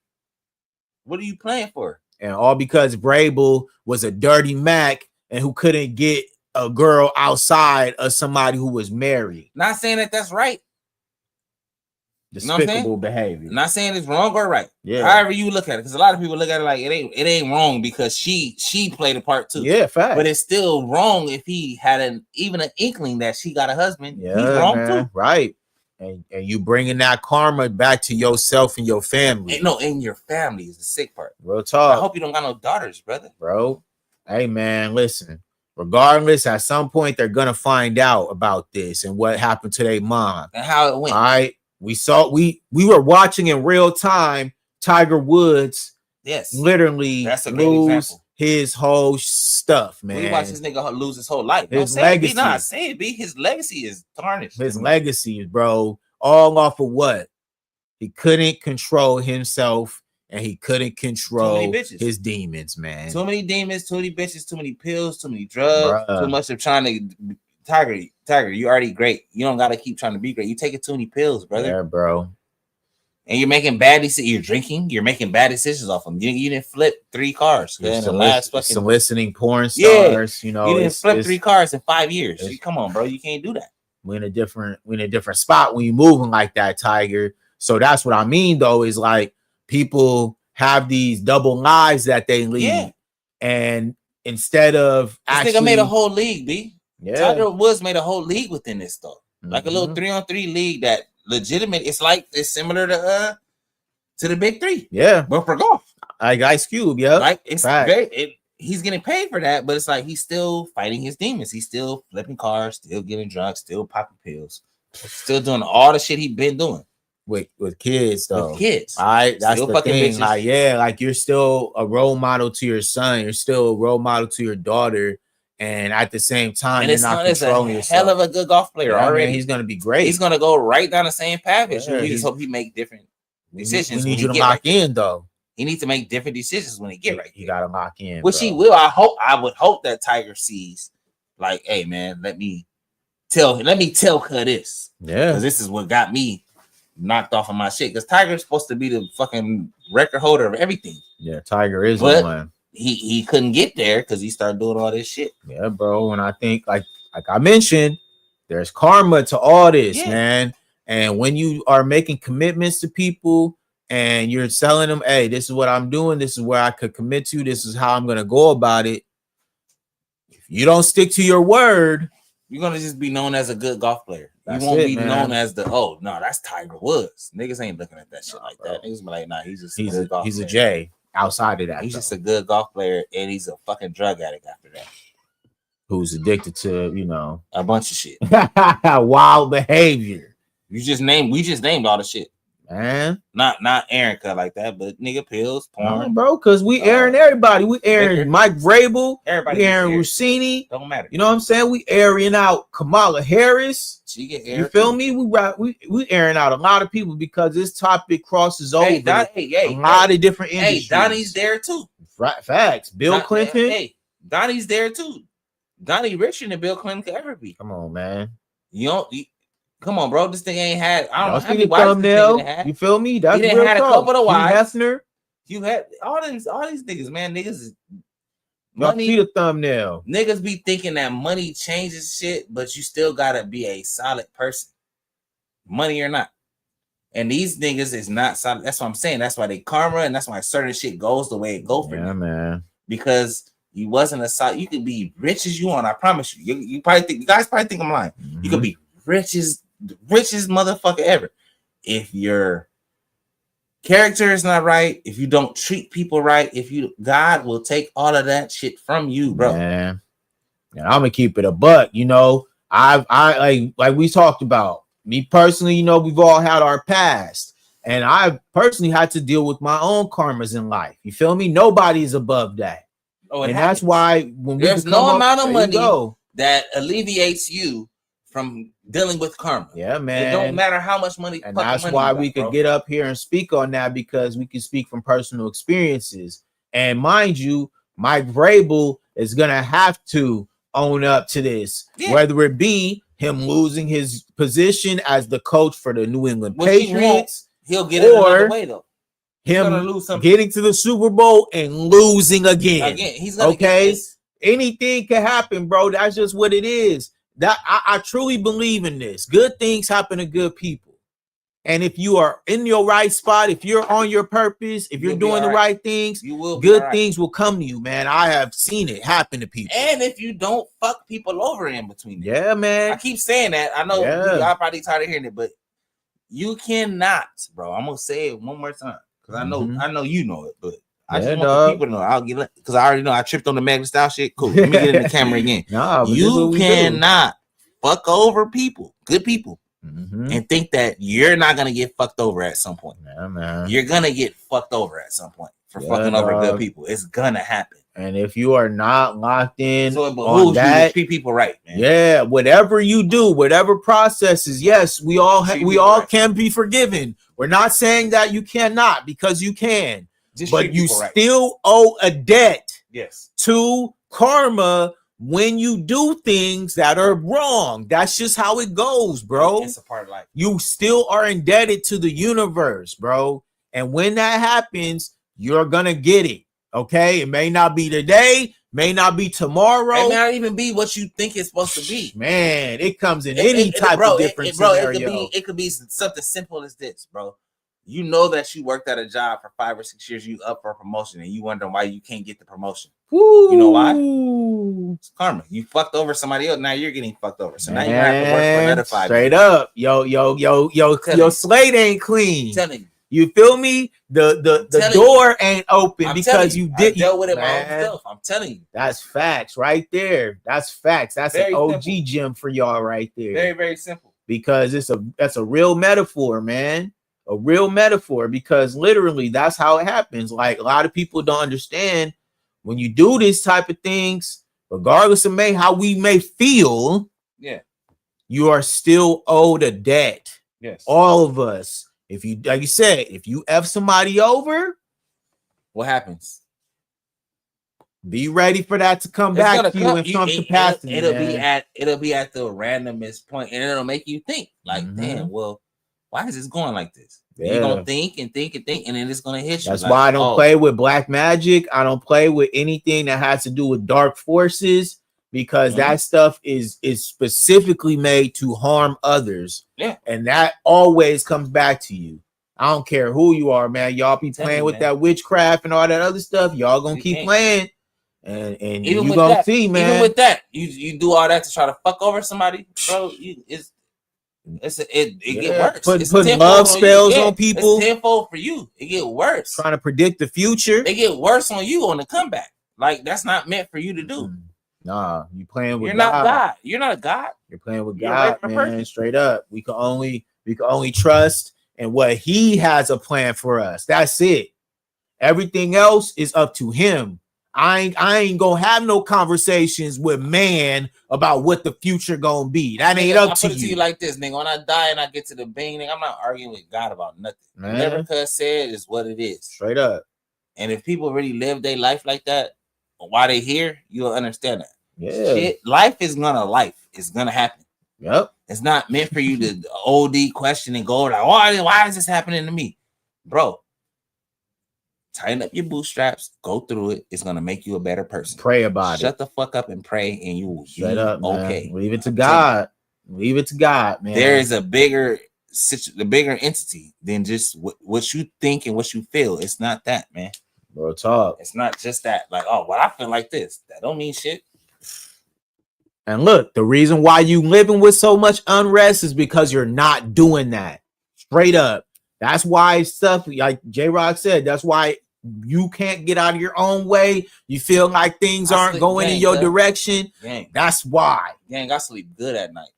What are you playing for? And all because Vrabel was a dirty Mac and who couldn't get a girl outside of somebody who was married. Not saying that that's right. know what I'm saying? Despicable behavior. Not saying it's wrong or right. Yeah. However you look at it, because a lot of people look at it like it ain't wrong because she played a part too. Yeah, fact. But it's still wrong if he had even an inkling that she got a husband. Yeah, He's wrong man. too. Right. And you bringing that karma back to yourself and your family. In your family is the sick part. Real I talk, hope you don't got no daughters, brother. bro. Hey, man, listen. Regardless, at some point they're gonna find out about this and what happened to their mom. And how it went. All right. We were watching in real time Tiger Woods Yes. literally That's a great lose example. his whole stuff, man. We watch this nigga lose his whole life. His Don't say it, B. legacy. Nah, say it, B. His legacy is tarnished. His legacy, bro, all off of what? He couldn't control himself and he couldn't control bitches. his demons, man. Too many demons, too many bitches, too many pills, too many drugs, Bruh. too much of trying to. Tiger, you already great. You don't gotta keep trying to be great. You taking too many pills, brother, Yeah, bro. and you're making bad decisions. You're drinking. You're making bad decisions off them. You didn't flip 3 cars. You're In the last fucking, soliciting porn Yeah. stars, you didn't flip 3 cars in 5 years. it's- Come on, bro. You can't do that. we're in a different spot when you're moving like that, Tiger. So that's what I mean, though, is like people have these double lives that they lead, Yeah. and instead of This actually nigga made a whole league, B. yeah, Tiger Woods made a whole league within this stuff. Like a little Mhm. 3-on-3 league that legitimate. It's similar to the big three, yeah, but for golf. like Ice Cube, yeah, Like it's Fact. he's getting paid for that, but it's like he's still fighting his demons. He's still flipping cars, still getting drunk, still popping pills, still doing all the shit he's been doing with kids though. with kids. All right, that's Still the fucking thing. bitches. Like, yeah, like you're still a role model to your son. You're still a role model to your daughter, and at the same time, And you're it's not a controlling yourself. hell of a good golf player Yeah, already. man, he's gonna be great. He's gonna go right down the same path as you. Yeah, We he's- just hope he make different we decisions. need when you he to get lock right there. in though. He needs to make different decisions when he get right You there. gotta lock in, Which bro. he will. I would hope that Tiger sees, like, hey man, let me tell her this. Yeah, Because this is what got me knocked off of my shit. Because Tiger's supposed to be the fucking record holder of everything. yeah. Tiger is But- one. He couldn't get there because he started doing all this shit. Yeah, bro. And I think like I mentioned, there's karma to all this, Yeah. man. And when you are making commitments to people and you're telling them, hey, this is what I'm doing, this is where I could commit to, this is how I'm gonna go about it. If you don't stick to your word, You're gonna just be known as a good golf player. That's you won't it, be man. known as that's Tiger Woods. Niggas ain't looking at that shit like that. bro. Niggas be like, nah, he's just he's good golf a player. J outside of that. He's though, just a good golf player, and he's a fucking drug addict after that. who's addicted to, A bunch of shit. wild behavior. We just named all the shit. Man. Not Erica like that, but nigga pills, No, porn. bro, because we airing everybody. We airing Liquor. Mike Vrabel, Everybody we gets airing aired. Rossini. Don't matter. You know what I'm saying? We airing out Kamala Harris. She get You aired feel too. me? We airing out a lot of people because this topic crosses over Hey, a lot of different hey, industries. Donnie's there too. Facts. Bill Don- Clinton. Hey, Donnie's there too. Donnie richer than Bill Clinton could ever be. Come on, man. Come on, bro. This thing ain't had. I don't know Y'all how see many the wives this thumbnail? nigga had. You feel me? That's done real had a talk. couple of Hugh wives. Hefner. You had all these niggas, man. Niggas is Y'all see money. the thumbnail. Niggas be thinking that money changes shit, but you still gotta be a solid person, money or not. And these niggas is not solid. That's what I'm saying. That's why they karma, and that's why certain shit goes the way it go for Yeah, them. man. Because you wasn't a solid. You could be rich as you want. I promise you. You probably think you guys probably think I'm lying. You could be richest motherfucker ever. If your character is not right, if you don't treat people right, God will take all of that shit from you, bro. Man. And I'm gonna keep it a buck. I like we talked about. Me personally, we've all had our past, and I personally had to deal with my own karmas in life. You feel me? Nobody's above that, Oh, and that's why when There's become no amount of there you money go. that alleviates you from dealing with karma. Yeah, It man. don't matter how much money. And fucking that's money why you we got, could bro. get up here and speak on that, because we can speak from personal experiences. And mind you, Mike Vrabel is gonna have to own up to this, Yeah. whether it be him losing his position as the coach for the New England Which he Patriots, He'll get it another way though. He's gonna him lose something getting to the Super Bowl and losing again. again. He's gonna Okay. get this. Anything can happen, bro. That's just what it is. That I truly believe in this. Good things happen to good people. And if you are in your right spot, if you're on your purpose, if you're You'll be doing the all right. right things, You will be good all right. things will come to you, man. I have seen it happen to people. And if you don't fuck people over in between, Yeah, I man. keep saying that. I know Yeah. y'all probably tired of hearing it, but you cannot, bro. I'm gonna say it one more time because I know you know it, but I Yeah, just want dog. the people to know. I'll get because I already know I tripped on the Megan Style shit. Cool. Let me get in the camera again. Nah, but this is You what we do. cannot fuck over people, good people, Mhm. and think that you're not gonna get fucked over at some point. Yeah, man. You're gonna get fucked over at some point for Yeah, fucking over good dog. people. It's gonna happen. And if you are not locked in So it on behooves you to that, treat people right, man. yeah, whatever you do, whatever processes, yes, we all Treat we people all right. can be forgiven. We're not saying that you cannot, because you can, Just but treat you people right. still owe a debt Yes. to karma when you do things that are wrong. That's just how it goes, bro. It's a part of life. You still are indebted to the universe, bro. And when that happens, you're gonna get it. Okay, it may not be today, may not be tomorrow. It may not even be what you think it's supposed to be. Man, it comes in any type of different scenario. It could be something simple as this, bro. You know that you worked at a job for 5 or 6 years, you up for a promotion, and you wondering why you can't get the promotion. Woo. You know why? It's karma. You fucked over somebody else. Now you're getting fucked over. So now you're gonna have to work for another 5 straight years. up. Your slate ain't clean. I'm telling you. You feel me? The door ain't open because you didn't dealt with it myself. I'm telling you. That's facts right there. That's facts. That's Very an OG simple. gem for y'all right there. Very, very simple. Because that's a real metaphor, man. A real metaphor, because literally that's how it happens. Like, a lot of people don't understand when you do this type of things, regardless of how we may feel, Yeah. you are still owed a debt. Yes. All of us. If you, like you said, if you F somebody over, What happens? be ready for that to come It's back gonna to you in some capacity. It'll man. be at the randomest point, and it'll make you think, like, Mhm. damn, well, why is this going like this? And Yeah. you're gonna think and think and think, and then it's gonna hit you. That's like, why I don't oh, play with black magic. I don't play with anything that has to do with dark forces, because Mhm. that stuff is specifically made to harm others. Yeah. And that always comes back to you. I don't care who you are, man. Y'all be Tell playing me, with man. that witchcraft and all that other stuff. Y'all gonna You keep can't. playing. And Even you with gonna that, see, man. Even with that, you do all that to try to fuck over somebody, bro. It get Yeah, worse. put It's love tenfold spells you. Yeah, on people. It's tenfold for you. It get worse. Trying to predict the future. They get worse on you on the comeback. Like, that's not meant for you to do. Nah, you playing with You're not God. God. You're not a God. You're playing with You're a God, regular man. person. Straight up. We can only trust in what He has a plan for us. That's it. Everything else is up to Him. I ain't gonna have no conversations with man about what the future gonna be. That ain't Nigga, up I to put it to you you. like this, nigga. When I die and I get to the bing, nigga, I'm not arguing with God about nothing. Man. Whatever cuz said is what it is. Straight up. And if people really live their life like that while they here, you'll understand that. Yeah. Shit, life is gonna life. It's gonna happen. Yep. It's not meant for you to OD question and go like, why is this happening to me? Bro, tighten up your bootstraps, go through it. It's gonna make you a better person. Pray about Shut it. the fuck up and pray, and you will Straight be up, man. okay. Leave it to God. Leave it to God, man. There is a bigger entity than just what you think and what you feel. It's not that, man. Bro, talk. It's not just that. Like, oh, well, I feel like this. That don't mean shit. And look, the reason why you living with so much unrest is because you're not doing that. Straight up. That's why stuff, like J-Rock said, that's why you can't get out of your own way. You feel like things aren't going in your direction. Gang. That's why. Gang, I sleep good at night.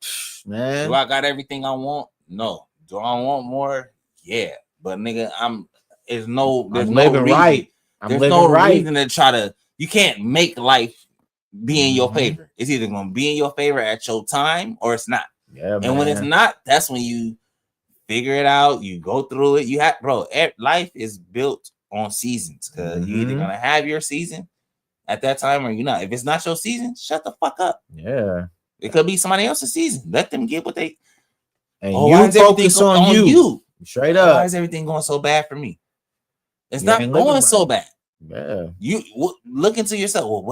Man. Do I got everything I want? No. Do I want more? Yeah. But nigga, there's no living reason. right. There's no reason to try to, you can't make life be in your favor. It's either gonna be in your favor at your time or it's not. Yeah, and when it's not, that's when you figure it out, you go through it. You have, bro, life is built on seasons, because you're either gonna have your season at that time or you're not. If it's not your season, shut the fuck up. Yeah. It could be somebody else's season. Let them get what they, and you focus on you. Straight up. Why is everything going so bad for me? It's not going so bad. Yeah. You look into yourself. Well,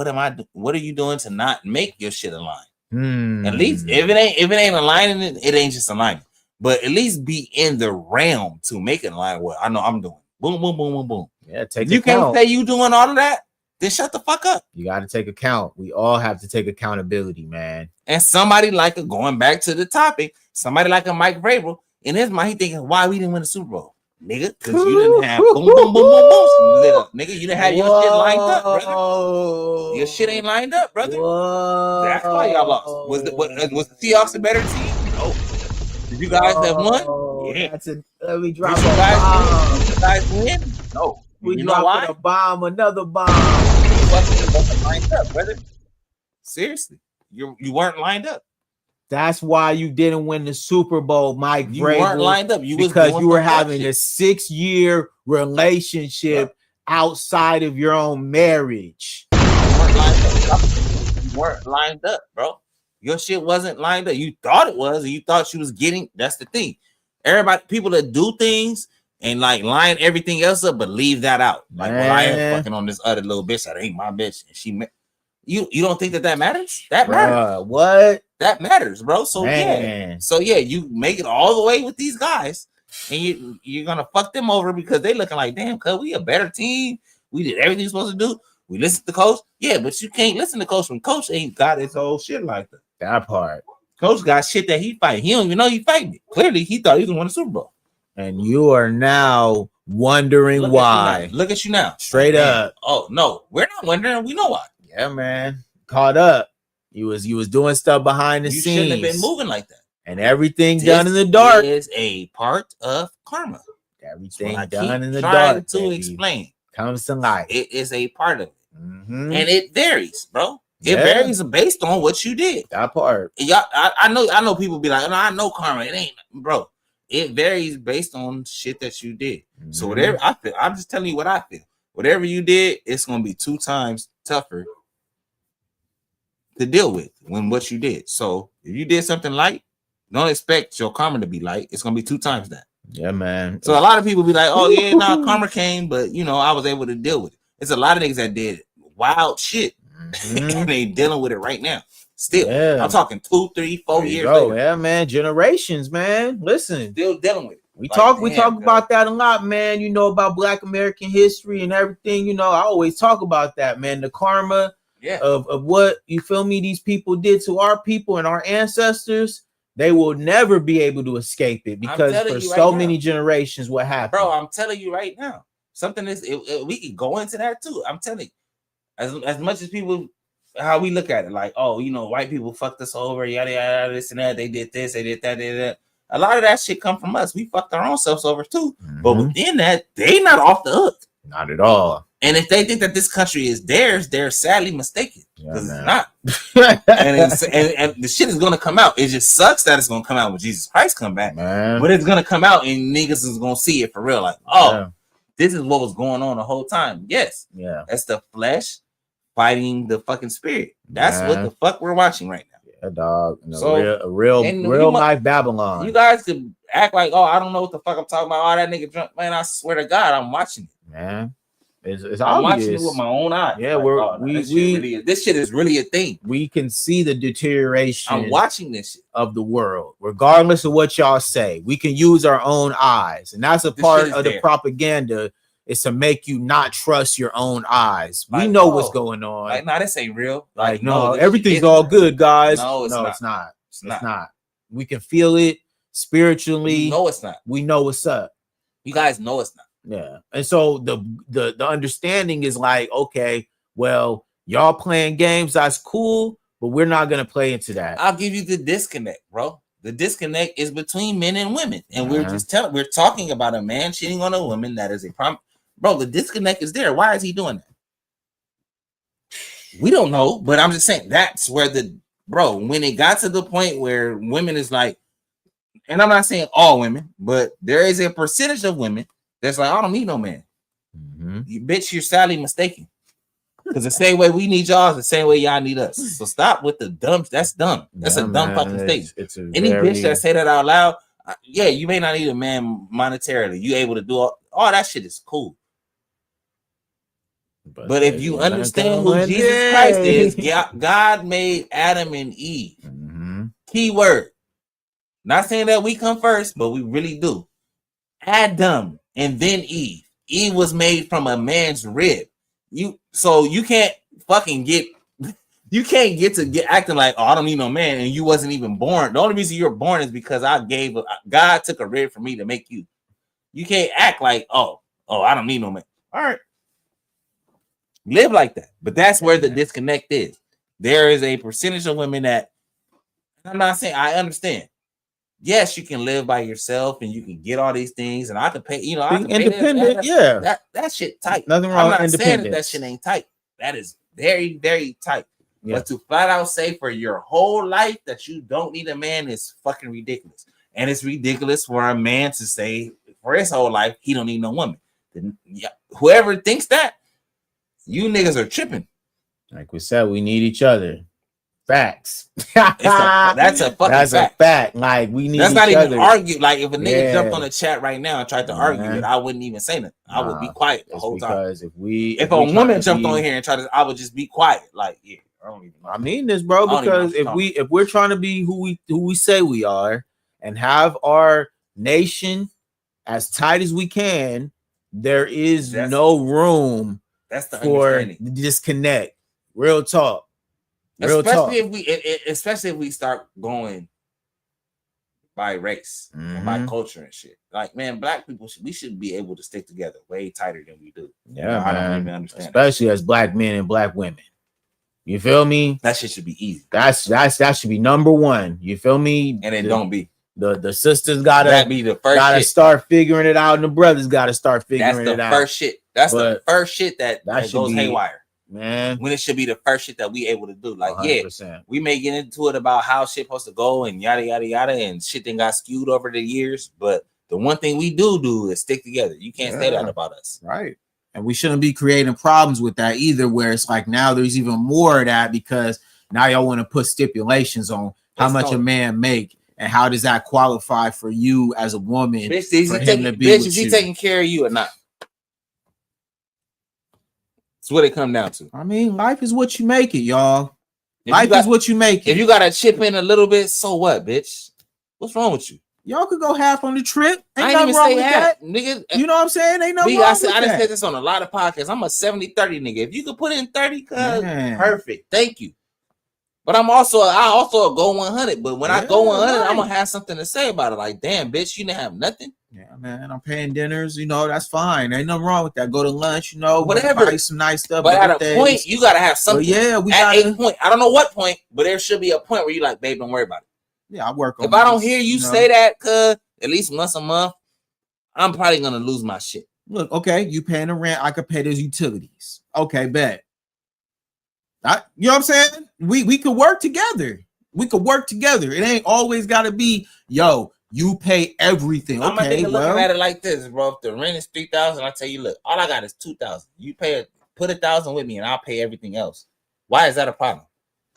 what are you doing to not make your shit align? At least if it ain't aligning, it ain't just aligning. But at least be in the realm to make it align. What I know I'm doing. Boom, boom, boom, boom, boom. Yeah, take you account. Can't say you doing all of that. Then shut the fuck up. You got to take account. We all have to take accountability, man. And somebody like going back to the topic, somebody like a Mike Vrabel, in his mind, he thinking, why we didn't win the Super Bowl? Nigga, because you didn't have boom, boom, boom, boom, boom. Nigga, you didn't have your shit lined up, brother. Your shit ain't lined up, brother. Whoa. That's why y'all lost. Was the Seahawks a better team? No. Did you guys have won? Yeah. Let me drop Did a bomb. you guys win? No. We you know why? A bomb, another bomb. You wasn't lined up, brother. Seriously, you weren't lined up. That's why you didn't win the Super Bowl, Mike. You weren't lined up. Because you were having a 6-year relationship outside of your own marriage. You weren't lined up. You weren't lined up, bro. Your shit wasn't lined up. You thought it was, and you thought you was getting. That's the thing. Everybody, people that do things and like line everything else up, but leave that out. Like, well, I am fucking on this other little bitch that ain't my bitch, and she. You don't think that matters? That matters. What? That matters, bro. So Man. you make it all the way with these guys, and you're gonna fuck them over because they looking like, damn, cuz we a better team. We did everything we're supposed to do. We listen to coach. Yeah, but you can't listen to coach when coach ain't got his whole shit like that. That part. Coach got shit that he fight. He don't even know he fighting it. Clearly, he thought he was gonna win the Super Bowl. And you are now wondering why. Look at you now. Straight up. Oh no, we're not wondering. We know why. Yeah, man. Caught up. You was doing stuff behind the You scenes. shouldn't have been moving like that. And everything done in the dark. Is a part of karma. Everything I done in the trying dark. to baby. explain. Comes to life. It is a part of it. Mhm. And it varies, bro. It Yeah. varies based on what you did. That part. Y'all, I know people be like, no, I know karma. It ain't, bro. It varies based on shit that you did. So Mhm. whatever I feel, I'm just telling you what I feel. Whatever you did, it's gonna be 2 times tougher to deal with when what you did. So if you did something light, don't expect your karma to be light. It's gonna be 2 times that. Yeah, man. So a lot of people be like, oh yeah, nah, karma came, but you know, I was able to deal with it. It's a lot of niggas that did wild shit. Mhm. And they dealing with it right now. Still, Yeah. I'm talking 2, 3, 4 There you years go. later. Yeah, man. Generations, man. Listen. Still dealing with it. We Like, talk damn, about that a lot, man. You know, about Black American history and everything. You know, I always talk about that, man. The karma Yeah. of what, you feel me, these people did to our people and our ancestors. They will never be able to escape it because telling for you so right many now. generations, what happened? Bro, I'm telling you right now. Something is we can go into that too. I'm telling you. As much as people how we look at it, like, oh, you know, white people fucked us over, yada yada, this and that, they did this, they did that, they did that. A lot of that shit come from us. We fucked our own selves over too. But Mhm. within that, they not off the hook. Not at all. And if they think that this country is theirs, they're sadly mistaken. Yeah, Because it's man. not. and the shit is gonna come out. It just sucks that it's gonna come out when Jesus Christ come back. Man. But it's gonna come out and niggas is gonna see it for real. Like, oh, Yeah. this is what was going on the whole time. Yes, Yeah. that's the flesh fighting the fucking spirit. That's Man. what the fuck we're watching right now. Yeah, dog. No, So, a real and life Babylon. You guys could act like, oh, I don't know what the fuck I'm talking about. Oh, that nigga drunk. Man, I swear to God, I'm watching it. Man. It's I'm watching obvious. it with my own eyes. Yeah, like, this shit is really a thing. We can see the deterioration I'm watching this shit. of the world, regardless of what y'all say. We can use our own eyes, and that's a This part shit is of the there. propaganda, is to make you not trust your own eyes. We Like, know no. what's going on. Like, nah, this ain't real. Like, no, no, this everything's shit all isn't. good, guys. No, it's not. it's not. It's It's not. not. We can feel it spiritually. You know it's not. We know what's up. You guys know it's not. Yeah. And so the understanding is like, okay, well, y'all playing games, that's cool, but we're not gonna play into that. I'll give you the disconnect, bro. The disconnect is between men and women, and Uh-huh. we're talking about a man cheating on a woman that is a problem. Bro, the disconnect is there. Why is he doing that? We don't know, but I'm just saying that's where when it got to the point where women is like, and I'm not saying all women, but there is a percentage of women that's like, I don't need no man. Mhm. You bitch, you're sadly mistaken. Because the same way we need y'all is the same way y'all need us. So stop with the dumb. That's dumb. That's Yeah, a dumb man, fucking statement. it's a Any very- bitch that say that out loud, yeah, you may not need a man monetarily. You able to do all that shit is cool. But if you understand who Jesus Christ is, God made Adam and Eve. Mhm. Key word. Not saying that we come first, but we really do. Adam and then Eve. Eve was made from a man's rib. You can't fucking get acting like, oh, I don't need no man, and you wasn't even born. The only reason you're born is because God took a rib for me to make you. You can't act like, oh, I don't need no man. All right. Live like that. But that's where the disconnect is. There is a percentage of women that, I'm not saying, I understand. Yes, you can live by yourself and you can get all these things, and I can pay, I can pay independent, yeah. That shit tight. Nothing wrong with I'm not saying independence. that shit ain't tight. That is very, very tight. Yeah. But to flat out say for your whole life that you don't need a man is fucking ridiculous. And it's ridiculous for a man to say for his whole life he don't need no woman. Then, whoever thinks that, you niggas are tripping. Like we said, we need each other. Facts. That's a fucking fact. A fact. Like we need. That's each not even other. argue. Like if a nigga Yeah. jumped on the chat right now and tried to argue it, I wouldn't even say nothing. I would be quiet the It's whole time. because if If a woman jumped on here and tried to, I would just be quiet. Like, yeah, I don't even know. I mean this, bro, I don't even know because what you're if we're trying to be who we say we are and have our nation as tight as we can, there is no room That's the for understanding. disconnect. Real talk. Real talk. Especially if we start going by race and by culture and shit. Like, man, black people we should be able to stick together way tighter than we do. Yeah, I don't man. even understand. Especially as black men and black women. You feel me? That shit should be easy. That should be number one. You feel me? And it don't be. The sisters gotta be the first shit. Start figuring it out, and the brothers gotta start figuring it out. That's the first shit. That's the first shit that goes haywire. Man, when it should be the first shit that we able to do. Like, 100%. yeah, we may get into it about how shit supposed to go and yada yada yada, and shit then got skewed over the years. But the one thing we do is stick together. You can't say that about us, right? And we shouldn't be creating problems with that either. Where it's like now there's even more of that because now y'all want to put stipulations on how much a man make and how does that qualify for you as a woman. Bitch, is he taking care of you or not? That's what it come down to. I mean, life is what you make it, y'all. Life is what you make it. If you gotta chip in a little bit, so what, bitch? What's wrong with you? Y'all could go half on the trip. Ain't nothing wrong with that, nigga. You know what I'm saying? Ain't nothing wrong with that. I done said this on a lot of podcasts. I'm a 70-30 nigga. If you could put in 30, perfect. Thank you. But I also go 100. But when I go 100, I'm gonna have something to say about it. Like, damn, bitch, you didn't have nothing. Yeah, man, I'm paying dinners. You know, that's fine. Ain't nothing wrong with that. Go to lunch. You know, whatever. Buy some nice stuff. But at a point, you gotta have something. But yeah, at a point. I don't know what point, but there should be a point where you like, babe, don't worry about it. Yeah, I work on. If I don't hear you say that, cuz at least once a month, I'm probably gonna lose my shit. Look, okay, you paying the rent, I could pay those utilities. Okay, bet. You know what I'm saying? We could work together. We could work together. It ain't always gotta be, yo, you pay everything. Okay, I'm gonna looking at it like this, bro. If the rent is $3,000, I tell you, look, all I got is $2,000. You put $1,000 with me, and I'll pay everything else. Why is that a problem?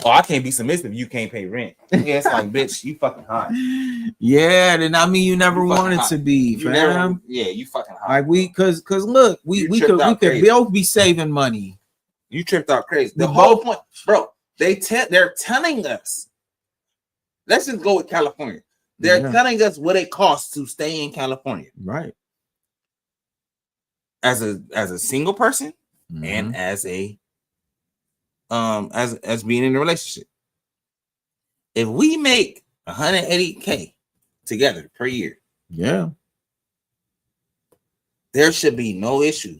Oh, I can't be submissive. You can't pay rent. Yeah, it's like, bitch, you fucking hot. Yeah, then I mean you never wanted to be, fam. You fucking hot. Like cause look, we could both be saving money. You tripped out crazy. The whole point, bro. They're telling us. Let's just go with California. They're telling us what it costs to stay in California, right? As a single person and as a as being in a relationship. If we make $180K together per year, there should be no issue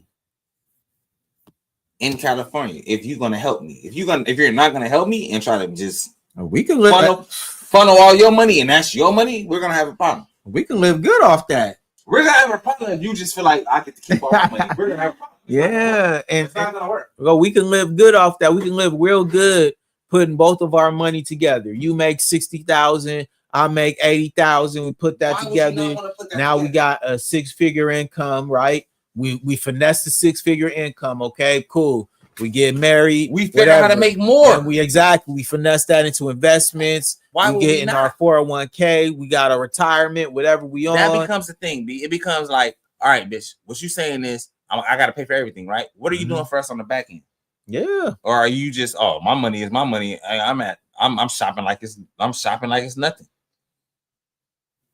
in California if you're gonna help me. If you're not gonna help me and try to just we can live funnel all your money and that's your money, we're gonna have a problem. We can live good off that. We're gonna have a problem if you just feel like I get to keep all my money. We're gonna have a problem. And it's not gonna work. Well, we can live good off that. We can live real good putting both of our money together. You make 60,000, I make 80,000. We put that together. Now we got a 6-figure income, right? We finesse the 6-figure income. Okay, cool. We get married. We figure out how to make more. And we finesse that into investments. We get in our 401k. We got a retirement, whatever we own. That becomes the thing. It becomes like, all right, bitch. What you saying is, I got to pay for everything, right? What are you doing for us on the back end? Yeah. Or are you just, oh, my money is my money. I'm shopping like it's nothing.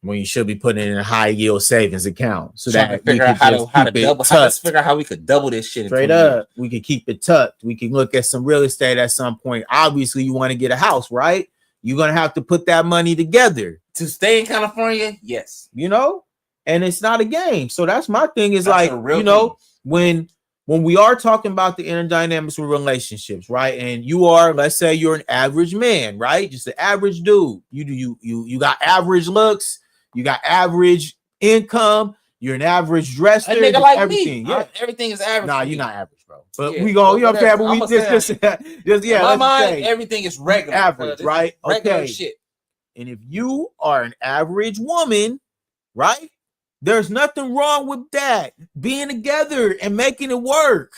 When you should be putting it in a high yield savings account, so that we figure out let's figure out how we could double this shit. Straight up, we could keep it tucked. We can look at some real estate at some point. Obviously, you want to get a house, right? You're gonna have to put that money together to stay in California. Yes, you know, and it's not a game. So that's my thing. Is like, you know, when we are talking about the inner dynamics of relationships, right? And you are, let's say, you're an average man, right? Just an average dude. You got average looks. You got average income. You're an average dresser. A nigga like everything. Me. Yeah. Everything is average. Nah, you're not average, bro. But we go, you know what I'm saying? But we just in my mind, everything is regular. Average, right? Regular shit. And if you are an average woman, right? There's nothing wrong with that. Being together and making it work.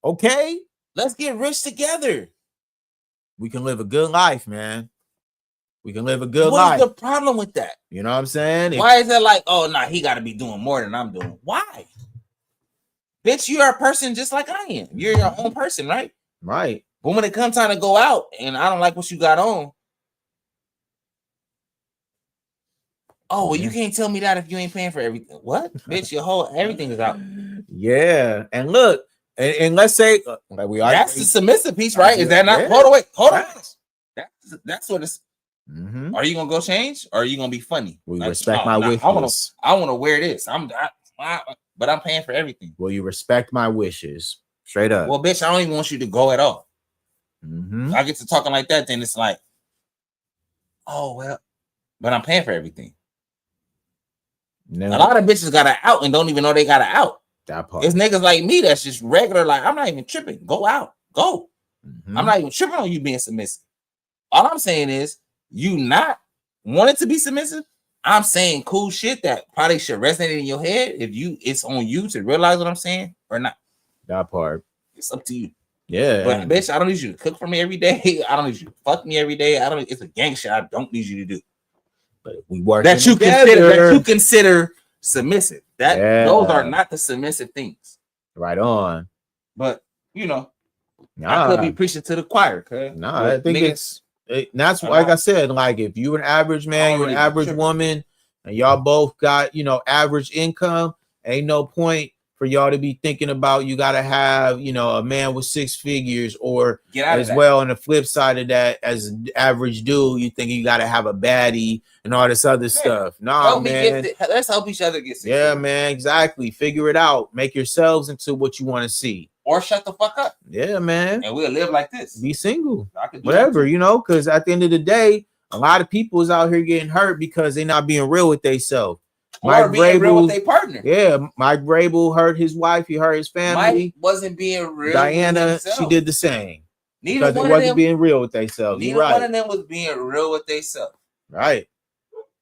Okay? Let's get rich together. We can live a good life, man. We can live a good life. What's the problem with that? You know what I'm saying? Why is that like, oh, nah, he got to be doing more than I'm doing? Why? Bitch, you're a person just like I am. You're your own person, right? Right. But when it comes time to go out and I don't like what you got on, oh, well, you can't tell me that if you ain't paying for everything. What? Bitch, your whole everything is out. Yeah. And look, and let's say like That's the submissive piece, right? Is that not? Yeah. Hold on, wait, hold on. That's what it's. Mm-hmm. Are you gonna go change or are you gonna be funny? Will you Like, respect no, my no, wishes? I want to wear this. But I'm paying for everything. Will you respect my wishes? Straight up. Well, bitch, I don't even want you to go at all. Mm-hmm. I get to talking like that, then it's like, oh well, but I'm paying for everything. No, A lot of bitches got an out and don't even know they got an out. that part. It's niggas like me that's just regular. Like I'm not even tripping. Go out, go. Mhm. I'm not even tripping on you being submissive. All I'm saying is you not wanting to be submissive. I'm saying cool shit that probably should resonate in your head. If it's on you to realize what I'm saying or not. That part. It's up to you. Yeah. But bitch, I don't need you to cook for me every day. I don't need you to fuck me every day. It's a gang shit. I don't need you to do. but we work That you consider submissive. Those are not the submissive things. right on. But you know, Nah, I could be preaching to the choir. nah, I think that's like I said, like if you're an average man, you're an average woman, and y'all both got, average income, ain't no point for y'all to be thinking about you got to have, a man with 6 figures, or get out as of that. well on the flip side of that, as an average dude, you think you got to have a baddie and all this other stuff. Nah, man. Let's help each other get Yeah, man, exactly. Figure it out. Make yourselves into what you want to see. Or shut the fuck up. Yeah, man. And we'll live like this. Be single. I could do Whatever, that. because at the end of the day, a lot of people is out here getting hurt because they're not being real with themselves. Or being real with their partner. Yeah, Mike Vrabel hurt his wife. He hurt his family. Mike wasn't being real. Diana, she did the same. Neither because they wasn't being real with themselves. Neither one of them was being real with themselves. Right.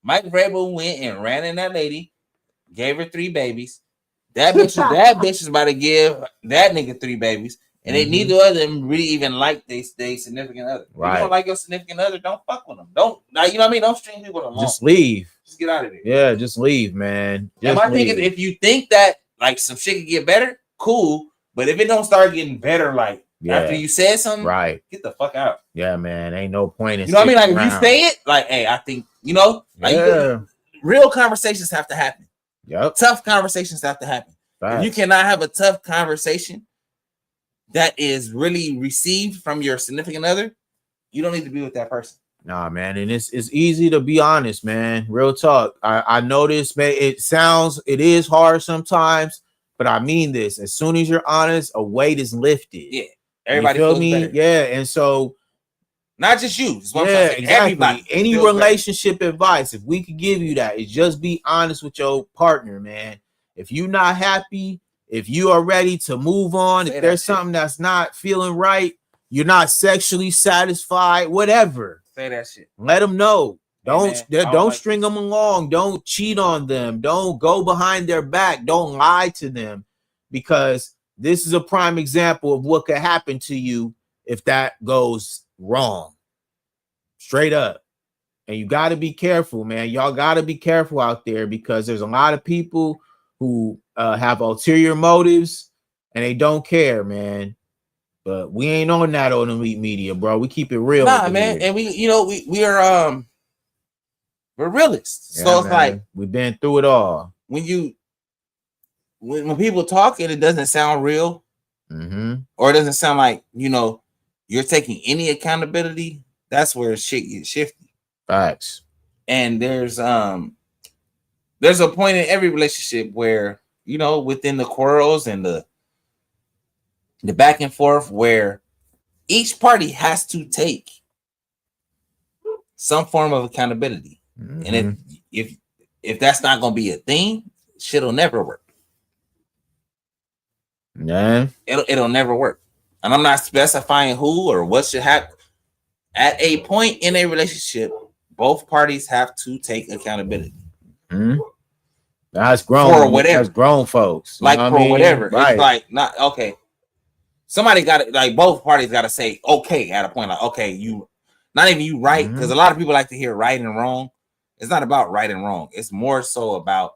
Mike Vrabel went and ran in that lady, gave her 3 babies. That bitch is about to give that nigga 3 babies. And they neither of them really even like they significant other. Right. If you don't like your significant other, don't fuck with them. Don't, like, you know what I mean? Don't string people along. Just leave. Just get out of there. Yeah, just leave, man. And my thing is, if you think that like some shit could get better, cool. But if it don't start getting better, like after you said something, right, get the fuck out. Yeah, man. Ain't no point in. You know what I mean? Like if you say it, like, hey, I think like real conversations have to happen. Yep. Tough conversations have to happen. If you cannot have a tough conversation that is really received from your significant other, you don't need to be with that person. Nah, man, and it's easy to be honest, man. Real talk. I know this, man. It is hard sometimes, but I mean this. As soon as you're honest, a weight is lifted. Yeah, everybody feels feels me. better. Yeah, and so not just you. Yeah, exactly. Everybody. Any relationship advice, if we could give you that, is just be honest with your partner, man. If you're not happy, if you are ready to move on, if there's something that's not feeling right, you're not sexually satisfied, whatever. Say that shit. Let them know. Don't like string them along. Don't cheat on them. Don't go behind their back. Don't lie to them, because this is a prime example of what could happen to you if that goes wrong. Straight up. And you got to be careful, man. Y'all got to be careful out there, because there's a lot of people who have ulterior motives and they don't care, man. But we ain't on that on the Elite Media, bro. We keep it real. Nah, man. And we are we're realists. Yeah, so it's man. like we've been through it all. When people talk and it doesn't sound real, or it doesn't sound like you're taking any accountability, that's where shit gets shifty. Facts. And there's a point in every relationship where within the quarrels and the back and forth, where each party has to take some form of accountability. And if that's not going to be a thing, shit'll never work. Yeah, it'll never work. And I'm not specifying who or what should happen. At a point in a relationship, both parties have to take accountability. That's grown for whatever. That's grown folks. Like for whatever. Right. It's like not okay. Somebody got it. Like both parties got to say okay at a point. Like okay, you not even you right, because a lot of people like to hear right and wrong. It's not about right and wrong. It's more so about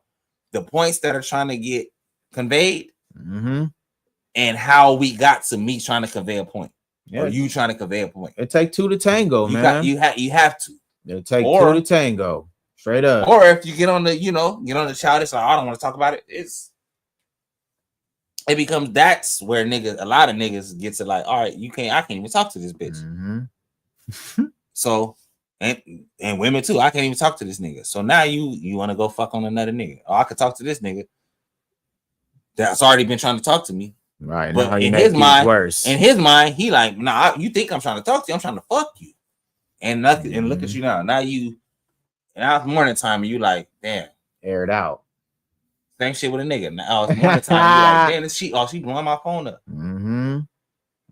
the points that are trying to get conveyed and how we got to me trying to convey a point. Yeah. Or you trying to convey a point? It take two to tango, You man. you have to. It take Or- two to tango. Straight up. Or if you get on the, get on the childish, like, I don't want to talk about it. It becomes, that's where a lot of niggas get to like, all right, I can't even talk to this bitch. Mm-hmm. So, and women too, I can't even talk to this nigga. So now you want to go fuck on another nigga. Oh, I could talk to this nigga that's already been trying to talk to me. Right. But Now you in make his things mind, worse. in his mind, he like, nah, you think I'm trying to talk to you? I'm trying to fuck you. And nothing. And look at you now. Now it's morning time, and you like, damn. Air it out. Same shit with a nigga. Now it's morning time. You like, damn, she blowing my phone up. Mm-hmm.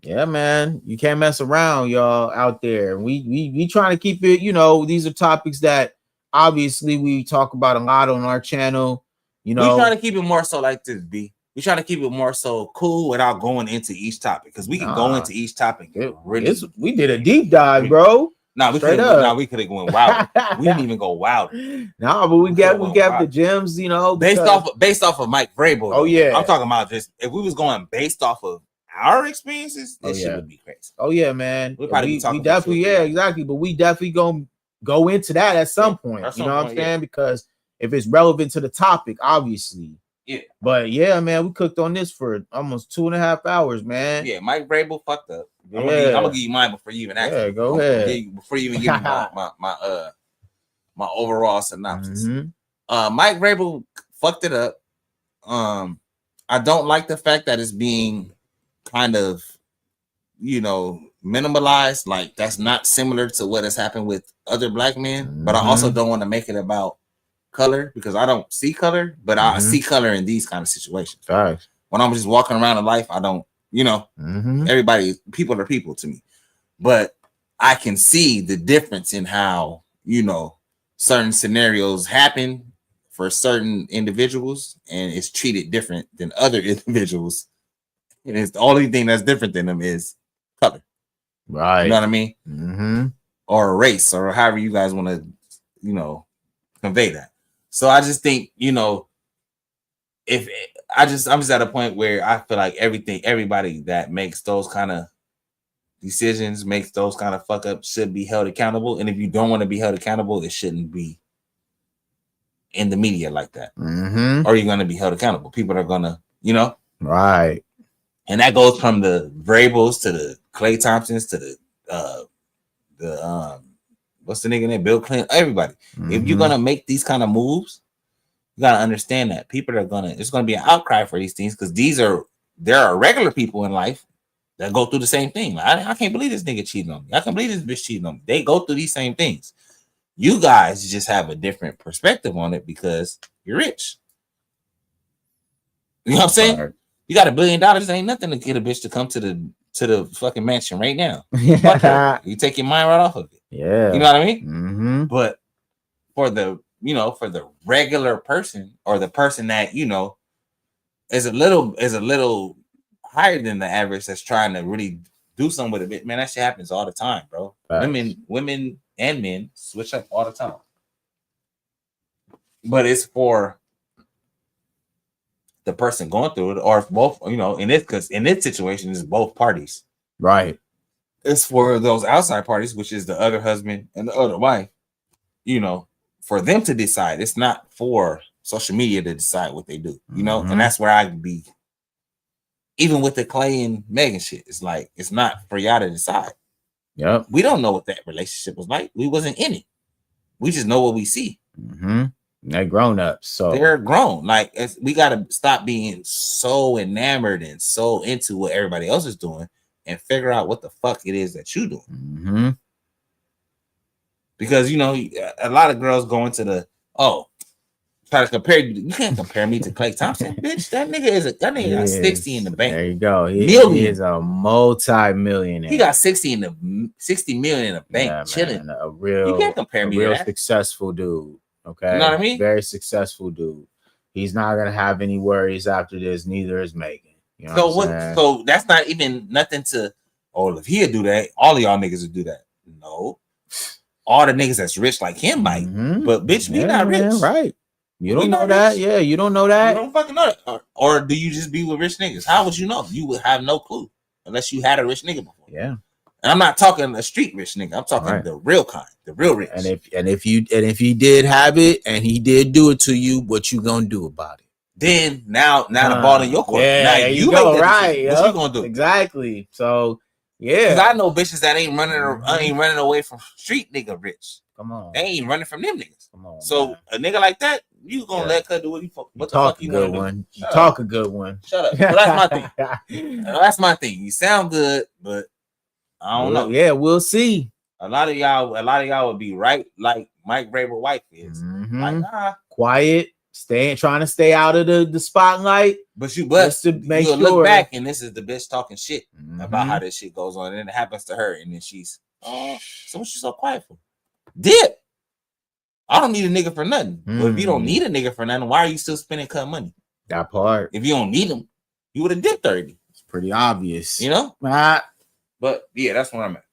Yeah, man. You can't mess around, y'all out there. We trying to keep it, these are topics that obviously we talk about a lot on our channel. We trying to keep it more so like this, B. We trying to keep it more so cool without going into each topic, because we can go into each topic. We did a deep dive, bro. We could have went wild. We didn't even go wild. But we got the gems, based off of Mike Vrabel. Oh yeah, I'm talking about just if we was going based off of our experiences, this shit would be crazy. Oh yeah, man. We'll probably be talking. We definitely, exactly. But we definitely gonna go into that at some point. At you some know what point, I'm saying? Because if it's relevant to the topic, obviously. Yeah. But yeah, man, we cooked on this for almost 2.5 hours, man. Yeah, Mike Vrabel fucked up. Yeah. I'm gonna give you mine before you even ask. Yeah, go ahead. Before you even give me my overall synopsis. Mm-hmm. Mike Vrabel fucked it up. I don't like the fact that it's being kind of, minimalized. Like, that's not similar to what has happened with other black men. But I also don't want to make it about color, because I don't see color, but I see color in these kind of situations. Facts. When I'm just walking around in life, I don't, everybody, people are people to me. But I can see the difference in how, certain scenarios happen for certain individuals, and it's treated different than other individuals. And it's the only thing that's different than them is color. Right. You know what I mean? Mm-hmm. Or race, or however you guys want to, convey that. So I just think, I'm just at a point where I feel like everybody that makes those kind of decisions, makes those kind of fuck ups, should be held accountable. And if you don't want to be held accountable, it shouldn't be in the media like that. Mm-hmm. Or you're going to be held accountable. People are going to, Right. And that goes from the Vrabels to the Klay Thompsons to the what's the nigga name? Bill Clinton, everybody. Mm-hmm. If you're gonna make these kind of moves, you gotta understand that people are it's gonna be an outcry for these things, because there are regular people in life that go through the same thing. Like, I can't believe this nigga cheating on me. I can't believe this bitch cheating on me. They go through these same things. You guys just have a different perspective on it because you're rich. You know what I'm saying? Right. You got $1 billion, ain't nothing to get a bitch to come to the fucking mansion right now. Fuck her. You take your mind right off of it. Yeah. You know what I mean? Mm-hmm. But for the regular person, or the person that, is a little higher than the average, that's trying to really do something with a bit, man, that shit happens all the time, bro. Facts. Women and men switch up all the time. But it's for the person going through it, or both, in this situation, it's both parties. Right. It's for those outside parties, which is the other husband and the other wife, for them to decide. It's not for social media to decide what they do, and that's where I'd be. Even with the Klay and Megan shit, it's like, it's not for y'all to decide. Yep. We don't know what that relationship was like. We wasn't in it. We just know what we see. Mm-hmm. They're grown ups, so they're grown. Like, we got to stop being so enamored and so into what everybody else is doing, and figure out what the fuck it is that you doing. Mm-hmm. Because a lot of girls go into try to compare you. You can't compare me to Klay Thompson, bitch. That nigga got 60 in the bank. There you go. He is a multi-millionaire. He got 60 million in the bank, chilling. Man, you can't compare me to that. Successful dude. Okay, you know what I mean? Very successful dude. He's not gonna have any worries after this. Neither is Megan. You know so that's not even nothing to. Oh, if he'd do that, all of y'all niggas would do that. No, all the niggas that's rich like him might, but bitch, we not rich, man, right? You don't know that, rich. Yeah. You don't know that. You don't fucking know that, or do you just be with rich niggas? How would you know? You would have no clue unless you had a rich nigga before. Yeah. And I'm not talking a street rich nigga. I'm talking Right. the real kind, the real rich. And if he did have it and he did do it to you, what you gonna do about it? Then now the ball in your court. Yeah, now there you go, make that right. decision. What you gonna do? Exactly. So Because yeah. I know bitches that ain't running away from street nigga rich. Come on. They ain't running from them niggas. Come on. So man. a nigga like that, you gonna Yeah. let her do what You the talk fuck a you good want to do. one. You Shut talk up. a good one. Shut up. Well, that's my thing. That's my thing. You sound good, but I don't know. Yeah, we'll see. A lot of y'all would be right like Mike Vrabel wife is. Mhm. Like, nah. Quiet, trying to stay out of the spotlight. But Just to make you'll sure. look back and this is the bitch talking shit about Mhm. how this shit goes on, and then it happens to her, and then she's so what you so quiet for? Dip. I don't need a nigga for nothing. But if you don't need a nigga for nothing, why are you still spending cut money? That part. If you don't need him, you would have dipped already. It's pretty obvious. You know? Ah, But yeah, that's where I'm at.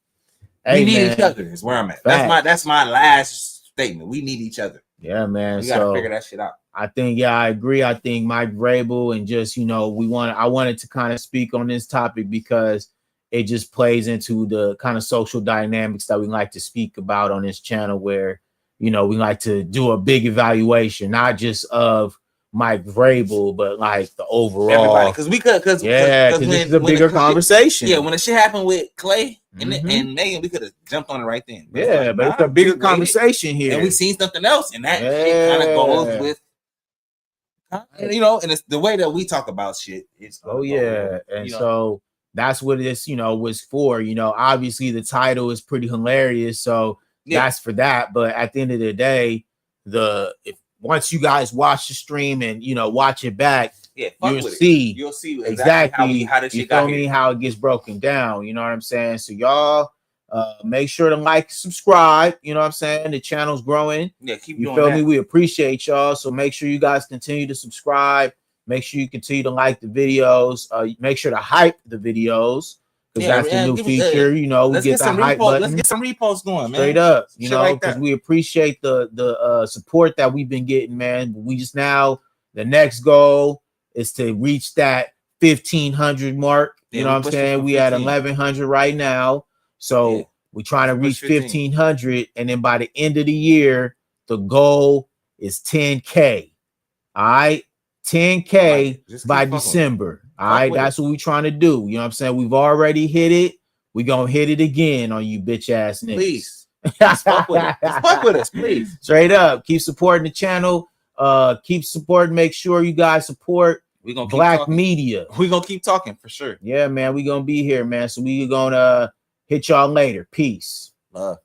hey, we need man. each other, is where I'm at. Facts. That's my last statement. We need each other. Yeah, man. We gotta So figure that shit out. I think, yeah, I agree. I think Mike Vrabel and just, I wanted to kind of speak on this topic because it just plays into the kind of social dynamics that we like to speak about on this channel where, we like to do a big evaluation, not just of Mike Vrabel, but like the overall. Everybody, because this is a bigger conversation. Yeah, when the shit happened with Clay and Mhm. and Megan, we could have jumped on it right then. But Yeah, but it's a bigger we waited, conversation here. and we seen something else, and that shit kind of goes with, and it's the way that we talk about shit. It's Oh yeah, and you know. so that's what this was for. Obviously the title is pretty hilarious, so that's for that. But at the end of the day, once you guys watch the stream and watch it back, you'll see exactly how this you shit feel got me here. how it gets broken down. You know what I'm saying? So y'all make sure to like, subscribe. You know what I'm saying? The channel's growing. Yeah, keep You doing feel that. me? We appreciate y'all. So make sure you guys continue to subscribe. Make sure you continue to like the videos. Make sure to hype the videos because that's the new feature. We Let's get the hype button. Let's get some reposts going, man. Straight up, Shit like because that. we appreciate the support that we've been getting, man. We just now the next goal is to reach that 1,500 mark. Yeah, You know we what I'm pushed it saying? from We at 15. 1,100 right now, so. Yeah. We're trying to reach Push 15. 1,500, and then by the end of the year, the goal is 10K. All right, 10K Just keep by fucking December. All Fuck right, with that's what we're trying to do. You know what I'm saying? We've already hit it. We're gonna hit it again on you bitch ass niggas. Please. Just fuck with us. Just fuck with us, please. Straight up. Keep supporting the channel. Keep supporting. Make sure you guys support We're gonna keep Black talking. media. We're gonna keep talking for sure. Yeah, man. We're gonna be here, man. So we're gonna hit y'all later. Peace. Love.